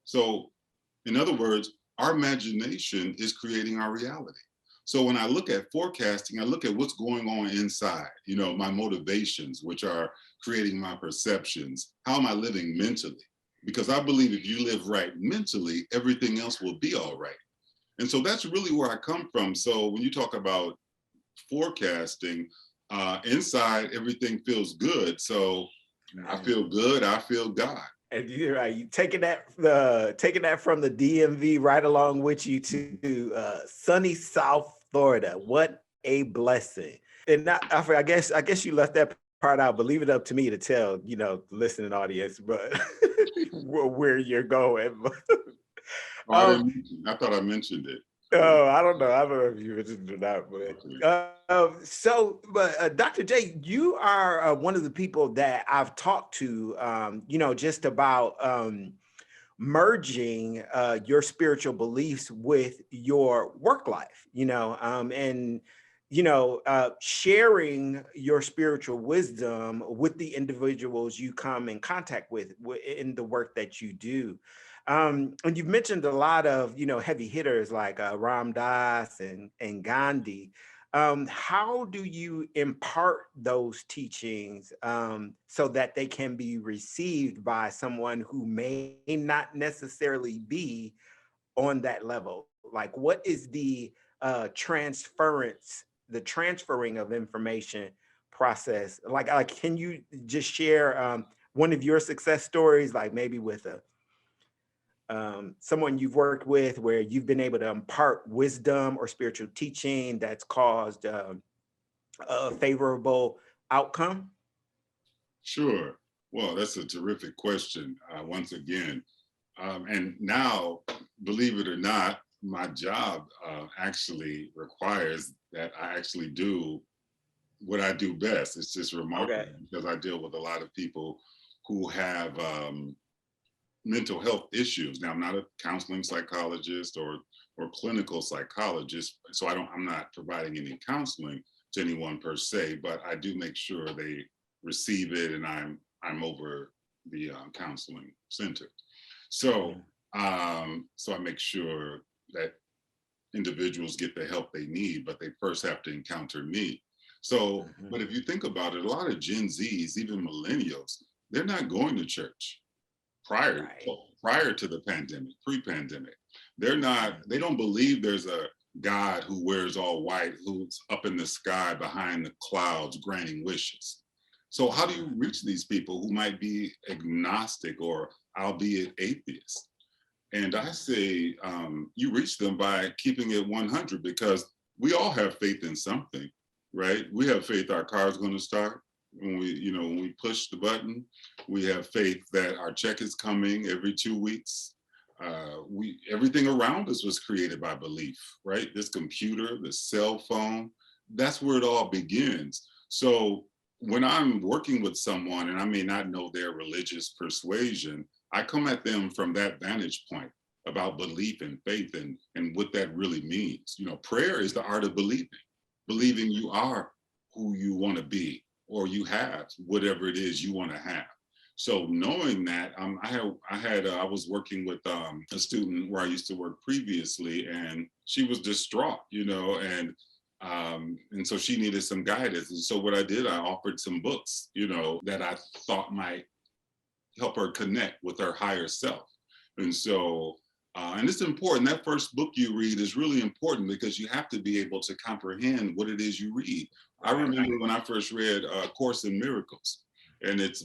So, in other words, our imagination is creating our reality. So when I look at forecasting, I look at what's going on inside, you know, my motivations, which are creating my perceptions. How am I living mentally? Because I believe if you live right mentally, everything else will be all right. And so that's really where I come from. So when you talk about forecasting, inside everything feels good. So I feel good, I feel God. And you're right. You taking that from the DMV right along with you to sunny South Florida. What a blessing! And I guess you left that part out, but leave it up to me to tell, you know, the listening audience, but where you're going. I thought I mentioned it. Oh, I don't know. I don't know if you mentioned it or not, but Dr. J, you are one of the people that I've talked to, you know, just about merging your spiritual beliefs with your work life, you know, and you know, sharing your spiritual wisdom with the individuals you come in contact with in the work that you do. And you've mentioned a lot of, you know, heavy hitters like Ram Dass and Gandhi. How do you impart those teachings so that they can be received by someone who may not necessarily be on that level? Like, what is the transferring of information process? Like, can you just share one of your success stories, like maybe with someone you've worked with where you've been able to impart wisdom or spiritual teaching that's caused a favorable outcome? Sure. Well, that's a terrific question. Once again, and now, believe it or not, my job actually requires that I actually do what I do best. It's just remarkable because I deal with a lot of people who have mental health issues. Now, I'm not a counseling psychologist or clinical psychologist, so I'm not providing any counseling to anyone per se, but I do make sure they receive it, and I'm over the counseling center. So so I make sure that individuals get the help they need, but they first have to encounter me. So, but if you think about it, a lot of Gen Zs, even millennials, they're not going to church prior to the pandemic, pre-pandemic. They don't believe there's a God who wears all white, who's up in the sky behind the clouds granting wishes. So how do you reach these people who might be agnostic or albeit atheists? And I say you reach them by keeping it 100, because we all have faith in something, right? We have faith our car's going to start when we push the button. We have faith that our check is coming every 2 weeks. Everything around us was created by belief, right? This computer, the cell phone, that's where it all begins. So when I'm working with someone and I may not know their religious persuasion, I come at them from that vantage point about belief and faith and what that really means. Prayer is the art of believing you are who you want to be, or you have whatever it is you want to have. So knowing that, I was working with a student where I used to work previously, and she was distraught, and so she needed some guidance. And so what I did, I offered some books, that I thought might help her connect with her higher self. And so, and it's important, that first book you read is really important, because you have to be able to comprehend what it is you read. I remember when I first read A Course in Miracles, and it's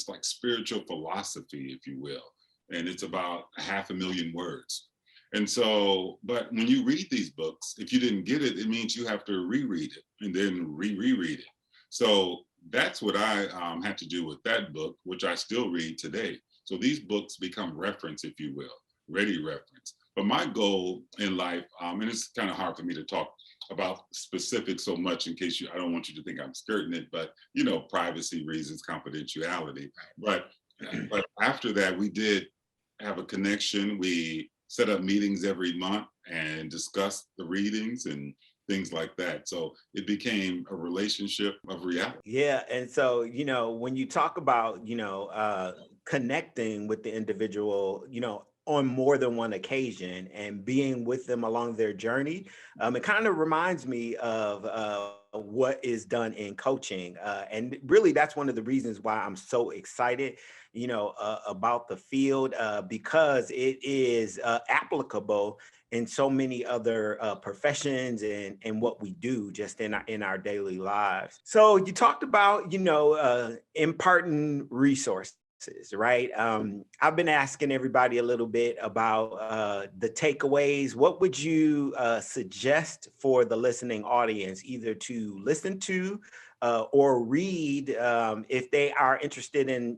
like spiritual philosophy, if you will. And it's about 500,000 words. And so, but when you read these books, if you didn't get it, it means you have to reread it and then reread it. So that's what I had to do with that book, which I still read today. So these books become reference, if you will, ready reference. But my goal in life, and it's kind of hard for me to talk about specifics so much in case I don't want you to think I'm skirting it, but privacy reasons, confidentiality. But after that, we did have a connection. We set up meetings every month and discussed the readings and things like that. So it became a relationship of reality. Yeah. And so, when you talk about, connecting with the individual, on more than one occasion and being with them along their journey, it kind of reminds me of what is done in coaching. And really, that's one of the reasons why I'm so excited, about the field, because it is applicable in so many other professions and what we do just in our daily lives. So you talked about, imparting resources, right? I've been asking everybody a little bit about the takeaways. What would you suggest for the listening audience, either to listen to or read if they are interested in,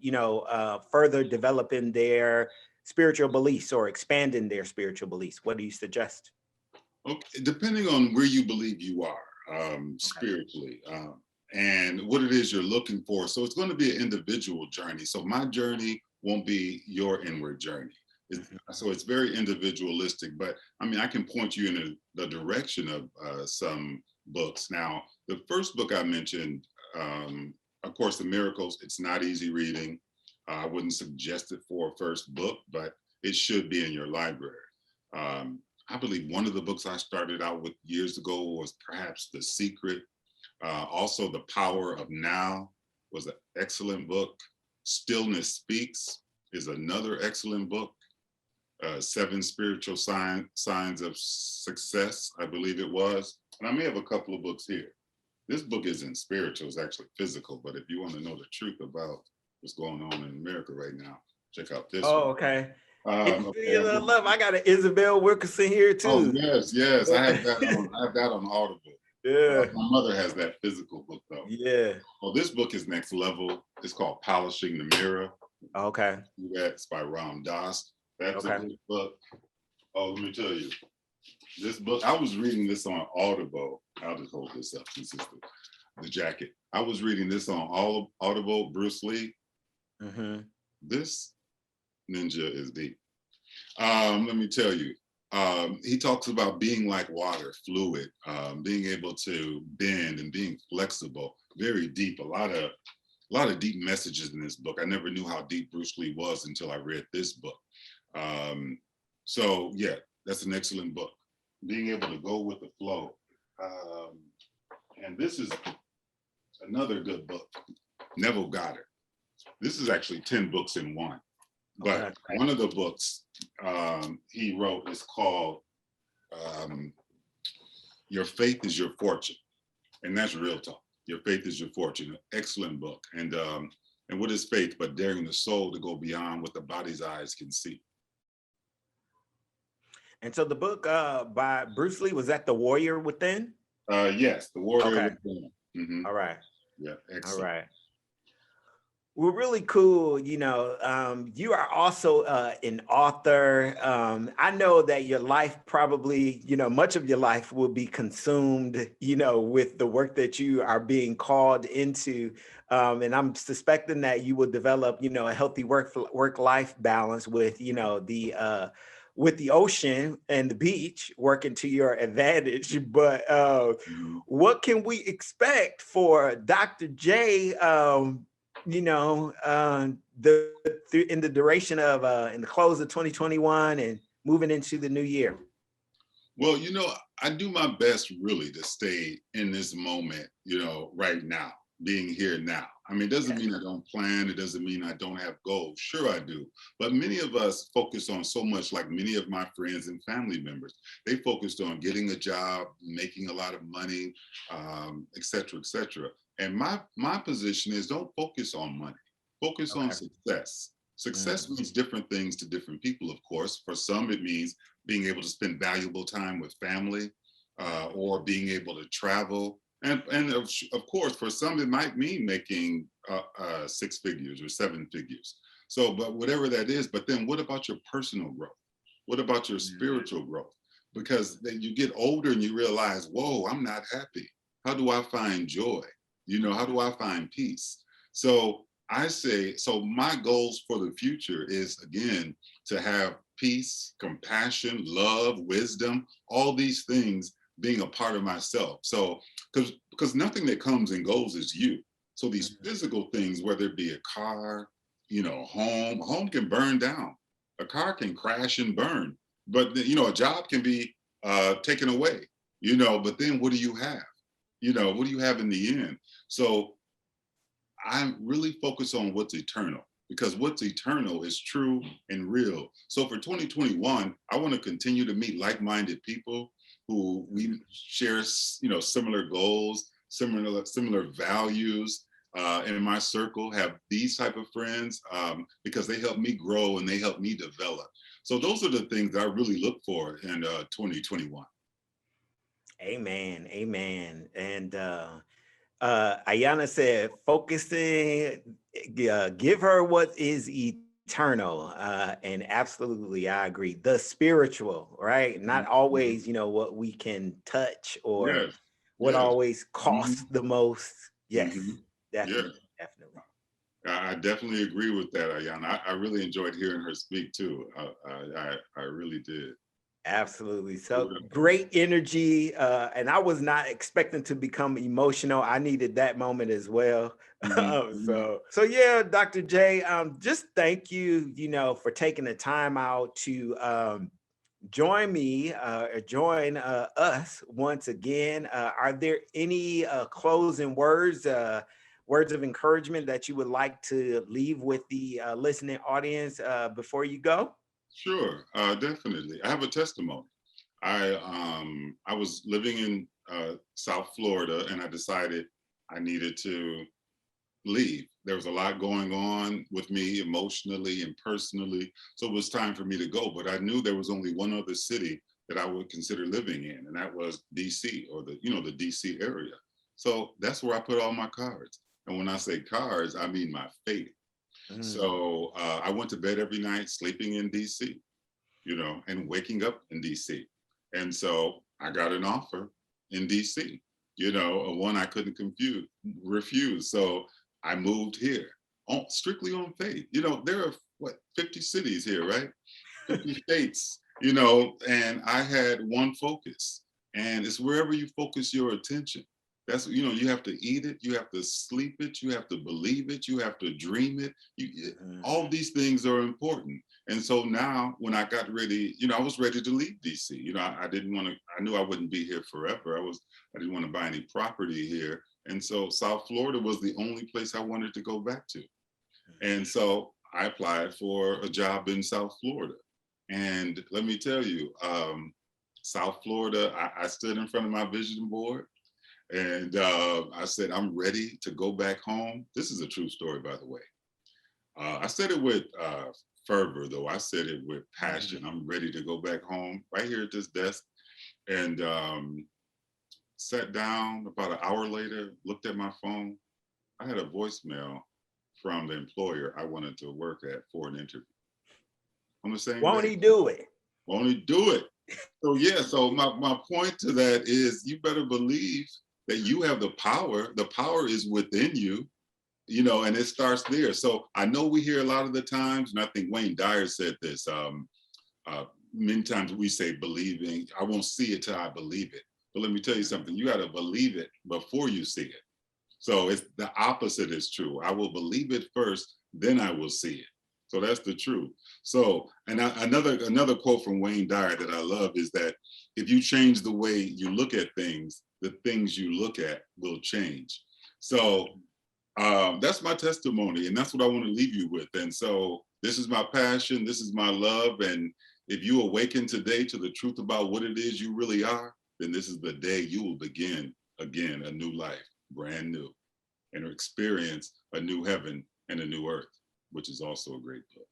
further developing their spiritual beliefs or expanding their spiritual beliefs? What do you suggest? Okay, depending on where you believe you are spiritually. And what it is you're looking for. So it's going to be an individual journey. So my journey won't be your inward journey. So it's very individualistic, but I can point you in the direction of some books. Now, the first book I mentioned, A Course in Miracles, it's not easy reading. I wouldn't suggest it for a first book, but it should be in your library. I believe one of the books I started out with years ago was perhaps The Secret. Also, The Power of Now was an excellent book. Stillness Speaks is another excellent book. 7 Spiritual Signs of Success, I believe it was. And I may have a couple of books here. This book isn't spiritual, it's actually physical. But if you want to know the truth about what's going on in America right now, check out this one. Okay. Okay. Love, I got an Isabel Wilkerson here Oh too. yes. I have that on Audible. Yeah. My mother has that physical book though. Yeah. Well, this book is next level. It's called Polishing the Mirror. Okay. That's by Ram Dass. That's a good book. Oh, let me tell you. This book, I was reading this on Audible. I'll just hold this up since it's the jacket. I was reading this on Audible, Bruce Lee. Mm-hmm. This ninja is deep. Let me tell you. He talks about being like water, fluid, being able to bend and being flexible. Very deep. A lot of deep messages in this book. I never knew how deep Bruce Lee was until I read this book. So yeah, that's an excellent book. Being able to go with the flow. And this is another good book, Neville Goddard. This is actually 10 books in one. But one of the books he wrote is called Your Faith is Your Fortune. And that's real talk. Your Faith is Your Fortune. An excellent book. And what is faith but daring the soul to go beyond what the body's eyes can see? And so the book by Bruce Lee, was that The Warrior Within? Yes, The Warrior Within. Mm-hmm. All right. Yeah, excellent. All right. Well, really cool. You are also an author. I know that your life probably, much of your life will be consumed, with the work that you are being called into. And I'm suspecting that you will develop, a healthy work-life balance with, with the ocean and the beach working to your advantage. But what can we expect for Dr. Jey? In the duration of in the close of 2021 and moving into the new year? Well, I do my best really to stay in this moment, right now, being here now. I mean, it doesn't mean I don't plan. It doesn't mean I don't have goals. Sure, I do. But many of us focus on so much, like many of my friends and family members, they focused on getting a job, making a lot of money, et cetera, et cetera. And my position is don't focus on money, focus on success. Success means different things to different people, of course. For some, it means being able to spend valuable time with family or being able to travel. And of course, for some, it might mean making 6 figures or 7 figures. So, but whatever that is, but then what about your personal growth? What about your spiritual growth? Because then you get older and you realize, whoa, I'm not happy. How do I find joy? How do I find peace? So I say, my goals for the future is, again, to have peace, compassion, love, wisdom, all these things being a part of myself. So, because nothing that comes and goes is you. So these physical things, whether it be a car, a home can burn down. A car can crash and burn. But, a job can be taken away, but then what do you have? What do you have in the end? So I'm really focused on what's eternal, because what's eternal is true and real. So for 2021, I want to continue to meet like-minded people who we share, similar goals, similar values. In my circle, have these type of friends because they help me grow and they help me develop. So those are the things that I really look for in 2021. Amen. Amen. And Ayanna said, focusing, give her what is eternal. And absolutely, I agree. The spiritual, right? Not always, what we can touch or what always costs the most. Yes, definitely. Definitely. I definitely agree with that, Ayanna. I really enjoyed hearing her speak too. I really did. Absolutely. So great energy. And I was not expecting to become emotional. I needed that moment as well. So yeah, Dr. Jey, just thank you, for taking the time out to join me, join us once again. Are there any closing words, words of encouragement that you would like to leave with the listening audience before you go? Sure, definitely. I have a testimony. I was living in South Florida, and I decided I needed to leave. There was a lot going on with me emotionally and personally, so it was time for me to go. But I knew there was only one other city that I would consider living in, and that was DC, or the DC area. So that's where I put all my cards. And when I say cards, I mean my faith. So I went to bed every night sleeping in DC, and waking up in DC. And so I got an offer in DC, one I couldn't refuse. So I moved here strictly on faith. There are 50 cities here, right? 50 states, and I had one focus, and it's wherever you focus your attention. That's, you have to eat it, you have to sleep it, you have to believe it, you have to dream it. All these things are important. And so now when I got ready, I was ready to leave DC. I didn't want to, I knew I wouldn't be here forever. I didn't want to buy any property here. And so South Florida was the only place I wanted to go back to. And so I applied for a job in South Florida. And let me tell you, South Florida, I stood in front of my vision board. And I said, I'm ready to go back home. This is a true story, by the way. I said it with fervor, though. I said it with passion. I'm ready to go back home right here at this desk. And sat down. About an hour later, looked at my phone. I had a voicemail from the employer I wanted to work at for an interview. On the same Won't day. he do it? Won't he do it? So yeah, so my point to that is you better believe that you have the power. The power is within you, and it starts there. So I know we hear a lot of the times, and I think Wayne Dyer said this, many times we say believing, I won't see it till I believe it. But let me tell you something, you got to believe it before you see it. So it's the opposite is true. I will believe it first, then I will see it. So that's the truth. So, and another quote from Wayne Dyer that I love is that if you change the way you look at things, the things you look at will change. So that's my testimony, and that's what I want to leave you with. And so this is my passion, this is my love, and if you awaken today to the truth about what it is you really are, then this is the day you will begin again a new life, brand new, and experience a new heaven and a new earth, which is also a great book.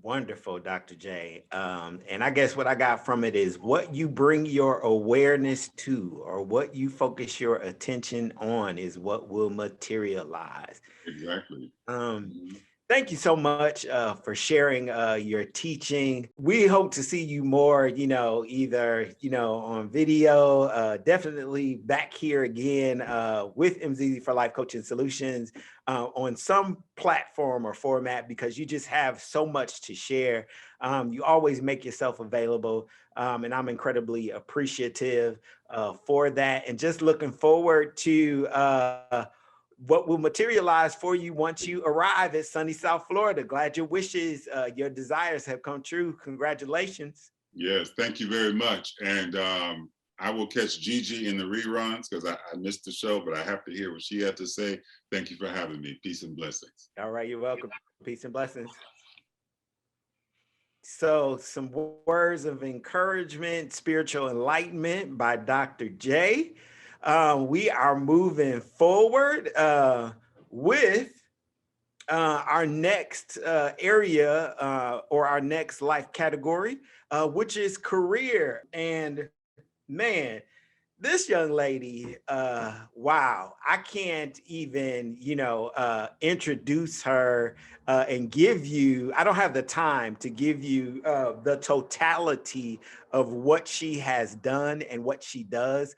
Wonderful, Dr. J. And I guess what I got from it is what you bring your awareness to, or what you focus your attention on, is what will materialize. Exactly. Thank you so much for sharing your teaching. We hope to see you more, either, on video, definitely back here again with MZIZI4LIFE Coaching Solutions on some platform or format, because you just have so much to share. You always make yourself available, and I'm incredibly appreciative for that, and just looking forward to what will materialize for you once you arrive at sunny South Florida. Glad your wishes, your desires have come true. Congratulations. Yes, thank you very much. And I will catch Gigi in the reruns because I missed the show, but I have to hear what she had to say. Thank you for having me. Peace and blessings. All right, you're welcome. Peace and blessings. So some words of encouragement, spiritual enlightenment by Dr. J. We are moving forward with our next area or our next life category, which is career. And man, this young lady, wow, I can't even, introduce her and give you, I don't have the time to give you the totality of what she has done and what she does.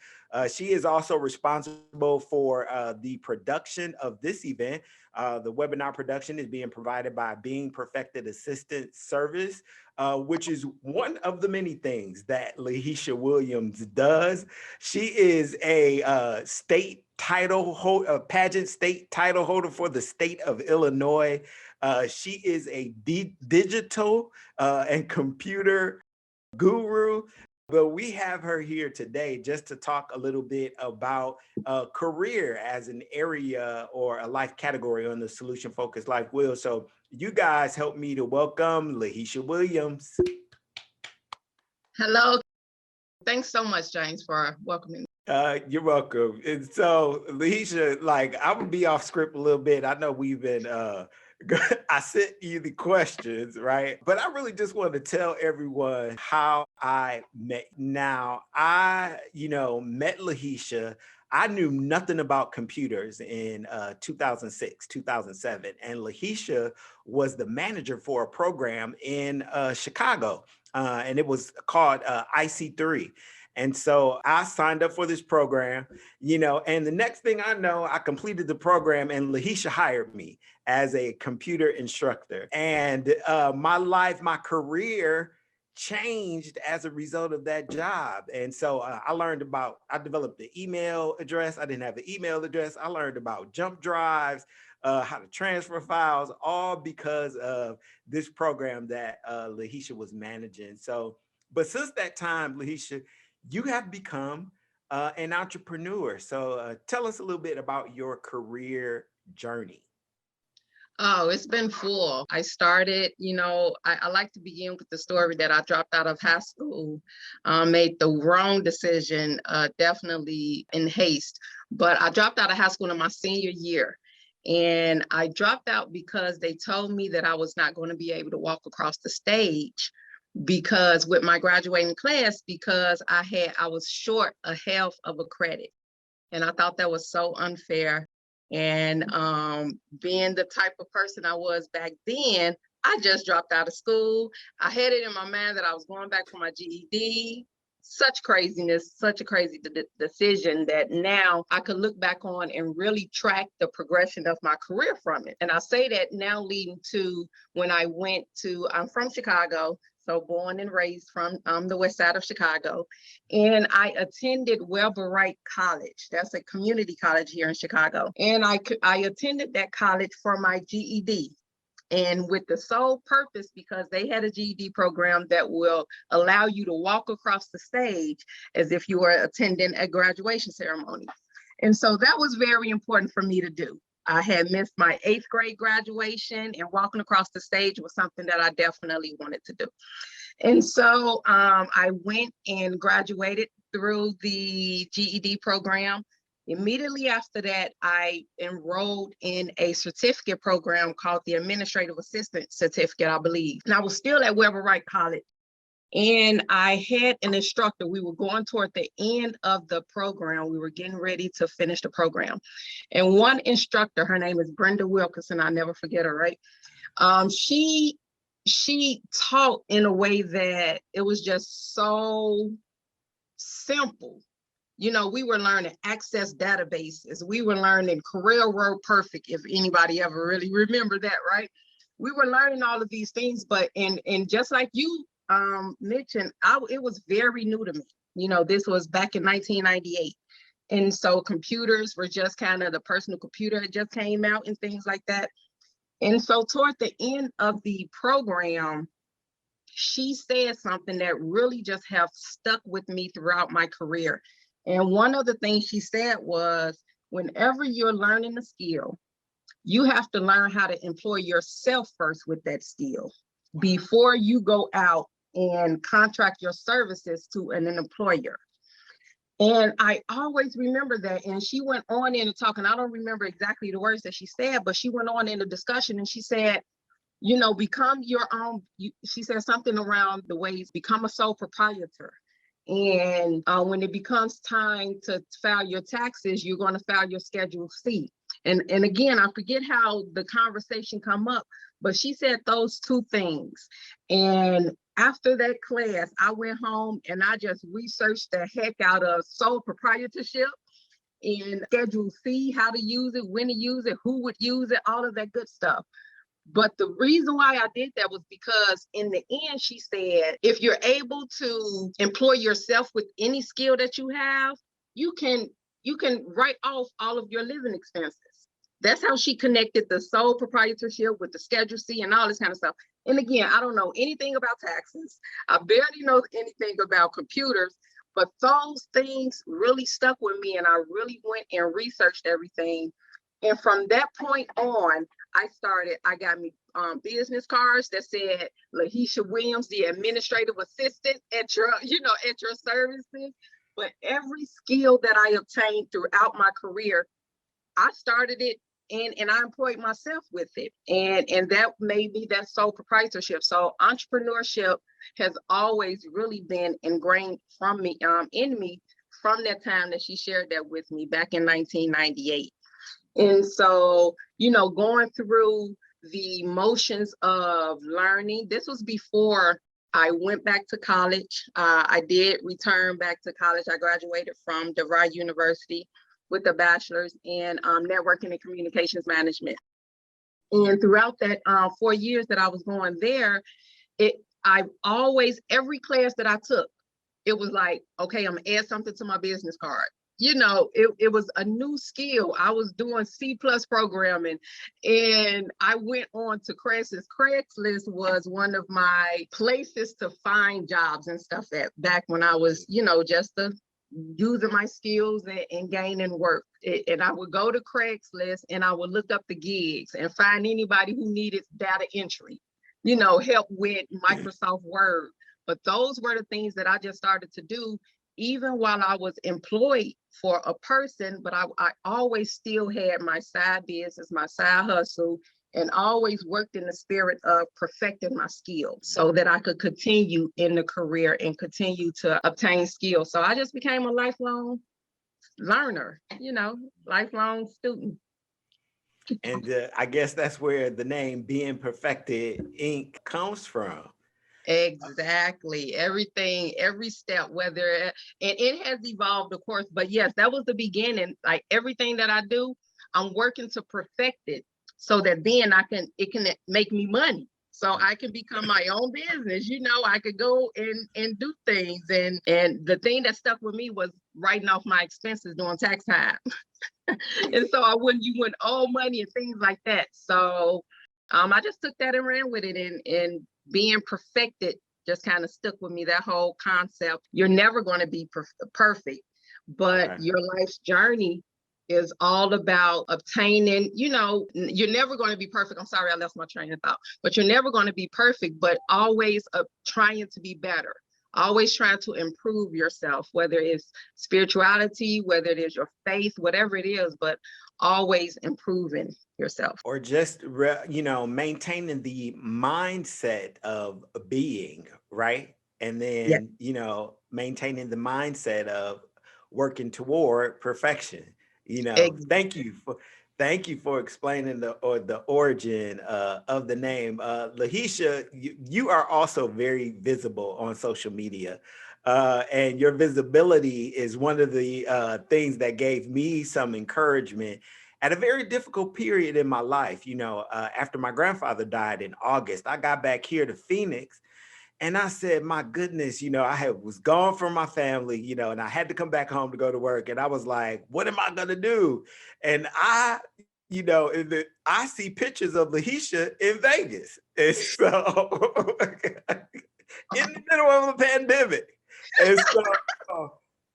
She is also responsible for the production of this event. The webinar production is being provided by Being Perfected Assistance Service, which is one of the many things that Lahesha Williams does. She is a state title holder, pageant state title holder for the state of Illinois. She is a digital and computer guru. But we have her here today just to talk a little bit about career as an area or a life category on the Solution Focused Life Wheel. So you guys help me to welcome Lahesha Williams. Hello. Thanks so much, James, for welcoming me. You're welcome. And so, Lahesha, like, I'm gonna be off script a little bit. I know we've been I sent you the questions, right? But I really just wanted to tell everyone how I met. Now, I, met Lahesha. I knew nothing about computers in 2006, 2007. And Lahesha was the manager for a program in Chicago. And it was called IC3. And so I signed up for this program, and the next thing I know, I completed the program and Lahesha hired me as a computer instructor. And my life, my career changed as a result of that job. And so I developed the email address. I didn't have the email address. I learned about jump drives, how to transfer files, all because of this program that Lahesha was managing. So, but since that time, Lahesha, you have become an entrepreneur. So tell us a little bit about your career journey. Oh, it's been full. I started, I like to begin with the story that I dropped out of high school, made the wrong decision, definitely in haste. But I dropped out of high school in my senior year. And I dropped out because they told me that I was not going to be able to walk across the stage because with my graduating class, because I was short a half of a credit. And I thought that was so unfair. And being the type of person I was back then, I just dropped out of school. I had it in my mind that I was going back for my GED. Such craziness, such a crazy decision that now I could look back on and really track the progression of my career from it. And I say that now leading to when I'm from Chicago, so born and raised from the west side of Chicago. And I attended Weber Wright College. That's a community college here in Chicago. And I attended that college for my GED. And with the sole purpose, because they had a GED program that will allow you to walk across the stage as if you were attending a graduation ceremony. And so that was very important for me to do. I had missed my 8th grade graduation, and walking across the stage was something that I definitely wanted to do. And so I went and graduated through the GED program. Immediately after that, I enrolled in a certificate program called the Administrative Assistant Certificate, I believe. And I was still at Weber Wright College. And I had an instructor. We were going toward the end of the program. We were getting ready to finish the program. And one instructor, her name is Brenda Wilkinson. I'll never forget her, right? She taught in a way that it was just so simple. We were learning Access databases. We were learning Career Word Perfect, if anybody ever really remember that, right? We were learning all of these things, but and just like you mentioned, it was very new to me. This was back in 1998. And so computers were just kind of, the personal computer had just came out and things like that. And so toward the end of the program, she said something that really just have stuck with me throughout my career. And one of the things she said was, whenever you're learning a skill, you have to learn how to employ yourself first with that skill before you go out and contract your services to an employer. And I always remember that. And she went on in talking, I don't remember exactly the words that she said, but she went on in the discussion and she said, become your own, she said something around the ways, become a sole proprietor. And when it becomes time to file your taxes, you're going to file your Schedule C. And again, I forget how the conversation come up, but she said those two things. And after that class, I went home and I just researched the heck out of sole proprietorship and Schedule C, how to use it, when to use it, who would use it, all of that good stuff. But the reason why I did that was because in the end, she said, if you're able to employ yourself with any skill that you have, you can write off all of your living expenses. That's how she connected the sole proprietorship with the Schedule C and all this kind of stuff. And again, I don't know anything about taxes. I barely know anything about computers, but those things really stuck with me. And I really went and researched everything. And from that point on, I got me business cards that said Lahesha Williams, the administrative assistant at your, at your services. But every skill that I obtained throughout my career, I started it and I employed myself with it. And that made me that sole proprietorship. So entrepreneurship has always really been ingrained from me, in me from that time that she shared that with me back in 1998. And so, going through the motions of learning, this was before I went back to college. I did return back to college. I graduated from DeVry University with a bachelor's in networking and communications management. And throughout that 4 years that I was going there, every class that I took, it was like, okay, I'm gonna add something to my business card. It was a new skill. I was doing C+ programming, and I went on to Craigslist. Craigslist was one of my places to find jobs and stuff back when I was, just using my skills and gaining work. And I would go to Craigslist and I would look up the gigs and find anybody who needed data entry, help with Microsoft Word. But those were the things that I just started to do even while I was employed for a person, but I always still had my side business, my side hustle, and always worked in the spirit of perfecting my skills so that I could continue in the career and continue to obtain skills. So I just became a lifelong learner, lifelong student. And I guess that's where the name Being Perfected Inc. comes from. Exactly. Everything, every step, and it has evolved, of course, but yes, that was the beginning. Like everything that I do, I'm working to perfect it so that then it can make me money. So I can become my own business. I could go and do things. And the thing that stuck with me was writing off my expenses during tax time. And so you wouldn't owe money and things like that. So I just took that and ran with it, and being perfected just kind of stuck with me, that whole concept. You're never going to be perfect, but your life's journey is all about obtaining, you're never going to be perfect. I'm sorry, I lost my train of thought, but you're never going to be perfect, but always trying to be better, always trying to improve yourself, whether it's spirituality, whether it is your faith, whatever it is, but always improving yourself. Or just, maintaining the mindset of being, right? And then, maintaining the mindset of working toward perfection. Exactly. Thank you for explaining the origin of the name. Lahesha, you are also very visible on social media. And your visibility is one of the things that gave me some encouragement at a very difficult period in my life. After my grandfather died in August, I got back here to Phoenix, and I said, my goodness, I was gone from my family, and I had to come back home to go to work. And I was like, what am I going to do? And I see pictures of Lahesha in Vegas. And so in the middle of a pandemic. And so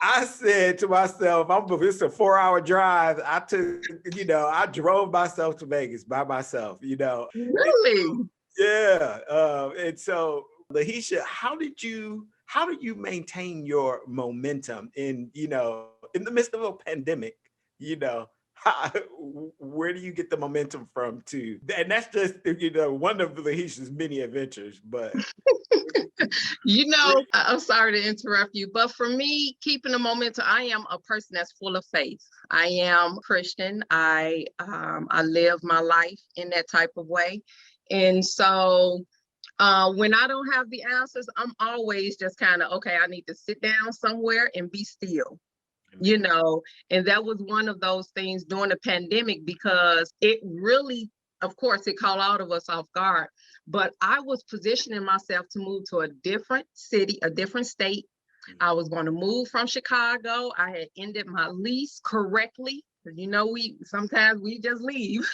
I said to myself, it's a 4-hour drive. I drove myself to Vegas by myself, Really? And so Lahesha, how do you maintain your momentum in the midst of a pandemic? Where do you get the momentum from and that's just one of Lahesha's many adventures, but I'm sorry to interrupt you, but for me, keeping the momentum, I am a person that's full of faith. I am Christian. I live my life in that type of way. And so when I don't have the answers, I'm always just kind of, okay, I need to sit down somewhere and be still, and that was one of those things during the pandemic, because it really, of course, it caught all of us off guard, but I was positioning myself to move to a different city, a different state. I was going to move from Chicago. I had ended my lease correctly. Sometimes we just leave,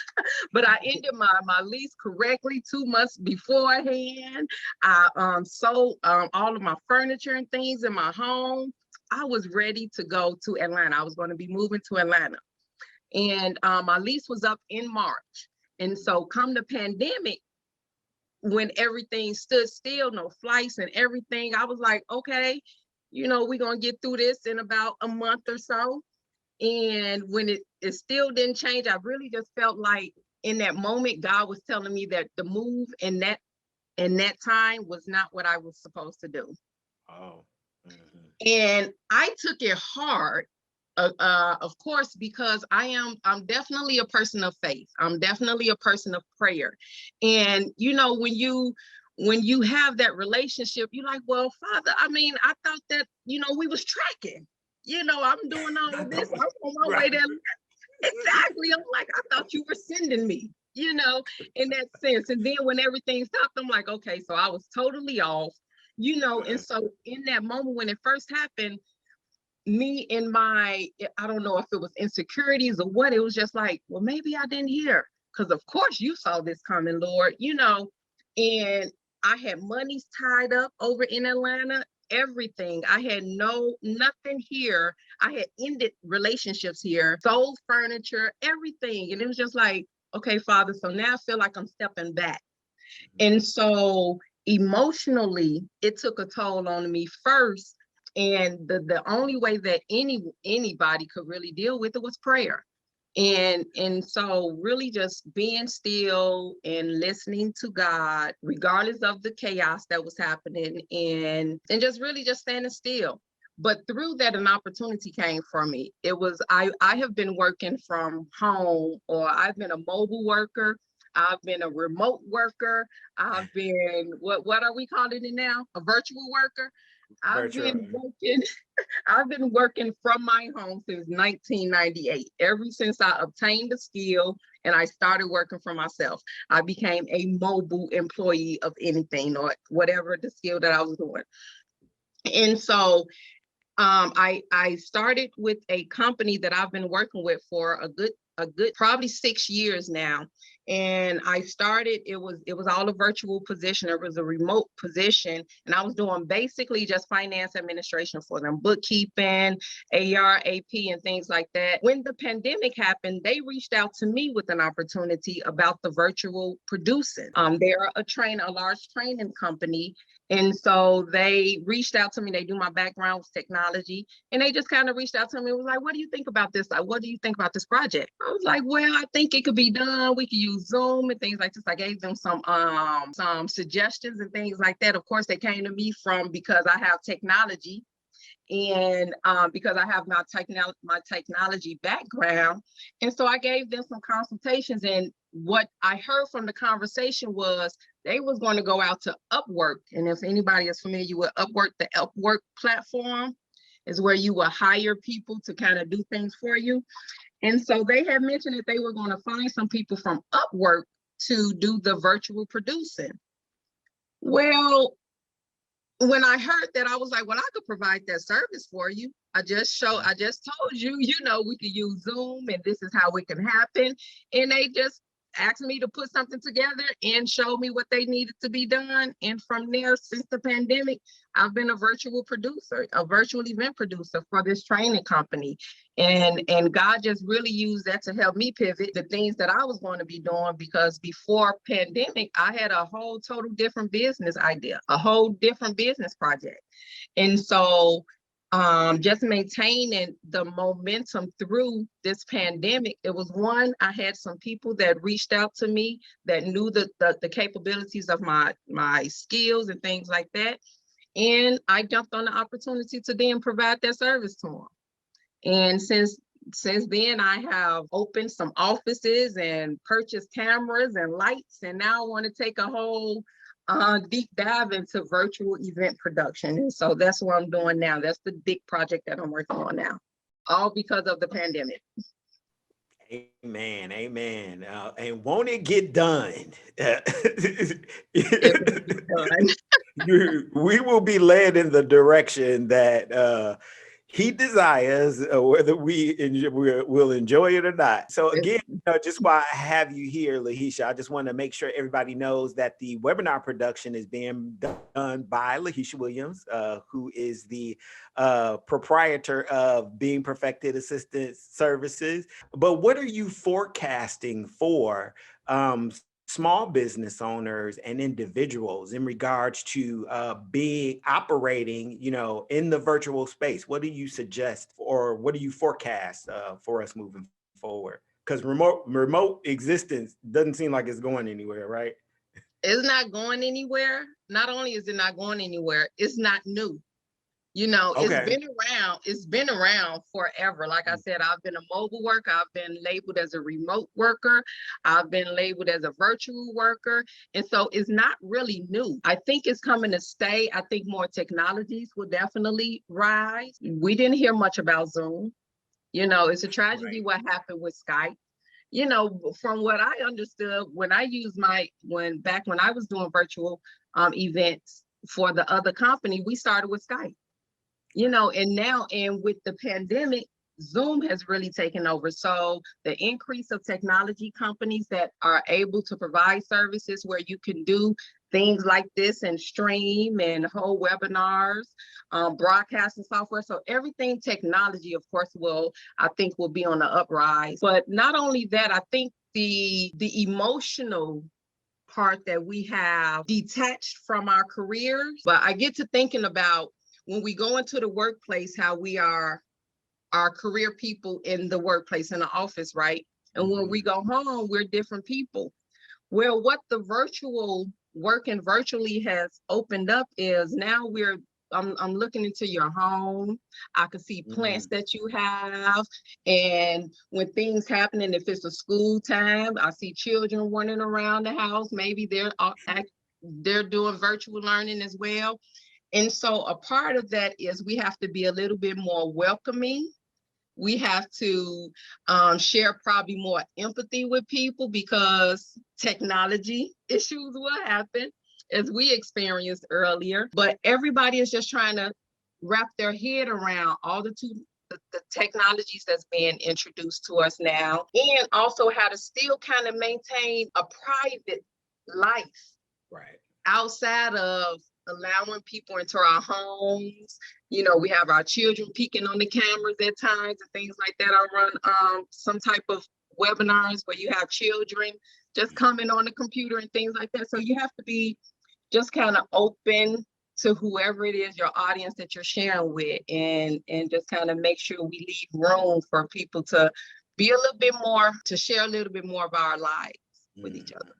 but I ended my lease correctly 2 months beforehand. I sold all of my furniture and things in my home. I was ready to go to Atlanta. I was going to be moving to Atlanta, and my lease was up in March. And so come the pandemic, when everything stood still, no flights and everything, I was like, okay, we're going to get through this in about a month or so. And when it still didn't change, I really just felt like in that moment, God was telling me that the move in that time was not what I was supposed to do. Oh. Mm-hmm. And I took it hard, of course, because I'm definitely a person of faith. I'm definitely a person of prayer. And when you have that relationship, you're like, well, Father, I thought that we was tracking. I'm doing all of this. I'm on my way there. Exactly. I'm like, I thought you were sending me, in that sense. And then when everything stopped, I'm like, okay, so I was totally off, and so in that moment when it first happened, me and I don't know if it was insecurities or what, it was just like, well, maybe I didn't hear. Because of course you saw this coming, Lord, and I had monies tied up over in Atlanta, everything. I had nothing here. I had ended relationships here, sold furniture, everything. And it was just like, okay, Father, so now I feel like I'm stepping back. And so emotionally, it took a toll on me first. And the only way that anybody could really deal with it was prayer. And so really just being still and listening to God, regardless of the chaos that was happening, and just really just standing still. But through that, an opportunity came for me. It was, I have been working from home, or I've been a mobile worker. I've been a remote worker. I've been, what are we calling it now? A virtual worker. I've been working from my home since 1998. Ever since I obtained the skill and I started working for myself, I became a mobile employee of anything or whatever the skill that I was doing. And so I started with a company that I've been working with for a good probably 6 years now. And I started, it was all a virtual position. It was a remote position. And I was doing basically just finance administration for them, bookkeeping, AR, AP, and things like that. When the pandemic happened, they reached out to me with an opportunity about the virtual producing. They're a large training company. And so they reached out to me. They do my background with technology. And they just kind of reached out to me. It was like, what do you think about this? Like, what do you think about this project? I was like, well, I think it could be done. We could use Zoom and things like this. I gave them some suggestions and things like that. Of course, they came to me because I have technology. And because I have my technology background. And so I gave them some consultations, and what I heard from the conversation was they was going to go out to Upwork. And if anybody is familiar with Upwork, the Upwork platform is where you will hire people to kind of do things for you. And so they had mentioned that they were going to find some people from Upwork to do the virtual producing. Well, when I heard that, I was like, well, I could provide that service for you. I just told you, we could use Zoom and this is how it can happen. And they just asked me to put something together and show me what they needed to be done. And from there, since the pandemic, I've been a virtual event producer for this training company. And God just really used that to help me pivot the things that I was going to be doing, because before pandemic, I had a whole total different business idea, a whole different business project. And so just maintaining the momentum through this pandemic, it was one, I had some people that reached out to me that knew the capabilities of my skills and things like that. And I jumped on the opportunity to then provide that service to them. And since then, I have opened some offices and purchased cameras and lights. And now I want to take a whole deep dive into virtual event production. And so that's what I'm doing now. That's the big project that I'm working on now, all because of the pandemic. Amen. Amen. And won't it get done? We will be led in the direction that he desires, whether we'll enjoy it or not. So again, just while I have you here, Lahesha, I just want to make sure everybody knows that the webinar production is being done by Lahesha Williams, who is the proprietor of Being Perfected Assistance Services. But what are you forecasting for small business owners and individuals in regards to being operating, in the virtual space? What do you suggest, or what do you forecast for us moving forward? Because remote existence doesn't seem like it's going anywhere, right? It's not going anywhere. Not only is it not going anywhere, it's not new. Okay. It's been around forever. Like I said, I've been a mobile worker. I've been labeled as a remote worker. I've been labeled as a virtual worker. And so it's not really new. I think it's coming to stay. I think more technologies will definitely rise. We didn't hear much about Zoom. It's a tragedy what happened with Skype. From what I understood, when I used when I was doing virtual events for the other company, we started with Skype. And with the pandemic, Zoom has really taken over. So the increase of technology companies that are able to provide services where you can do things like this and stream and hold webinars, broadcasting software. So everything technology, of course, will be on the uprise. But not only that, I think the emotional part that we have detached from our careers. But I get to thinking about when we go into the workplace, how we are our career people in the workplace, in the office, right? And when we go home, we're different people. Well, what the working virtually has opened up is now I'm looking into your home. I can see plants that you have. And when things happen, and if it's a school time, I see children running around the house. Maybe they're doing virtual learning as well. And so a part of that is we have to be a little bit more welcoming. We have to share probably more empathy with people, because technology issues will happen, as we experienced earlier. But everybody is just trying to wrap their head around all the technologies that's being introduced to us now, and also how to still kind of maintain a private life, right, outside of allowing people into our homes. We have our children peeking on the cameras at times and things like that. I run some type of webinars where you have children just coming on the computer and things like that. So you have to be just kind of open to whoever it is, your audience that you're sharing with, and just kind of make sure we leave room for people to be a little bit more, to share a little bit more of our lives with each other.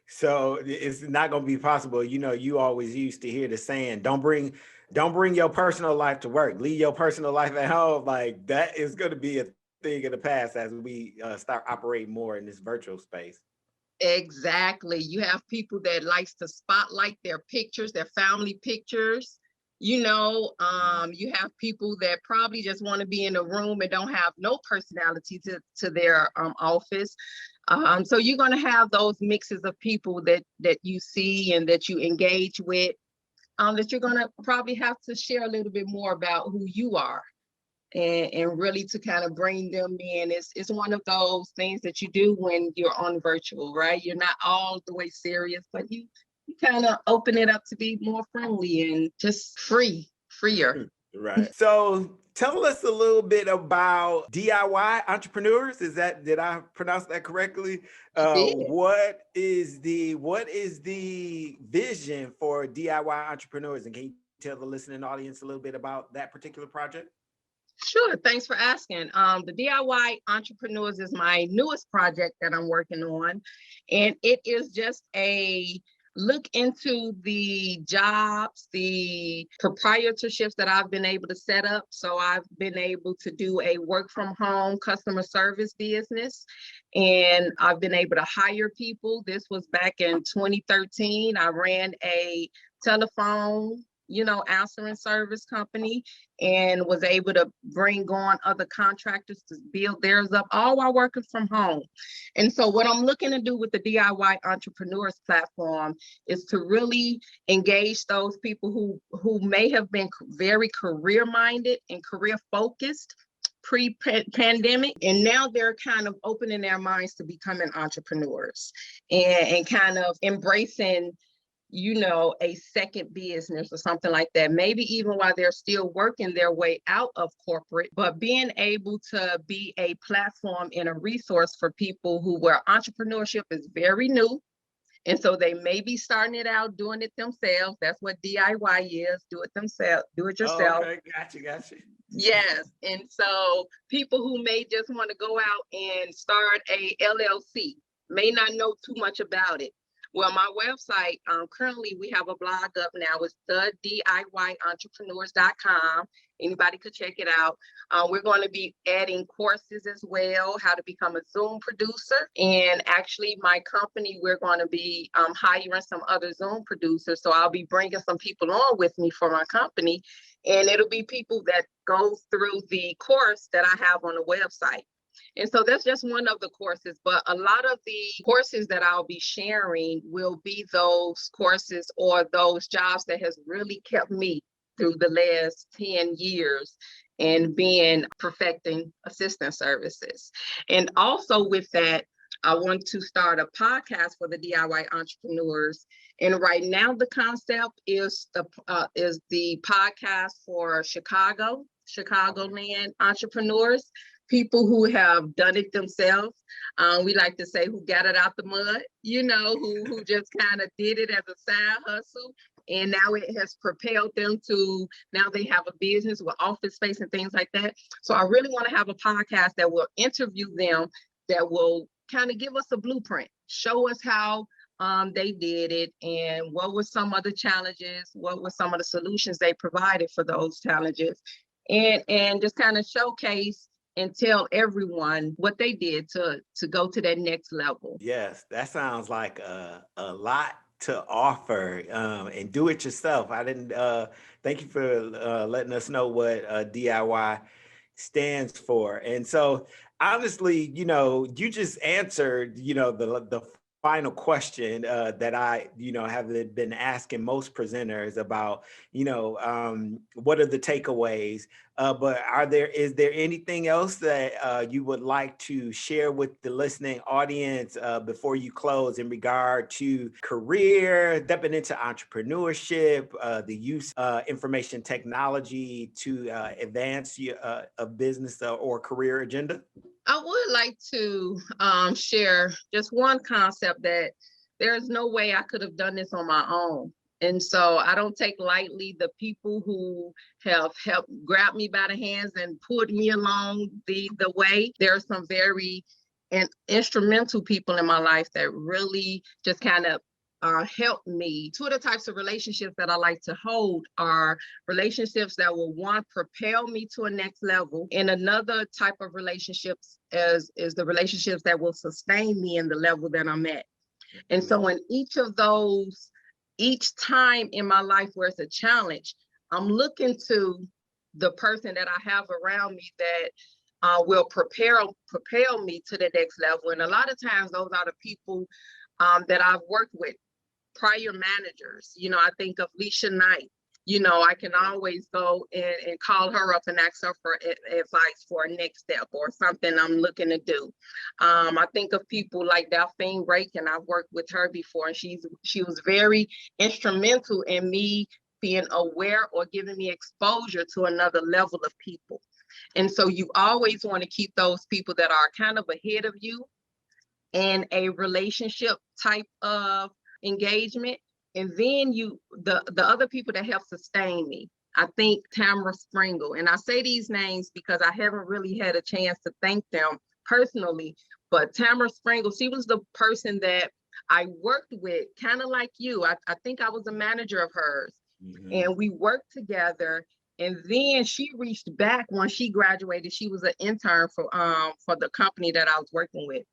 So it's not going to be possible. You always used to hear the saying, don't bring your personal life to work, leave your personal life at home. Like, that is going to be a thing of the past as we start operating more in this virtual space. Exactly. You have people that likes to spotlight their pictures, their family pictures. You have people that probably just want to be in a room and don't have no personality to their office. So you're going to have those mixes of people that you see and that you engage with, that you're going to probably have to share a little bit more about who you are, and really to kind of bring them in. It's one of those things that you do when you're on virtual, right? You're not all the way serious, but you kind of open it up to be more friendly and just freer. Right. So tell us a little bit about DIY entrepreneurs. Did I pronounce that correctly? What is the vision for DIY entrepreneurs? And can you tell the listening audience a little bit about that particular project? Sure. Thanks for asking. The DIY Entrepreneurs is my newest project that I'm working on. And it is just a look into the jobs, the proprietorships that I've been able to set up. So I've been able to do a work from home customer service business, and I've been able to hire people. This was back in 2013. I ran a telephone answering service company, and was able to bring on other contractors to build theirs up, all while working from home. And so what I'm looking to do with the DIY Entrepreneurs platform is to really engage those people who may have been very career-minded and career-focused pre-pandemic, and now they're kind of opening their minds to becoming entrepreneurs and kind of embracing a second business or something like that, maybe even while they're still working their way out of corporate, but being able to be a platform and a resource for people where entrepreneurship is very new. And so they may be starting it out doing it themselves. That's what DIY is, do it themselves, do it yourself. Oh, okay, gotcha. Yes. And so people who may just want to go out and start a LLC may not know too much about it. Well, my website, currently we have a blog up now. It's the DIYentrepreneurs.com. Anybody could check it out. We're going to be adding courses as well, how to become a Zoom producer. And actually my company, we're going to be hiring some other Zoom producers. So I'll be bringing some people on with me for my company. And it'll be people that go through the course that I have on the website. And so that's just one of the courses, but a lot of the courses that I'll be sharing will be those courses or those jobs that has really kept me through the last 10 years and perfecting assistance services. And also with that, I want to start a podcast for the DIY entrepreneurs. And right now the concept is the podcast for Chicagoland entrepreneurs. People who have done it themselves. We like to say who got it out the mud, who just kind of did it as a side hustle. And now it has propelled them to, now they have a business with office space and things like that. So I really want to have a podcast that will interview them, that will kind of give us a blueprint, show us how they did it and what were some of the challenges, what were some of the solutions they provided for those challenges, and just kind of showcase and tell everyone what they did to go to that next level. Yes, that sounds like a lot to offer, and do it yourself. I didn't, thank you for letting us know what DIY stands for. And so honestly, you just answered, the final question that I, have been asking most presenters about, what are the takeaways? But is there anything else that you would like to share with the listening audience before you close in regard to career, stepping into entrepreneurship, the use of information technology to advance a business or career agenda? I would like to share just one concept, that there's no way I could have done this on my own. And so I don't take lightly the people who have helped grab me by the hands and pulled me along the way. There are some very instrumental people in my life that really just kind of helped me. Two of the types of relationships that I like to hold are relationships that will, one, propel me to a next level, and another type of relationships is the relationships that will sustain me in the level that I'm at. And so in each time in my life where it's a challenge, I'm looking to the person that I have around me that will propel me to the next level. And a lot of times those are the people that I've worked with, prior managers. I think of Leisha Knight. I can always go and call her up and ask her for advice for a next step or something I'm looking to do. I think of people like Delphine Rake, and I've worked with her before, and she was very instrumental in me being aware or giving me exposure to another level of people. And so you always want to keep those people that are kind of ahead of you in a relationship type of engagement. And then the other people that help sustain me. I think Tamara Springle, and I say these names because I haven't really had a chance to thank them personally, but Tamara Springle, she was the person that I worked with, kind of like you. I think I was a manager of hers. Mm-hmm. And we worked together. And then she reached back when she graduated. She was an intern for the company that I was working with.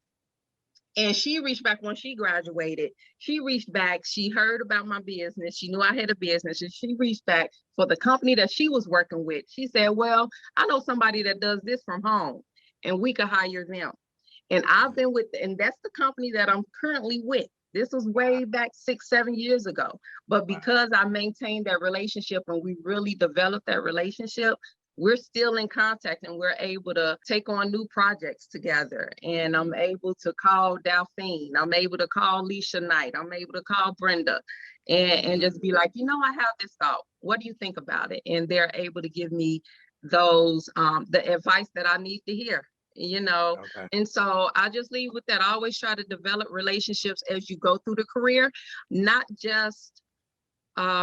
And she reached back when she graduated. She reached back, she heard about my business. She knew I had a business, and she reached back for the company that she was working with. She said, well, I know somebody that does this from home and we could hire them. And and that's the company that I'm currently with. This was way back 6-7 years ago. But because I maintained that relationship and we really developed that relationship, we're still in contact and we're able to take on new projects together. And I'm able to call Delphine. I'm able to call Leisha Knight. I'm able to call Brenda and just be like, you know, I have this thought. What do you think about it? And they're able to give me those, the advice that I need to hear, you know? Okay. And so I just leave with that. I always try to develop relationships as you go through the career, not just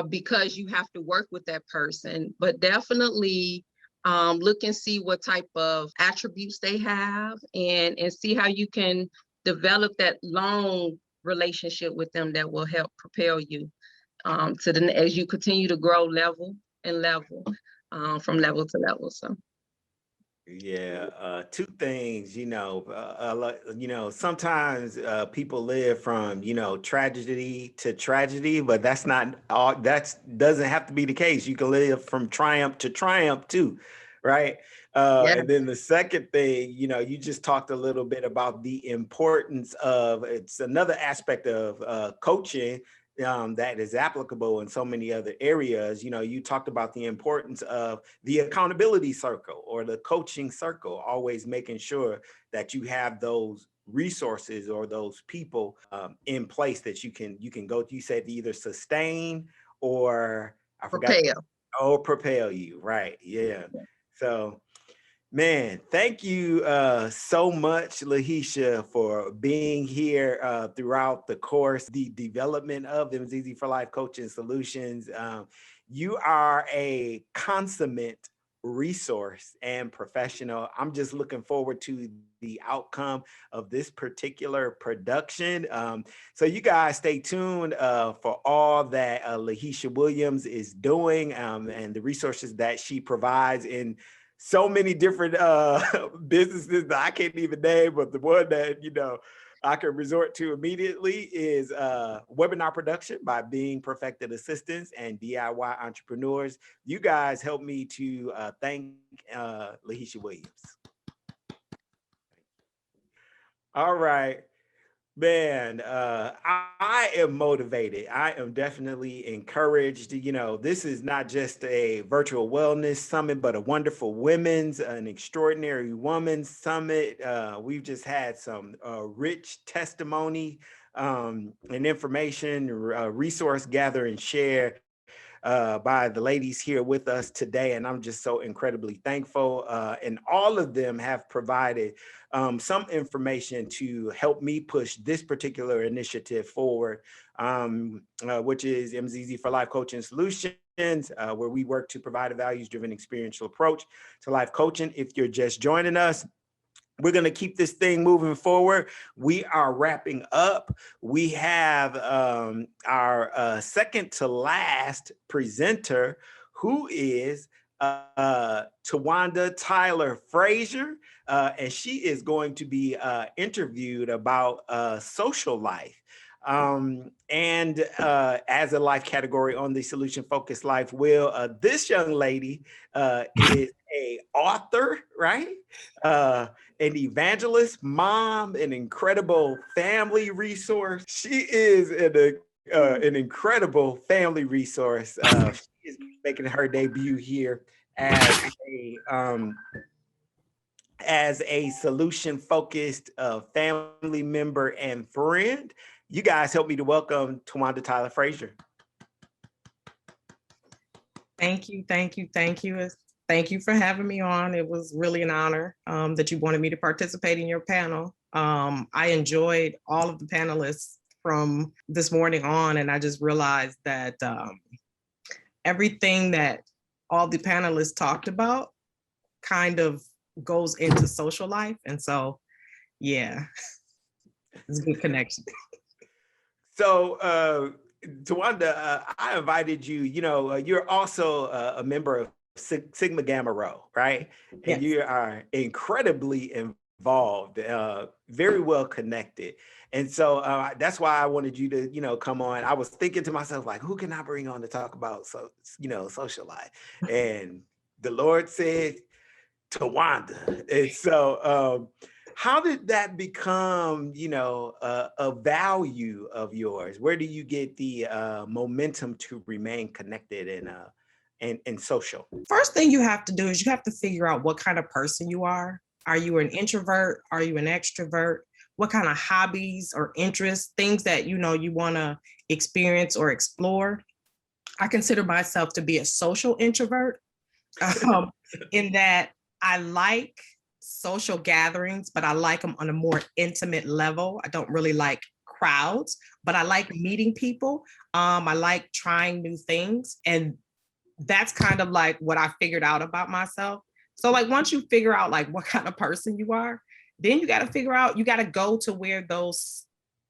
because you have to work with that person, but definitely look and see what type of attributes they have and see how you can develop that long relationship with them that will help propel you to the as you continue to grow level and level from level to level. So Yeah, two things, sometimes people live from, tragedy to tragedy, but that's not all, doesn't have to be the case. You can live from triumph to triumph too, right? yeah, And then the second thing, you just talked a little bit about the importance of, it's another aspect of coaching that is applicable in so many other areas. You talked about the importance of the accountability circle or the coaching circle, always making sure that you have those resources or those people in place that you can go to. You said either sustain or I forgot, propel. propel you, right? Yeah. So man, thank you so much, Lahesha, for being here throughout the course, the development of the MZIZI4Life Coaching Solutions. You are a consummate resource and professional. I'm just looking forward to the outcome of this particular production. So you guys stay tuned for all that Lahesha Williams is doing and the resources that she provides in so many different businesses that I can't even name, but the one that, I can resort to immediately is webinar production by Being Perfected Assistants and DIY Entrepreneurs. You guys help me to thank Lahesha Williams. All right. Man, I am motivated. I am definitely encouraged. This is not just a virtual wellness summit, but a wonderful an extraordinary woman summit. We've just had some rich testimony and information, resource gather and share by the ladies here with us today. And I'm just so incredibly thankful. And all of them have provided some information to help me push this particular initiative forward, which is MZIZI4Life Coaching Solutions, where we work to provide a values-driven experiential approach to life coaching. If you're just joining us, we're going to keep this thing moving forward. We are wrapping up. We have our second to last presenter, who is Tawanda Tyler Frazier, and she is going to be interviewed about social life. And as a life category on the Solution Focused Life wheel, this young lady is a author, right? An evangelist, mom, an incredible family resource. She is an incredible family resource. She is making her debut here as a solution-focused family member and friend. You guys help me to welcome Tawanda Tyler Frazier. Thank you, thank you, thank you. Thank you for having me on. It was really an honor that you wanted me to participate in your panel. I enjoyed all of the panelists from this morning on, and I just realized that everything that all the panelists talked about kind of goes into social life. And so, yeah, it's a good connection. So, Tawanda, I invited you, you're also a member of Sigma Gamma Rho, right? And yes. You are incredibly involved, very well connected. And so that's why I wanted you to, come on. I was thinking to myself, like, who can I bring on to talk about, social life? And the Lord said, Tawanda. And so how did that become, a value of yours? Where do you get the momentum to remain connected and social? First thing you have to do is you have to figure out what kind of person you are. Are you an introvert? Are you an extrovert? What kind of hobbies or interests, things that you want to experience or explore? I consider myself to be a social introvert, in that I like social gatherings, but I like them on a more intimate level. I don't really like crowds, but I like meeting people. I like trying new things. And that's kind of like what I figured out about myself. So like once you figure out like what kind of person you are, then you got to figure out, you got to go to where those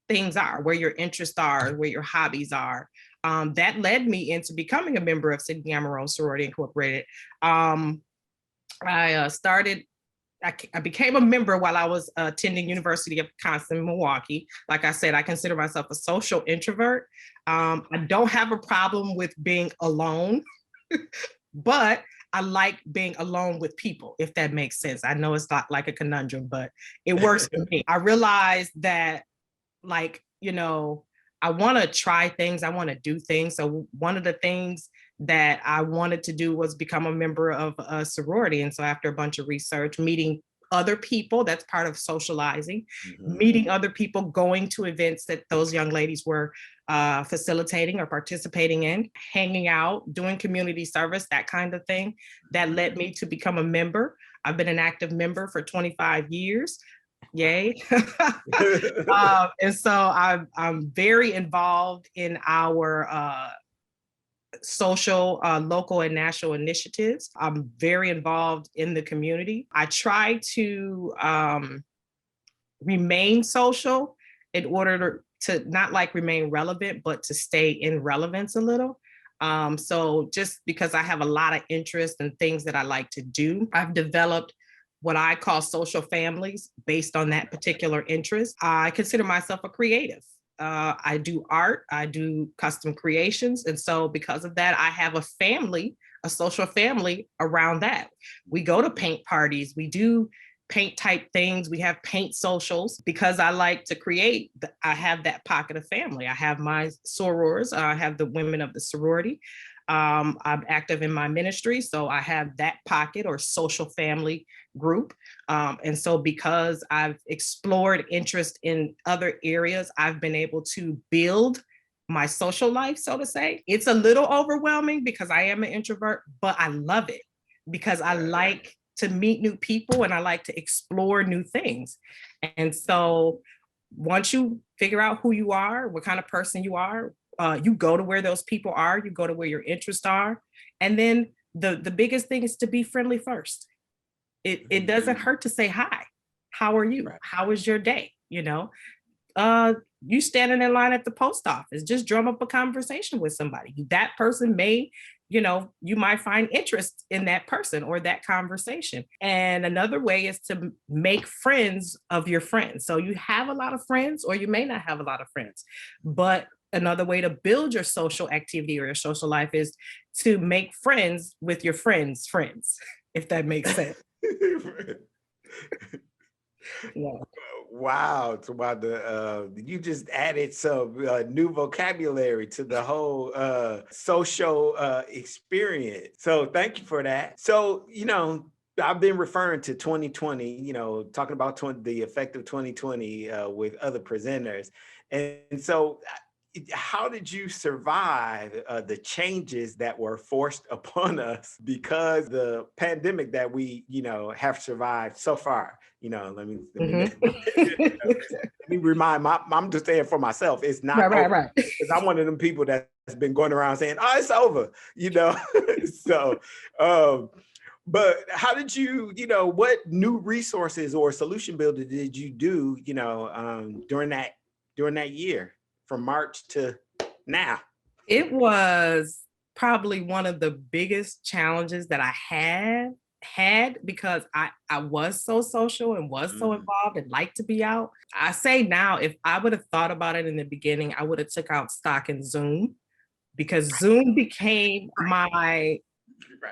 things are, where your interests are, where your hobbies are. That led me into becoming a member of Sigma Gamma Rho Sorority Incorporated. I became a member while I was attending University of Wisconsin-Milwaukee. Like I said, I consider myself a social introvert. I don't have a problem with being alone, but I like being alone with people, if that makes sense. I know it's not like a conundrum, but it works for me. I realized that, like, I want to try things. I want to do things. So one of the things that I wanted to do was become a member of a sorority. And so after a bunch of research, meeting other people, that's part of socializing, meeting other people, going to events that those young ladies were facilitating or participating in, hanging out, doing community service, that kind of thing, that led me to become a member. I've been an active member for 25 years. Yay. And so I'm very involved in our social, local and national initiatives. I'm very involved in the community. I try to remain social in order to not like remain relevant, but to stay in relevance a little. So just because I have a lot of interest in things that I like to do, I've developed what I call social families based on that particular interest. I consider myself a creative. I do art, I do custom creations. And so because of that, I have a family, a social family around that. We go to paint parties, we do paint type things, we have paint socials. Because I like to create, I have that pocket of family. I have my sorors, I have the women of the sorority. I'm active in my ministry, so I have that pocket or social family group. And so because I've explored interest in other areas, I've been able to build my social life, so to say. It's a little overwhelming because I am an introvert, but I love it because I like to meet new people and I like to explore new things. And so once you figure out who you are, what kind of person you are, you go to where those people are, you go to where your interests are. And then the biggest thing is to be friendly first. It doesn't hurt to say hi. How are you? How was your day? You standing in line at the post office, just drum up a conversation with somebody. That person may, you might find interest in that person or that conversation. And another way is to make friends of your friends. So you have a lot of friends or you may not have a lot of friends, but another way to build your social activity or your social life is to make friends with your friends' friends, if that makes sense. Yeah. Wow, Tawanda, you just added some new vocabulary to the whole social experience. So thank you for that. So, I've been referring to 2020, talking about the effect of 2020 with other presenters. And so how did you survive the changes that were forced upon us because the pandemic that we, have survived so far? Let me remind I'm just saying for myself, it's not right. Because I'm one of them people that's been going around saying, "Oh, it's over," So, but how did you, what new resources or solution builder did you do, during that year? From March to now? It was probably one of the biggest challenges that I had because I was so social and was so involved and liked to be out. I say now, if I would have thought about it in the beginning, I would have took out stock in Zoom because Zoom became my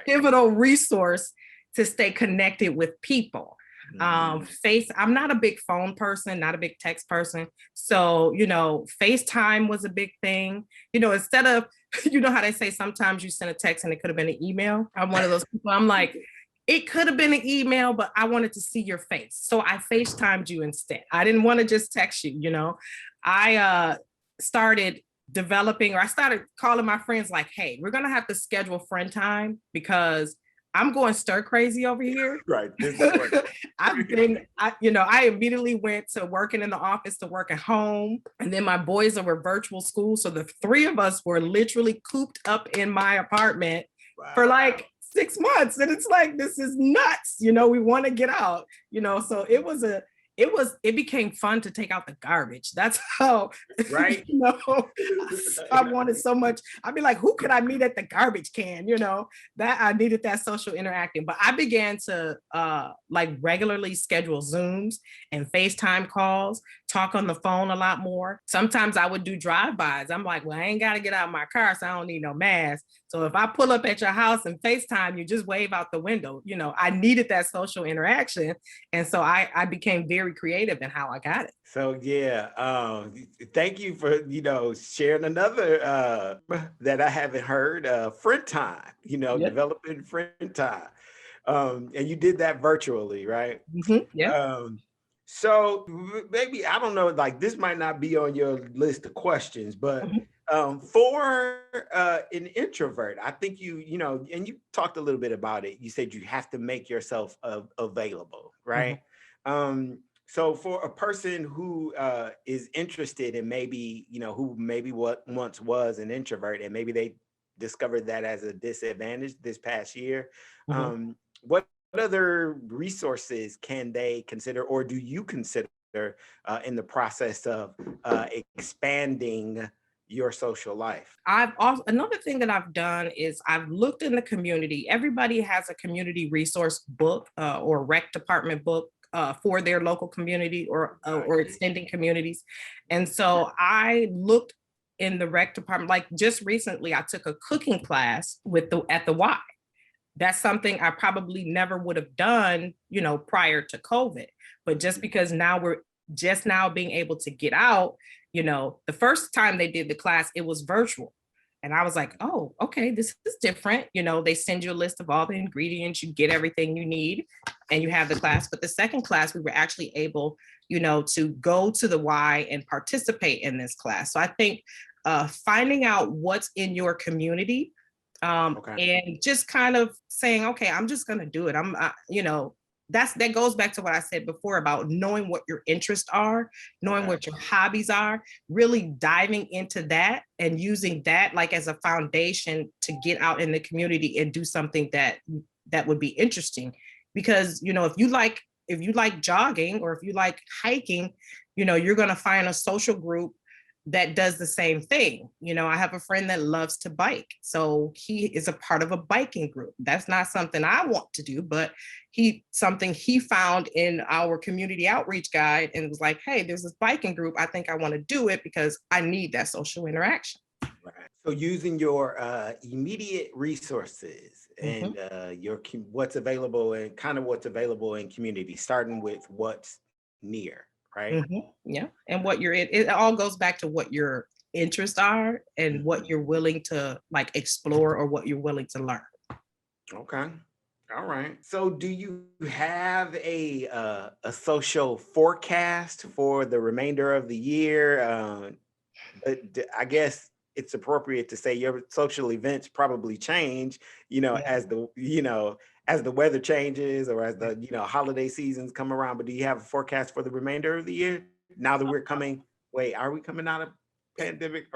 pivotal resource to stay connected with people. I'm not a big phone person, not a big text person. So, FaceTime was a big thing. Instead of, you know how they say sometimes you send a text and it could have been an email. I'm one of those people. I'm like, it could have been an email, but I wanted to see your face. So I FaceTimed you instead. I didn't want to just text you, I started developing, or I started calling my friends like, hey, we're going to have to schedule friend time because I'm going stir crazy over here. Right. I immediately went to working in the office to work at home. And then my boys were virtual school. So the three of us were literally cooped up in my apartment for like 6 months. And it's like, this is nuts. We want to get out, so it became fun to take out the garbage. That's how, right. I wanted so much. I'd be like, who could I meet at the garbage can? That I needed that social interacting. But I began to regularly schedule Zooms and FaceTime calls, talk on the phone a lot more. Sometimes I would do drive-bys. I'm like, well, I ain't got to get out of my car, so I don't need no mask. So if I pull up at your house and FaceTime, you just wave out the window. I needed that social interaction. And so I became very creative in how I got it. So yeah, thank you for, sharing another that I haven't heard, friend time, developing friend time. And you did that virtually, right? Mm-hmm. Yeah. So maybe, I don't know, like this might not be on your list of questions, but for an introvert, I think and you talked a little bit about it. You said you have to make yourself available, right? Mm-hmm. So for a person who is interested in maybe, who maybe once was an introvert and maybe they discovered that as a disadvantage this past year, what other resources can they consider, or do you consider in the process of expanding your social life? Another thing that I've done is I've looked in the community. Everybody has a community resource book or rec department book for their local community or extending communities. And so I looked in the rec department, like just recently I took a cooking class at the Y. That's something I probably never would have done, prior to COVID. But just because now we're just now being able to get out, the first time they did the class, it was virtual. And I was like, oh, okay, this is different. They send you a list of all the ingredients, you get everything you need, and you have the class. But the second class, we were actually able, to go to the Y and participate in this class. So I think finding out what's in your community, and just kind of saying, okay, I'm just going to do it. That goes back to what I said before about knowing what your interests are, knowing what your hobbies are, really diving into that and using that like as a foundation to get out in the community and do something that would be interesting. Because, if you like jogging or if you like hiking, you're going to find a social group that does the same thing. I have a friend that loves to bike. So he is a part of a biking group. That's not something I want to do, but something he found in our community outreach guide and was like, hey, there's this biking group. I think I want to do it because I need that social interaction. Right. So using your immediate resources and what's available and kind of what's available in community, starting with what's near. Right. Mm-hmm. Yeah. And what you're in, it all goes back to what your interests are and what you're willing to like explore or what you're willing to learn. Okay. All right. So do you have a social forecast for the remainder of the year? I guess it's appropriate to say your social events probably change, as the weather changes or as the, holiday seasons come around. But do you have a forecast for the remainder of the year? Now that are we coming out of pandemic?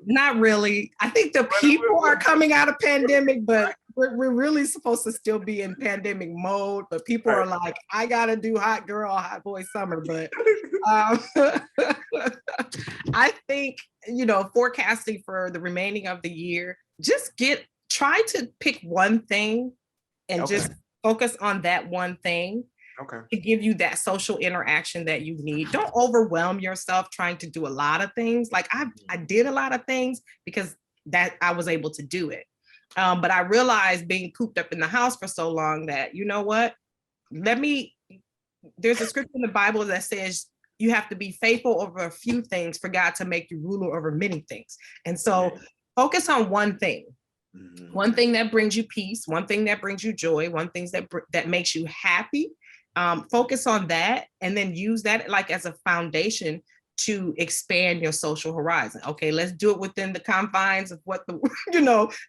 Not really. I think the people are coming out of pandemic, but we're really supposed to still be in pandemic mode. But people are like, I got to do hot girl, hot boy summer. But I think, forecasting for the remaining of the year, try to pick one thing and just focus on that one thing to give you that social interaction that you need. Don't overwhelm yourself trying to do a lot of things. Like I did a lot of things because that I was able to do it. But I realized being cooped up in the house for so long that, let me there's a scripture in the Bible that says you have to be faithful over a few things for God to make you ruler over many things. And so focus on one thing. One thing that brings you peace, one thing that brings you joy, one thing that makes you happy. Focus on that, and then use that like as a foundation to expand your social horizon. Okay, let's do it within the confines of what the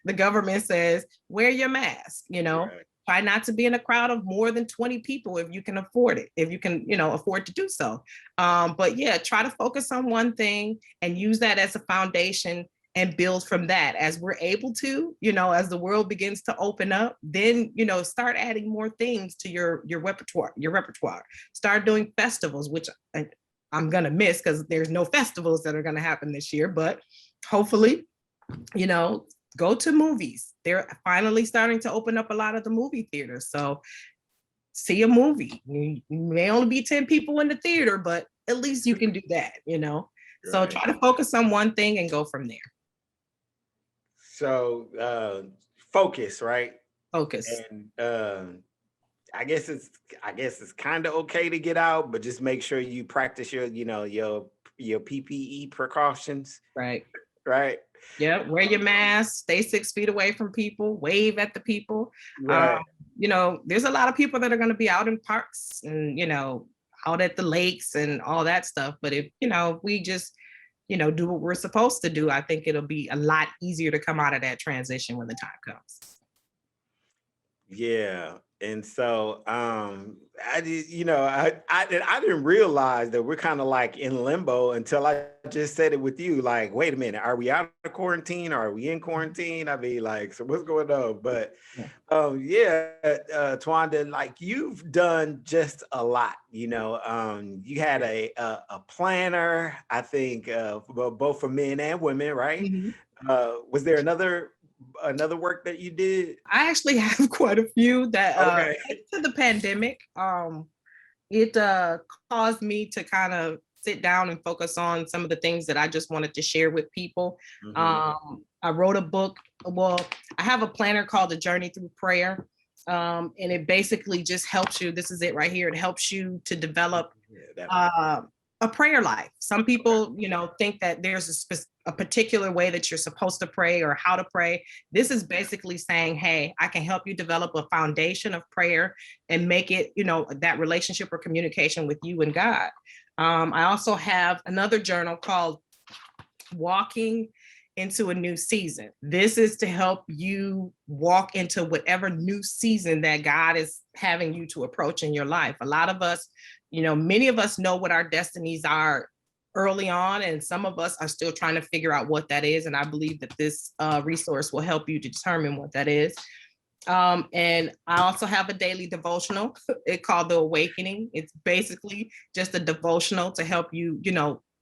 the government says. Wear your mask, try not to be in a crowd of more than 20 people if you can afford it, if you can, afford to do so. But yeah, try to focus on one thing and use that as a foundation and build from that. As we're able to, as the world begins to open up, then, start adding more things to your repertoire. Start doing festivals, which I'm gonna miss because there's no festivals that are gonna happen this year, but hopefully, go to movies. They're finally starting to open up a lot of the movie theaters. So see a movie. You may only be 10 people in the theater, but at least you can do that, So try to focus on one thing and go from there. So focus, right? Focus. And I guess it's kind of okay to get out, but just make sure you practice your PPE precautions. Right. Right. Yeah. Wear your mask, stay 6 feet away from people, wave at the people. Right. There's a lot of people that are going to be out in parks and, out at the lakes and all that stuff. But if we just, do what we're supposed to do, I think it'll be a lot easier to come out of that transition when the time comes. Yeah. And so I didn't realize that we're kind of like in limbo until I just said it with you. Like, wait a minute, are we out of quarantine or are we in quarantine? I mean, like, so what's going on? But Tawanda, like you've done just a lot, you had a planner, I think, both for men and women, right? Mm-hmm. Was there another work that you did? I actually have quite a few that to the pandemic. It caused me to kind of sit down and focus on some of the things that I just wanted to share with people. I wrote a book. Well, I have a planner called The Journey Through Prayer. And it basically just helps you. This is it right here. It helps you to develop a prayer life. Some people, think that there's a particular way that you're supposed to pray or how to pray. This is basically saying, hey, I can help you develop a foundation of prayer and make it, that relationship or communication with you and God. I also have another journal called Walking into a New Season. This is to help you walk into whatever new season that God is having you to approach in your life. A lot of us, many of us know what our destinies are early on, and some of us are still trying to figure out what that is. And I believe that this resource will help you to determine what that is. And I also have a daily devotional. It's called The Awakening. It's basically just a devotional to help you,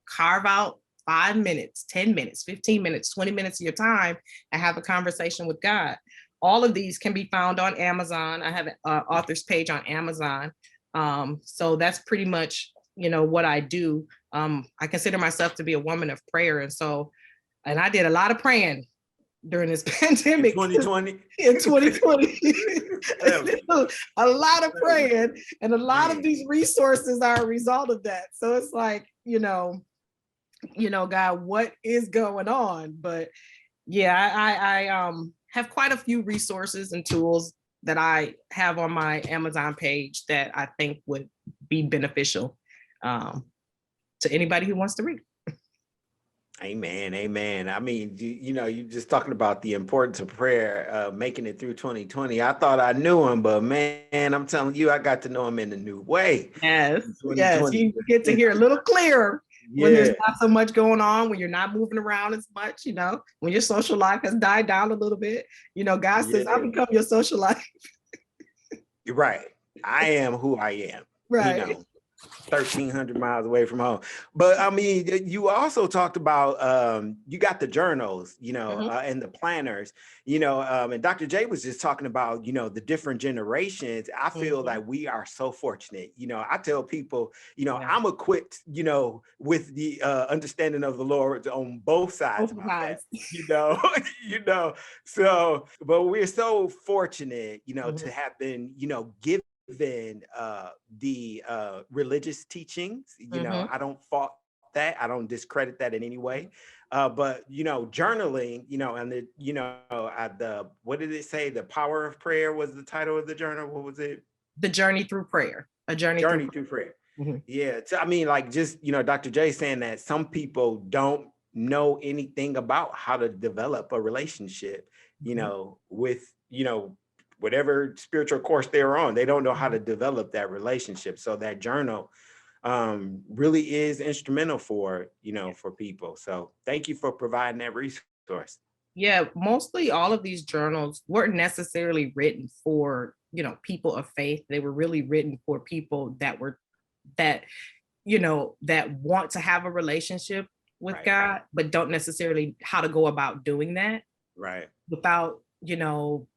carve out 5 minutes, 10 minutes, 15 minutes, 20 minutes of your time and have a conversation with God. All of these can be found on Amazon. I have an author's page on Amazon. So that's pretty much, what I do. I consider myself to be a woman of prayer. And I did a lot of praying during this pandemic. 2020. In 2020. A lot of praying, and a lot of these resources are a result of that. So it's like, God, what is going on? But yeah, I have quite a few resources and tools that I have on my Amazon page that I think would be beneficial to anybody who wants to read. Amen. Amen. I mean, you're just talking about the importance of prayer, making it through 2020. I thought I knew him, but man, I'm telling you, I got to know him in a new way. Yes. You get to hear a little clearer when there's not so much going on, when you're not moving around as much, when your social life has died down a little bit. God says, I'll become your social life. You're right. I am who I am. Right. 1,300 miles away from home. But I mean, you also talked about, you got the journals, and the planners, and Dr. J was just talking about, the different generations. I feel like we are so fortunate. I tell people, I'm equipped, with the understanding of the Lord on both sides of my family, so, but we're so fortunate, to have been, given the religious teachings. You know, I don't fault that. I don't discredit that in any way. But you know, journaling, you know, and the what did it say? The Power of Prayer was the title of the journal. What was it? The Journey Through Prayer. A Journey Through Prayer. Yeah. So, I mean, like, just, you know, Dr. J saying that some people don't know anything about how to develop a relationship, you know, with, you know, whatever spiritual course they're on. They don't know how to develop that relationship. So that journal really is instrumental for, you know, for people. So thank you for providing that resource. Yeah, mostly all of these journals weren't necessarily written for, you know, people of faith. They were really written for people that you know, that want to have a relationship with God, but don't necessarily how to go about doing that. Right. Without, you know,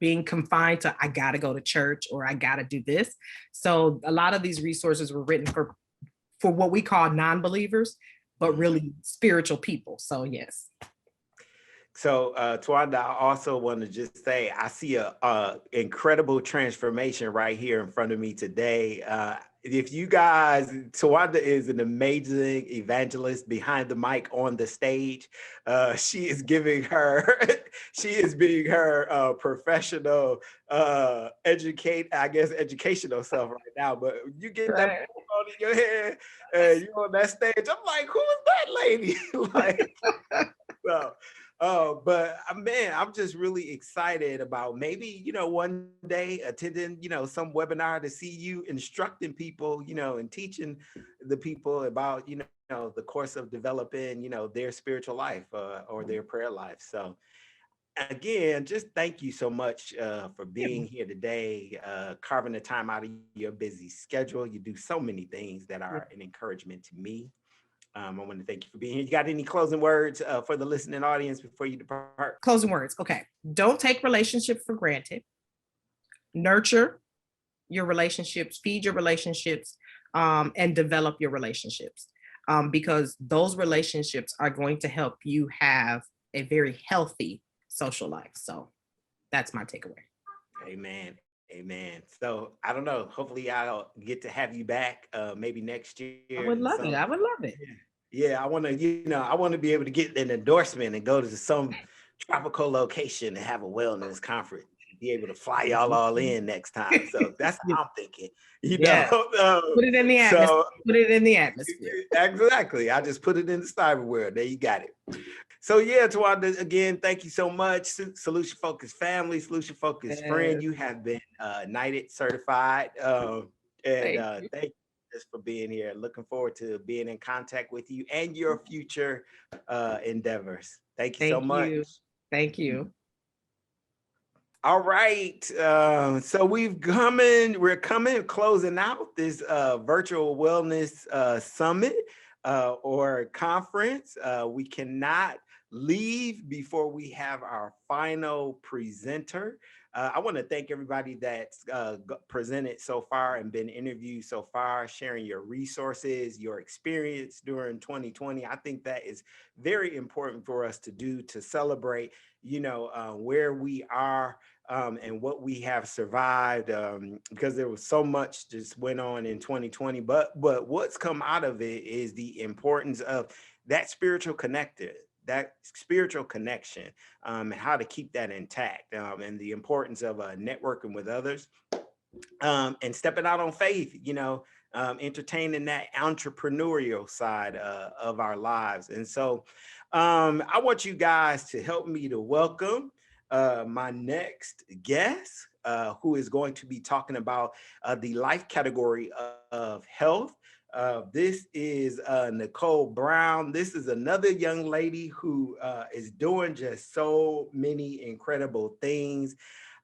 being confined to, I got to go to church or I got to do this. So a lot of these resources were written for what we call non-believers, but really spiritual people. So yes. So Tawanda, I also want to just say, I see a incredible transformation right here in front of me today. If you guys, Tawanda is an amazing evangelist behind the mic on the stage. She is giving her, she is being her professional, educational self right now. But you get that on in your head, you on that stage. I'm like, who is that lady? Like, so. But man, I'm just really excited about maybe, you know, one day attending, you know, some webinar to see you instructing people, you know, and teaching the people about, you know, the course of developing, you know, their spiritual life or their prayer life. So again, just thank you so much for being here today, carving the time out of your busy schedule. You do so many things that are an encouragement to me. I want to thank you for being here. You got any closing words for the listening audience before you depart? Closing words. Okay. Don't take relationships for granted. Nurture your relationships, feed your relationships, and develop your relationships, because those relationships are going to help you have a very healthy social life. So that's my takeaway. Amen. Amen. So I don't know. Hopefully I'll get to have you back maybe next year. I would love it. I would love it. Yeah, I want to, you know, I want to be able to get an endorsement and go to some tropical location and have a wellness conference. Be able to fly y'all all in next time. So that's what I'm thinking. You know, put it in the atmosphere. So, put it in the atmosphere. Exactly. I just put it in the cyber world. There you got it. So yeah, Tawanda, again, thank you so much. Solution Focused family, Solution Focused friend. You have been NITED certified. Thank you just for being here. Looking forward to being in contact with you and your future endeavors. Thank you so much. Thank you. All right. So we're closing out this virtual wellness summit or conference. We cannot leave before we have our final presenter. I want to thank everybody that's presented so far and been interviewed so far, sharing your resources, your experience during 2020. I think that is very important for us to do, to celebrate, you know, where we are and what we have survived, because there was so much just went on in 2020. But what's come out of it is the importance of that spiritual connection, and how to keep that intact, and the importance of networking with others, and stepping out on faith, you know, entertaining that entrepreneurial side of our lives. And so I want you guys to help me to welcome my next guest, who is going to be talking about the life category of health. This is Nicole Brown. This is another young lady who is doing just so many incredible things.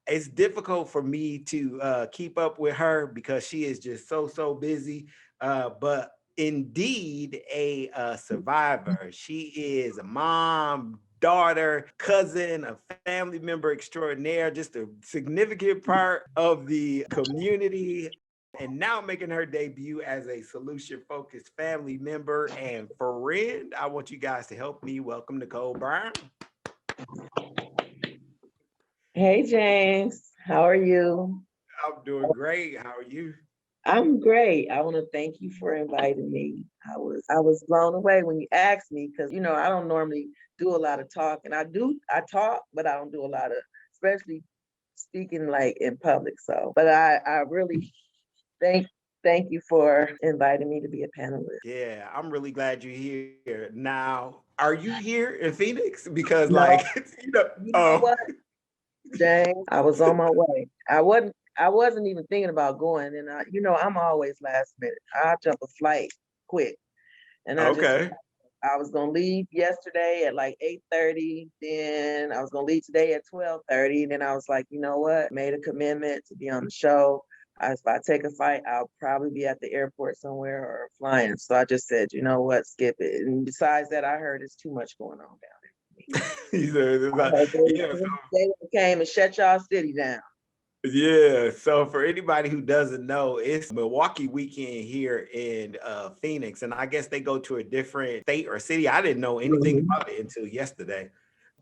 It's difficult for me to keep up with her because she is just so busy, but indeed a survivor. She is a mom, daughter, cousin, a family member extraordinaire, just a significant part of the community, and now making her debut as a solution-focused family member and friend. I want you guys to help me welcome Nicole Brown. Hey, James. How are you? I'm doing great. How are you? I'm great. I want to thank you for inviting me. I was blown away when you asked me because I don't normally do a lot of talking. I talk, but I don't do a lot of, especially speaking like in public. So, but I really thank thank you for inviting me to be a panelist. Yeah, I'm really glad you're here. Now, are you here in Phoenix? Because No, like, you know oh, what, James? I was on my way. I wasn't even thinking about going, and I'm always last minute. I'll jump a flight quick, and okay. I was gonna leave yesterday at like 8:30. Then I was gonna leave today at 12:30. Then I was like, you know what? Made a commitment to be on the show. If I take a flight, I'll probably be at the airport somewhere or flying. So I just said, you know what? Skip it. And besides that, I heard it's too much going on down He said, it's there. I like, heard yeah, they came and shut y'all city down. yeah. So for anybody who doesn't know, it's Milwaukee weekend here in Phoenix, and I guess they go to a different state or city. I didn't know anything Mhm. about it until yesterday.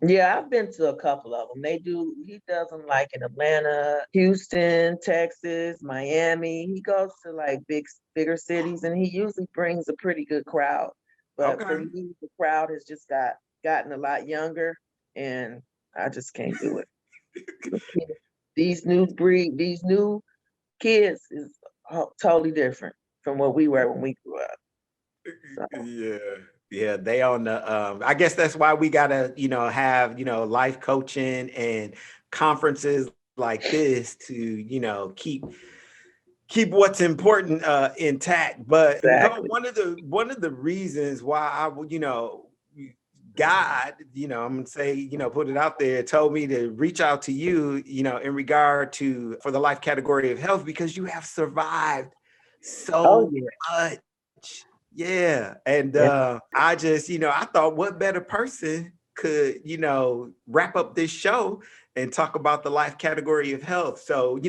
Yeah, I've been to a couple of them. He does them like in Atlanta, Houston, Texas, Miami. He goes to like bigger cities and he usually brings a pretty good crowd. But for Okay. me, the crowd has just gotten a lot younger and I just can't do it. The kids- these new kids is totally different from what we were when we grew up. So Yeah. Yeah, they on the I guess that's why we gotta, have, life coaching and conferences like this to, keep what's important intact. But Nicole, exactly. one of the reasons why God, I'm gonna say, put it out there, told me to reach out to you, in regard to for the life category of health, because you have survived Oh so yeah. much. Yeah. And Yeah. I just, I thought what better person could, wrap up this show and talk about the life category of health. So,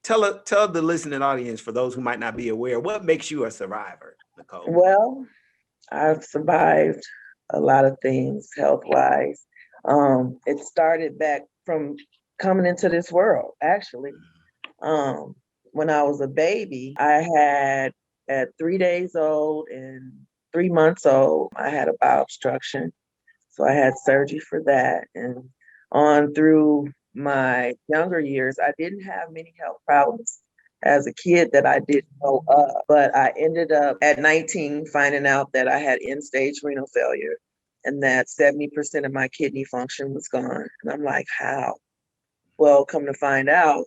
tell the listening audience, for those who might not be aware, what makes you a survivor, Nicole? Well, I've survived a lot of things health wise. It started back from coming into this world, actually. Um, when I was a baby, at 3 days old and 3 months old, I had a bowel obstruction. So I had surgery for that. And on through my younger years, I didn't have many health problems as a kid that I didn't know of. But I ended up at 19 finding out that I had end stage renal failure and that 70% of my kidney function was gone. And I'm like, how? Well, come to find out,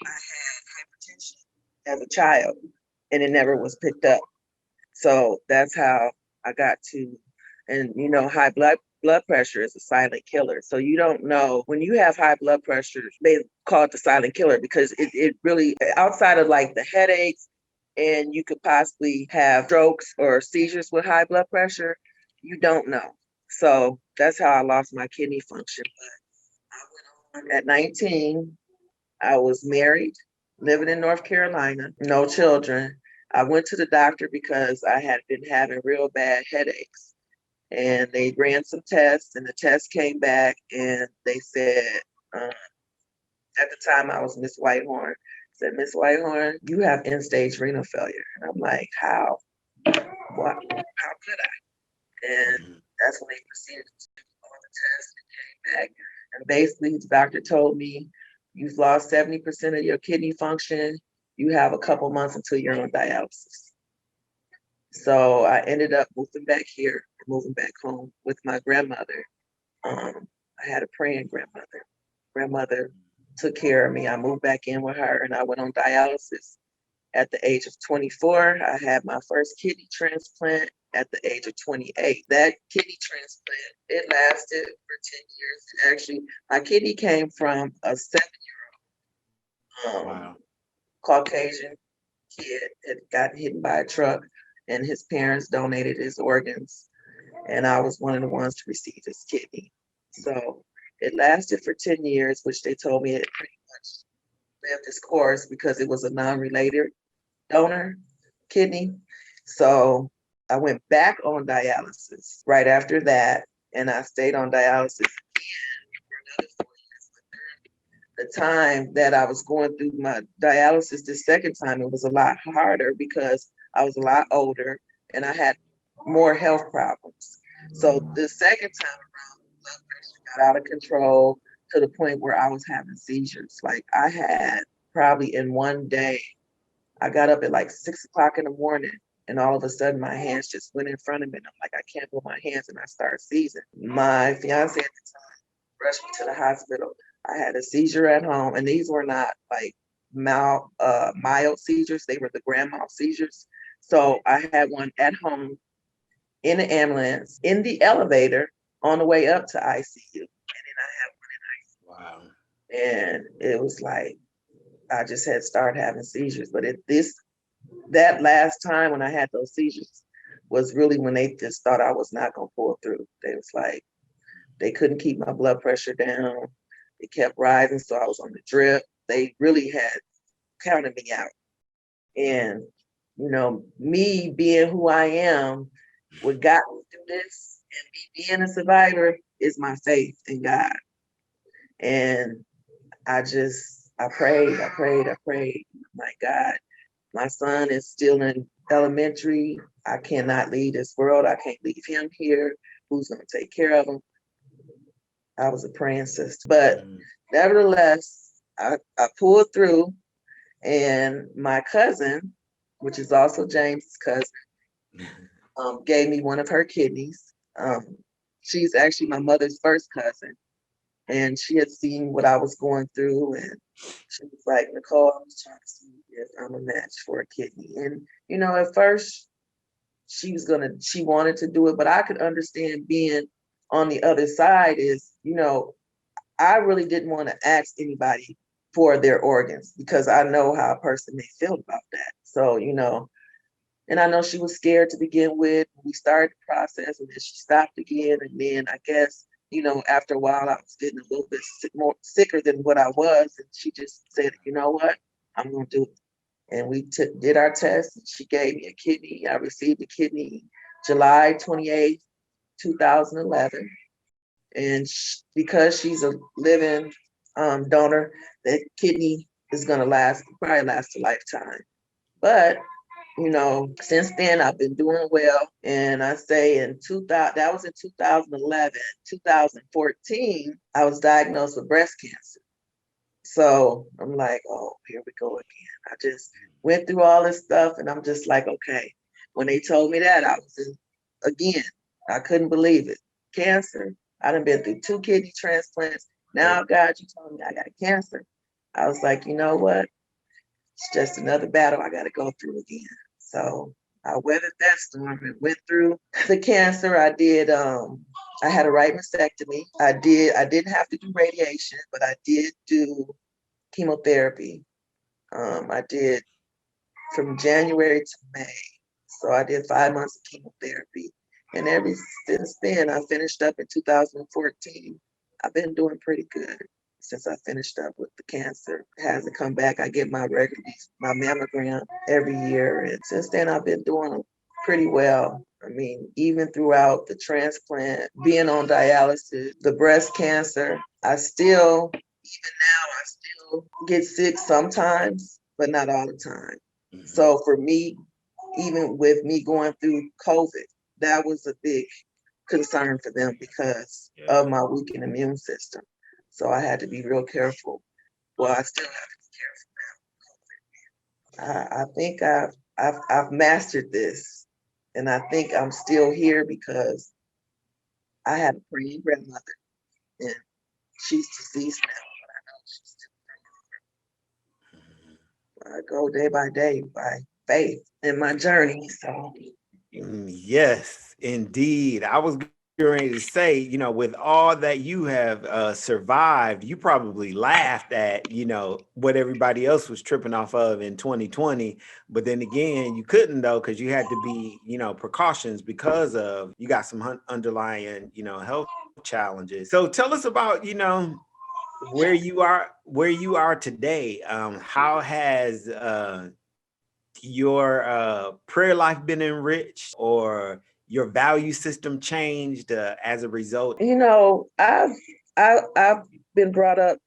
I had hypertension as a child and it never was picked up. So that's how I got to, and high blood pressure is a silent killer. So you don't know when you have high blood pressure, they call it the silent killer because it really, outside of like the headaches, and you could possibly have strokes or seizures with high blood pressure, you don't know. So that's how I lost my kidney function. But I went on at 19. I was married, living in North Carolina, no children. I went to the doctor because I had been having real bad headaches. And they ran some tests, and the test came back, and they said, at the time I was Miss Whitehorn, said, Miss Whitehorn, you have end stage renal failure. And I'm like, how? What? How could I? And that's when they proceeded to do all the tests and came back. And basically, the doctor told me, you've lost 70% of your kidney function. You have a couple months until you're on dialysis. So I ended up moving back here, moving back home with my grandmother. I had a praying grandmother. Grandmother took care of me. I moved back in with her and I went on dialysis. At the age of 24, I had my first kidney transplant at the age of 28. That kidney transplant, it lasted for 10 years. Actually, my kidney came from a 7-year-old Wow. Caucasian kid had gotten hit by a truck and his parents donated his organs. And I was one of the ones to receive his kidney. So it lasted for 10 years, which they told me it pretty much lived its course because it was a non-related donor kidney. So I went back on dialysis right after that, and I stayed on dialysis again for another 4 years. the time that I was going through my dialysis the second time, it was a lot harder because I was a lot older and I had more health problems. So the second time around, blood pressure got out of control to the point where I was having seizures. Like I had probably in one day, I got up at like 6 o'clock in the morning and all of a sudden my hands just went in front of me and I'm like, I can't move my hands, and I started seizing. My fiance at the time rushed me to the hospital. I had a seizure at home, and these were not like mild seizures. They were the grand mal seizures. So I had one at home, in the ambulance, in the elevator, on the way up to ICU. And then I had one in ICU. Wow. And it was like, I just had started having seizures. But that last time when I had those seizures was really when they just thought I was not gonna pull through. They was like, they couldn't keep my blood pressure down. It kept rising, so I was on the drip. They really had counted me out. And, you know, me being who I am, what got me through this and me being a survivor is my faith in God. And I prayed. My God, my son is still in elementary. I cannot leave this world. I can't leave him here. Who's going to take care of him? I was a praying sister. But nevertheless, I pulled through, and my cousin, which is also James's cousin, gave me one of her kidneys. She's actually my mother's first cousin. And she had seen what I was going through, and she was like, Nicole, I was trying to see if I'm a match for a kidney. And, you know, at first she wanted to do it, but I could understand being on the other side is, you know, I really didn't want to ask anybody for their organs because I know how a person may feel about that. So, you know, and I know she was scared to begin with. We started the process and then she stopped again. And then I guess, you know, after a while, I was getting a little bit more sicker than what I was. And she just said, you know what, I'm going to do it. And we did our test. And she gave me a kidney. I received a kidney July 28th, 2011. And because she's a living donor, that kidney is going to probably last a lifetime. But you know, since then I've been doing well. And I say that was in 2011, 2014, I was diagnosed with breast cancer. So I'm like, oh, here we go again. I just went through all this stuff and I'm just like, okay. When they told me that, again, I couldn't believe it. Cancer. I done been through 2 kidney transplants. Now, God, you told me I got cancer. I was like, you know what? It's just another battle I got to go through again. So I weathered that storm and went through the cancer. I had a right mastectomy. I didn't have to do radiation, but I did do chemotherapy. I did from January to May. So I did 5 months of chemotherapy. And ever since then, I finished up in 2014. I've been doing pretty good since I finished up with the cancer. It hasn't come back. I get my mammogram every year. And since then, I've been doing pretty well. I mean, even throughout the transplant, being on dialysis, the breast cancer, I still get sick sometimes, but not all the time. Mm-hmm. So for me, even with me going through COVID, that was a big concern for them because of my weakened immune system. So I had to be real careful. Well, I still have to be careful now. I think I've mastered this, and I think I'm still here because I had a praying grandmother, and she's deceased now, but I know she's still. I go day by day by faith in my journey. So. Yes, indeed. I was ready to say, you know, with all that you have survived, you probably laughed at, you know, what everybody else was tripping off of in 2020. But then again, you couldn't though, because you had to be, you know, precautions because of you got some underlying, you know, health challenges. So tell us about, you know, where you are today. How has your prayer life been enriched or your value system changed as a result? You know, I've been brought up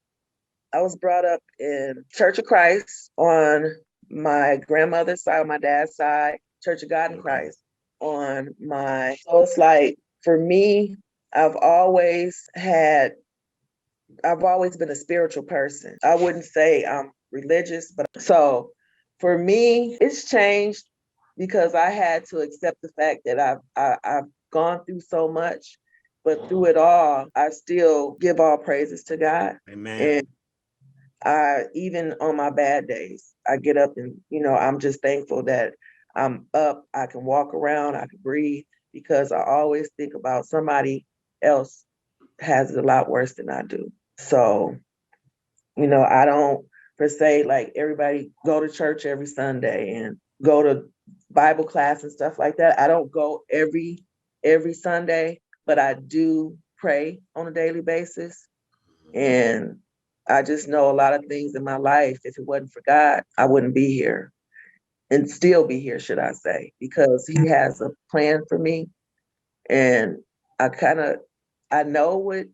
I was brought up in Church of Christ on my grandmother's side, on my dad's side, Church of God in Christ on my. So it's like, for me, I've always been a spiritual person. I wouldn't say I'm religious, but so for me, it's changed because I had to accept the fact that I've gone through so much, but through it all, I still give all praises to God. Amen. And even on my bad days, I get up and, I'm just thankful that I'm up, I can walk around, I can breathe, because I always think about somebody else has it a lot worse than I do. So, I don't per se like everybody go to church every Sunday and go to Bible class and stuff like that. I don't go every Sunday, but I do pray on a daily basis. And I just know a lot of things in my life, if it wasn't for God, I wouldn't be here and still be here, should I say, because he has a plan for me. And I know what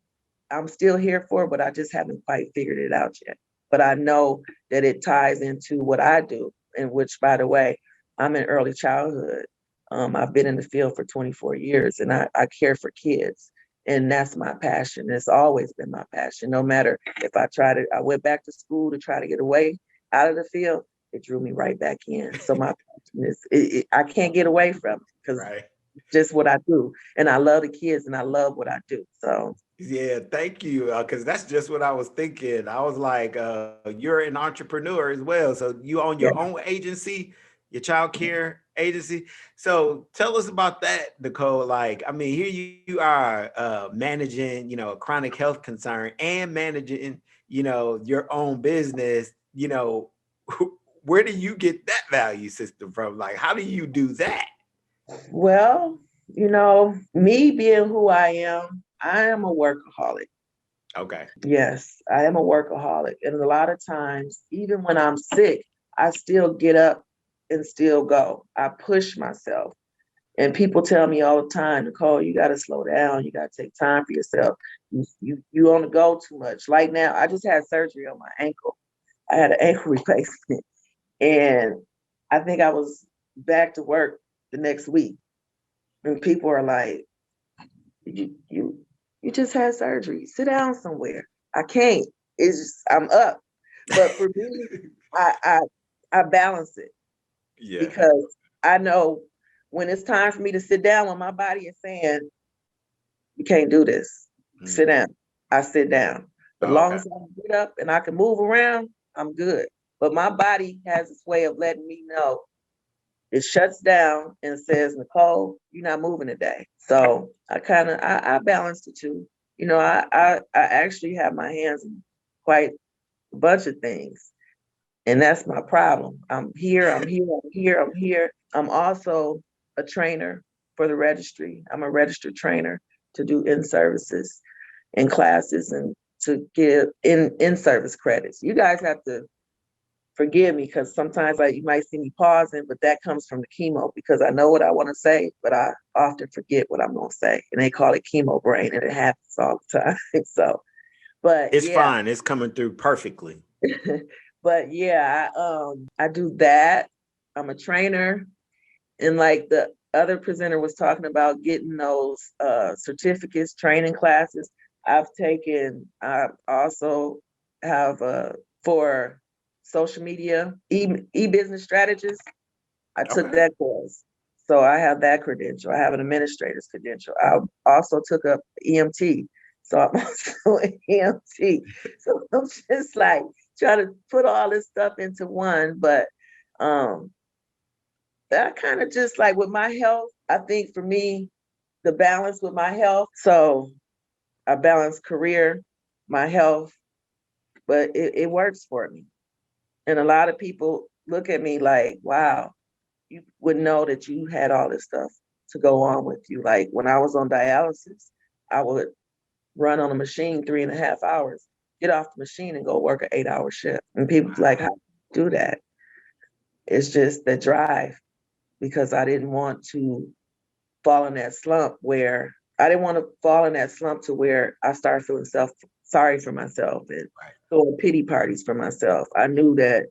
I'm still here for, but I just haven't quite figured it out yet. But I know that it ties into what I do, in which, by the way, I'm in early childhood. I've been in the field for 24 years and I care for kids. And that's my passion. It's always been my passion. No matter if I went back to school to try to get away out of the field, it drew me right back in. So my passion is, I can't get away from it because it's just what I do. And I love the kids and I love what I do. So. Yeah, thank you. Because that's just what I was thinking. I was like, you're an entrepreneur as well. So you own your own agency, your child care agency. So tell us about that, Nicole. Like, I mean, here you are managing, a chronic health concern and managing, your own business. Where do you get that value system from? Like, how do you do that? Well, me being who I am a workaholic. Okay. Yes, I am a workaholic. And a lot of times, even when I'm sick, I still get up and still go. I push myself. And people tell me all the time, Nicole, you got to slow down. You got to take time for yourself. You on the go too much. Like now, I just had surgery on my ankle. I had an ankle replacement. And I think I was back to work the next week. And people are like, you just had surgery. Sit down somewhere. I can't. It's just, I'm up. But for me, I balance it. Yeah. Because I know when it's time for me to sit down, when my body is saying, you can't do this, sit down, I sit down. But as long as I get up and I can move around, I'm good. But my body has this way of letting me know. It shuts down and says, Nicole, you're not moving today. So I balance the two. I actually have my hands in quite a bunch of things. And that's my problem. I'm here. I'm also a trainer for the registry. I'm a registered trainer to do in-services and classes and to give in-service credits. You guys have to forgive me because sometimes you might see me pausing, but that comes from the chemo because I know what I want to say, but I often forget what I'm going to say. And they call it chemo brain and it happens all the time. So, but it's fine. It's coming through perfectly. But yeah, I do that. I'm a trainer. And like the other presenter was talking about getting those certificates, training classes. I also have for social media, e-business strategist. I took that course. So I have that credential. I have an administrator's credential. I also took up EMT. So I'm also an EMT. So I'm just like trying to put all this stuff into one. But that kind of just like with my health, I think for me, the balance with my health. So I balance career, my health, but it works for me. And a lot of people look at me like, wow, you would know that you had all this stuff to go on with you. Like when I was on dialysis, I would run on a machine 3.5 hours, get off the machine and go work an 8-hour shift. And people like, how do you do that? It's just the drive because I didn't want to fall in that slump to where I start feeling sorry for myself and throwing pity parties for myself. I knew that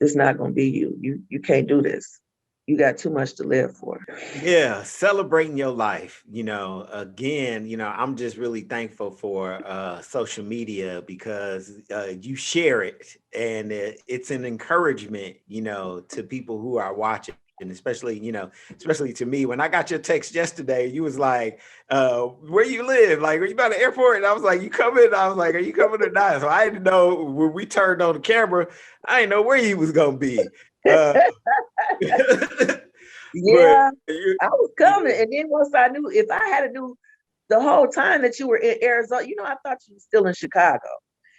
it's not going to be you. You can't do this. You got too much to live for. Yeah, celebrating your life. Again, I'm just really thankful for social media because you share it and it's an encouragement, to people who are watching. And especially to me, when I got your text yesterday, you was like, where you live? Like, are you by the airport? And I was like, you coming? I was like, are you coming or not? So I didn't know when we turned on the camera, I didn't know where you was going to be. Yeah, I was coming. And then once I knew, if I had to do the whole time that you were in Arizona, I thought you were still in Chicago.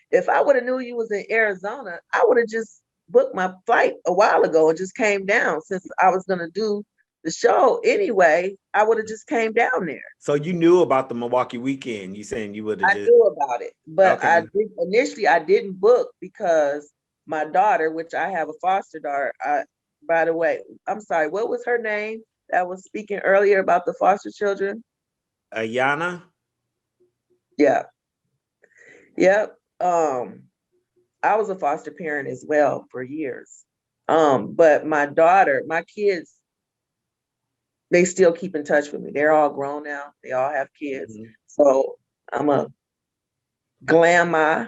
If I would have knew you was in Arizona, I would have just booked my flight a while ago and just came down. Since I was going to do the show anyway, I would have just came down there. So you knew about the Milwaukee weekend. You saying you would have just... I knew about it, but okay. Initially I didn't book because my daughter, which I have a foster daughter, by the way, I'm sorry, what was her name that was speaking earlier about the foster children? Ayanna? Yeah. Yep. I was a foster parent as well for years. But my daughter, my kids, they still keep in touch with me. They're all grown now. They all have kids. Mm-hmm. So I'm a grandma,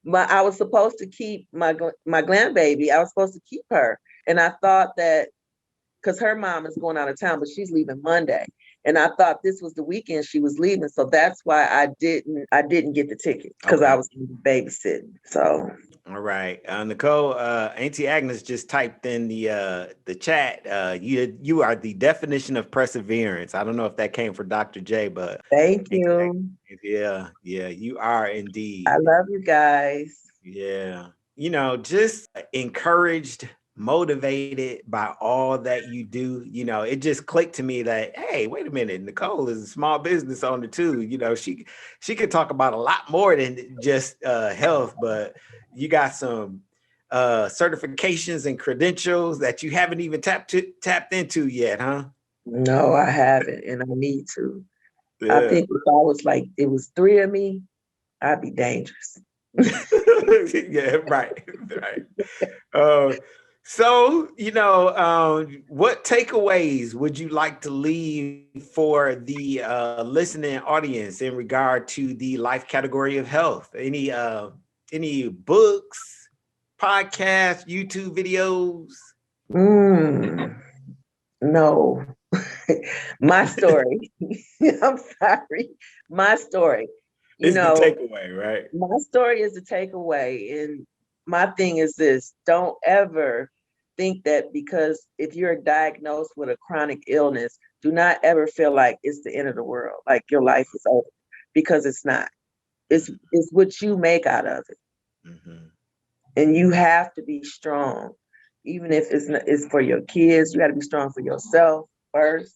but I was supposed to keep my grandbaby. I was supposed to keep her. And I thought that because her mom is going out of town, but she's leaving Monday. And I thought this was the weekend she was leaving. So that's why I didn't get the ticket because I was babysitting. So. All right. Nicole, Auntie Agnes just typed in the chat. You are the definition of perseverance. I don't know if that came from Dr. J, but thank you. Yeah, you are indeed. I love you guys. Yeah. Just encouraged, motivated by all that you do. It just clicked to me that, hey, wait a minute, Nicole is a small business owner too. She could talk about a lot more than just health, but you got some certifications and credentials that you haven't even tapped into yet, huh? No, I haven't, and I need to. Yeah. I think if I was like, it was 3 of me, I'd be dangerous. Yeah, right. So, what takeaways would you like to leave for the listening audience in regard to the life category of health? Any books, podcasts, YouTube videos? No. My story. I'm sorry. My story. It's the takeaway, right? My story is the takeaway. And my thing is this: don't ever think that because if you're diagnosed with a chronic illness, do not ever feel like it's the end of the world, like your life is over, because it's not. It's what you make out of it. Mm-hmm. And you have to be strong. Even if it's for your kids, you got to be strong for yourself first.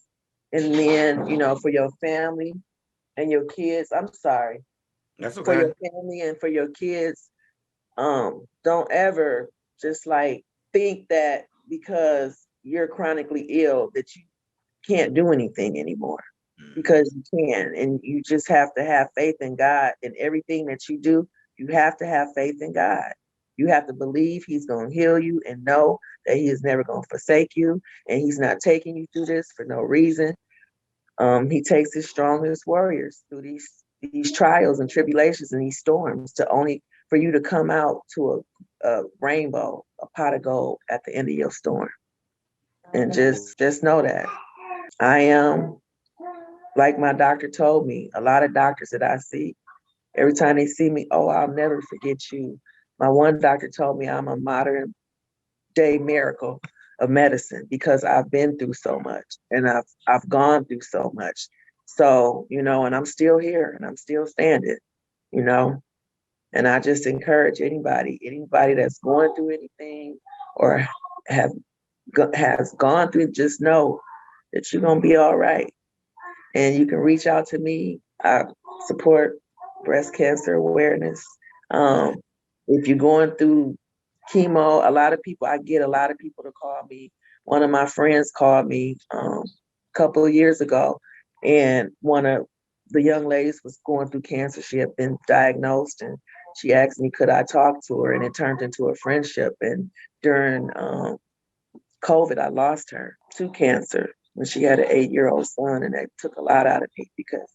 And then, for your family and your kids. I'm sorry. That's okay. For your family and for your kids, don't ever just think that because you're chronically ill that you can't do anything anymore, because you can. And you just have to have faith in God in everything that you do. You have to have faith in God. You have to believe he's going to heal you and know that he is never going to forsake you. And he's not taking you through this for no reason. He takes his strongest warriors through these trials and tribulations and these storms for you to come out to a rainbow, a pot of gold at the end of your storm. And just know that I am, like my doctor told me, a lot of doctors that I see, every time they see me, oh, I'll never forget you. My one doctor told me I'm a modern day miracle of medicine because I've been through so much and I've gone through so much. So, and I'm still here and I'm still standing, and I just encourage anybody that's going through anything or has gone through, just know that you're going to be all right. And you can reach out to me. I support breast cancer awareness. If you're going through chemo, I get a lot of people to call me. One of my friends called me a couple of years ago and want to the young lady was going through cancer. She had been diagnosed, and she asked me, could I talk to her? And it turned into a friendship. And during COVID, I lost her to cancer when she had an 8-year-old son. And that took a lot out of me because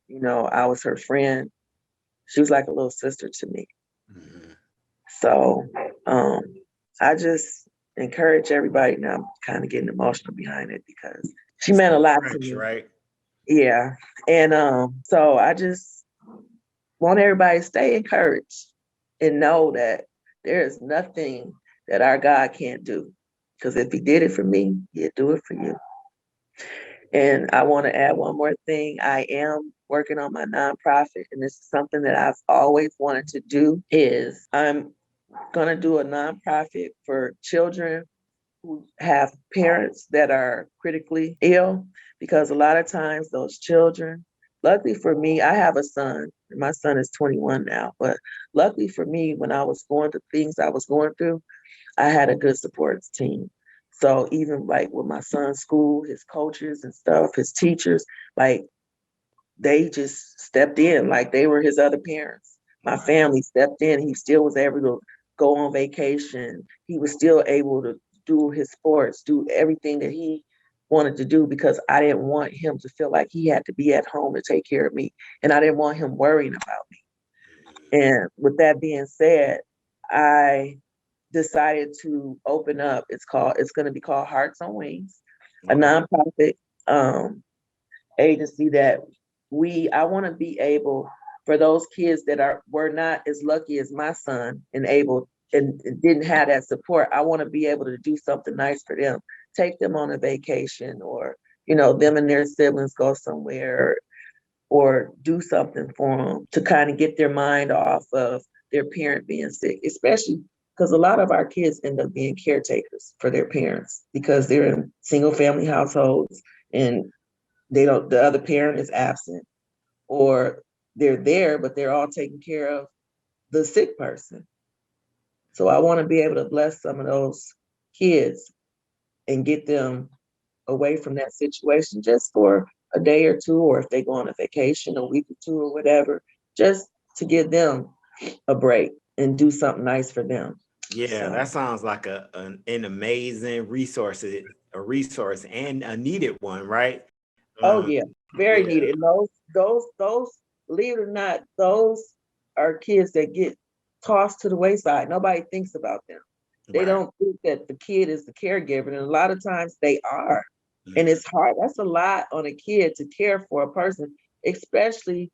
you know, I was her friend. She was like a little sister to me. Mm-hmm. So I just encourage everybody. Now I'm kind of getting emotional behind it because she meant a lot to me. Right. Yeah. And so I just want everybody to stay encouraged and know that there is nothing that our God can't do. Because if he did it for me, he'll do it for you. And I want to add one more thing. I am working on my nonprofit, and this is something that I've always wanted to do. Is I'm going to do a nonprofit for children who have parents that are critically ill, because a lot of times those children, luckily for me, I have a son. My son is 21 now, but luckily for me, when I was going through things I was going through, I had a good support team. So even like with my son's school, his coaches and stuff, his teachers, like they just stepped in like they were his other parents. My family stepped in. He still was able to go on vacation. He was still able to do his sports, do everything that he wanted to do, because I didn't want him to feel like he had to be at home to take care of me. And I didn't want him worrying about me. And with that being said, I decided to open up. It's going to be called Hearts on Wings, a nonprofit agency that I want to be able for those kids that were not as lucky as my son and didn't have that support. I want to be able to do something nice for them, take them on a vacation, or, you know, them and their siblings go somewhere, or do something for them to kind of get their mind off of their parent being sick, especially because a lot of our kids end up being caretakers for their parents because they're in single family households and the other parent is absent, or they're there, but they're all taking care of the sick person. So I want to be able to bless some of those kids and get them away from that situation just for a day or two, or if they go on a vacation, a week or two or whatever, just to give them a break and do something nice for them. Yeah, that sounds like an amazing resource and a needed one, right? Oh yeah, very needed. And those, believe it or not, those are kids that get tossed to the wayside. Nobody thinks about them. They don't think that the kid is the caregiver, and a lot of times they are. And it's hard. That's a lot on a kid to care for a person, especially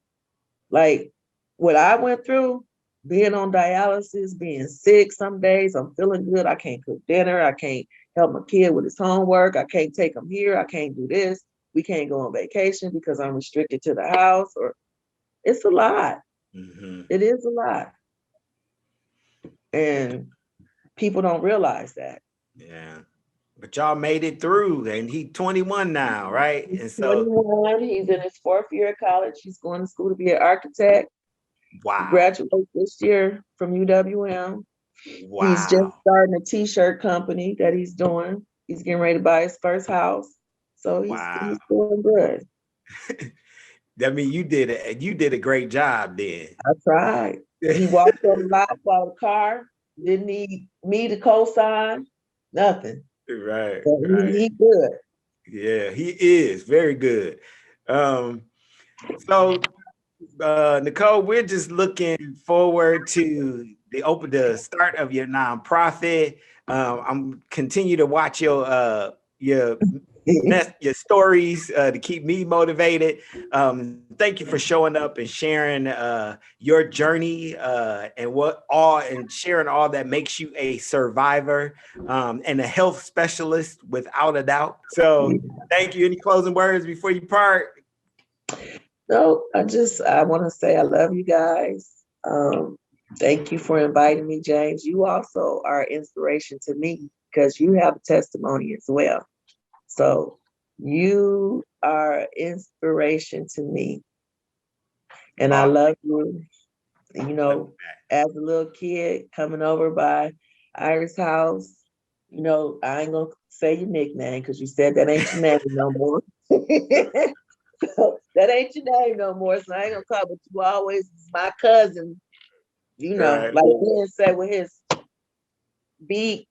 like what I went through, being on dialysis, being sick. Some days I'm feeling good. I can't cook dinner. I can't help my kid with his homework. I can't take him here. I can't do this. We can't go on vacation because I'm restricted to the house. Or it's a lot. Mm-hmm. It is a lot. And people don't realize that. Yeah. But y'all made it through, and he's 21 now, right? He's and so 21. He's in his 4th year of college. He's going to school to be an architect. Wow. He graduated this year from UWM. Wow. He's just starting a t-shirt company that he's doing. He's getting ready to buy his first house. So he's doing good. That means you did a great job then. I tried. He walked on the lot, bought a car, didn't need me to co-sign, nothing. Right. So he good. Yeah, he is very good. So Nicole, we're just looking forward to the start of your nonprofit. I'm continue to watch your stories to keep me motivated. Thank you for showing up and sharing your journey and sharing all that makes you a survivor and a health specialist without a doubt. So thank you. Any closing words before you part? No, I want to say I love you guys. Thank you for inviting me, James. You also are inspiration to me because you have a testimony as well. So you are inspiration to me. And I love you. You know, as a little kid coming over by Iris' house, you know, I ain't gonna say your nickname because you said that ain't your name no more. That ain't your name no more, so I ain't gonna call, but you always my cousin, you know, Right. like Ben said with his beat.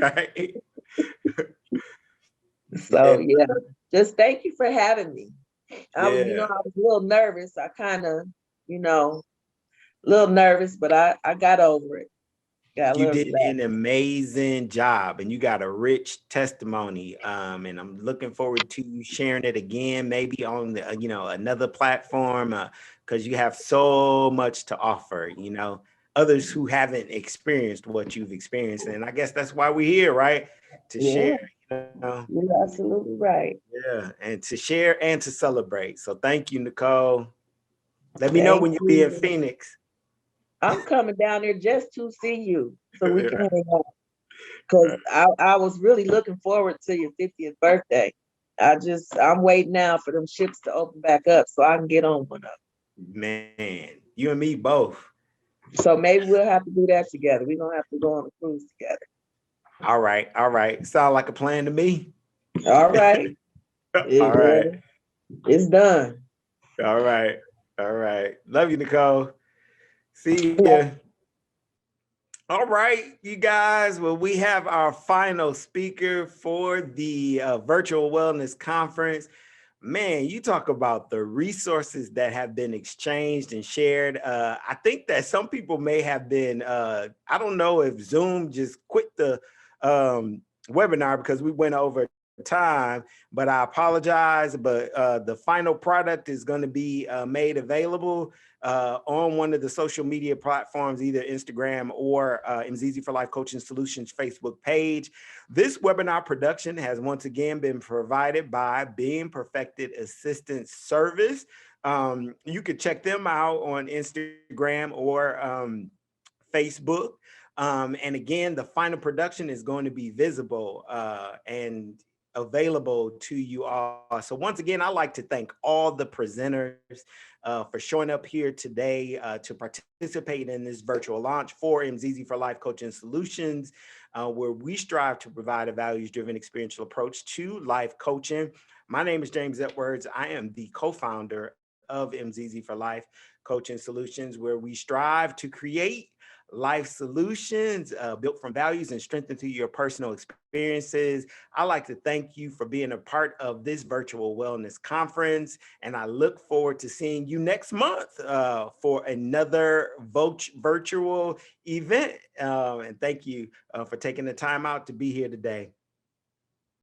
Right. So yeah, just thank you for having me. I was, Yeah. I was a little nervous. I kind of, a little nervous, but I got over it. Got a You little did relaxed. an amazing job, and you got a rich testimony. And I'm looking forward to you sharing it again, maybe on the, another platform, because you have so much to offer. Others who haven't experienced what you've experienced, and I guess that's why we're here, right? To Yeah, share. you're absolutely right. Yeah, and to share and to celebrate. So thank you, Nicole. Let me know Thank when you'll be in you. Phoenix. I'm coming down there just to see you so we can hang out. Because I was really looking forward to your 50th birthday. I'm waiting now for them ships to open back up so I can get on one of them. Man, you and me both. So maybe we'll have to do that together. We're going to have to go on a cruise together. All right. Sound like a plan to me. All right. All right. It's done. All right. Love you, Nicole. See ya. All right, you guys. Well, we have our final speaker for the virtual wellness conference. Man, you talk about the resources that have been exchanged and shared. I think that some people may have been, I don't know if Zoom just quit the webinar because we went over time, but I apologize. But the final product is going to be made available on one of the social media platforms, either Instagram or MZIZI4LIFE Coaching Solutions Facebook page. This webinar production has once again been provided by Being Perfected Assistance Service. You could check them out on Instagram or Facebook. And again, the final production is going to be visible and available to you all. So once again, I'd like to thank all the presenters for showing up here today to participate in this virtual launch for MZIZI4LIFE Coaching Solutions, where we strive to provide a values-driven experiential approach to life coaching. My name is James Edwards. I am the co-founder of MZIZI4LIFE Coaching Solutions, where we strive to create life solutions built from values and strengthened through your personal experiences. I'd like to thank you for being a part of this virtual wellness conference, and I look forward to seeing you next month for another virtual event. And thank you for taking the time out to be here today.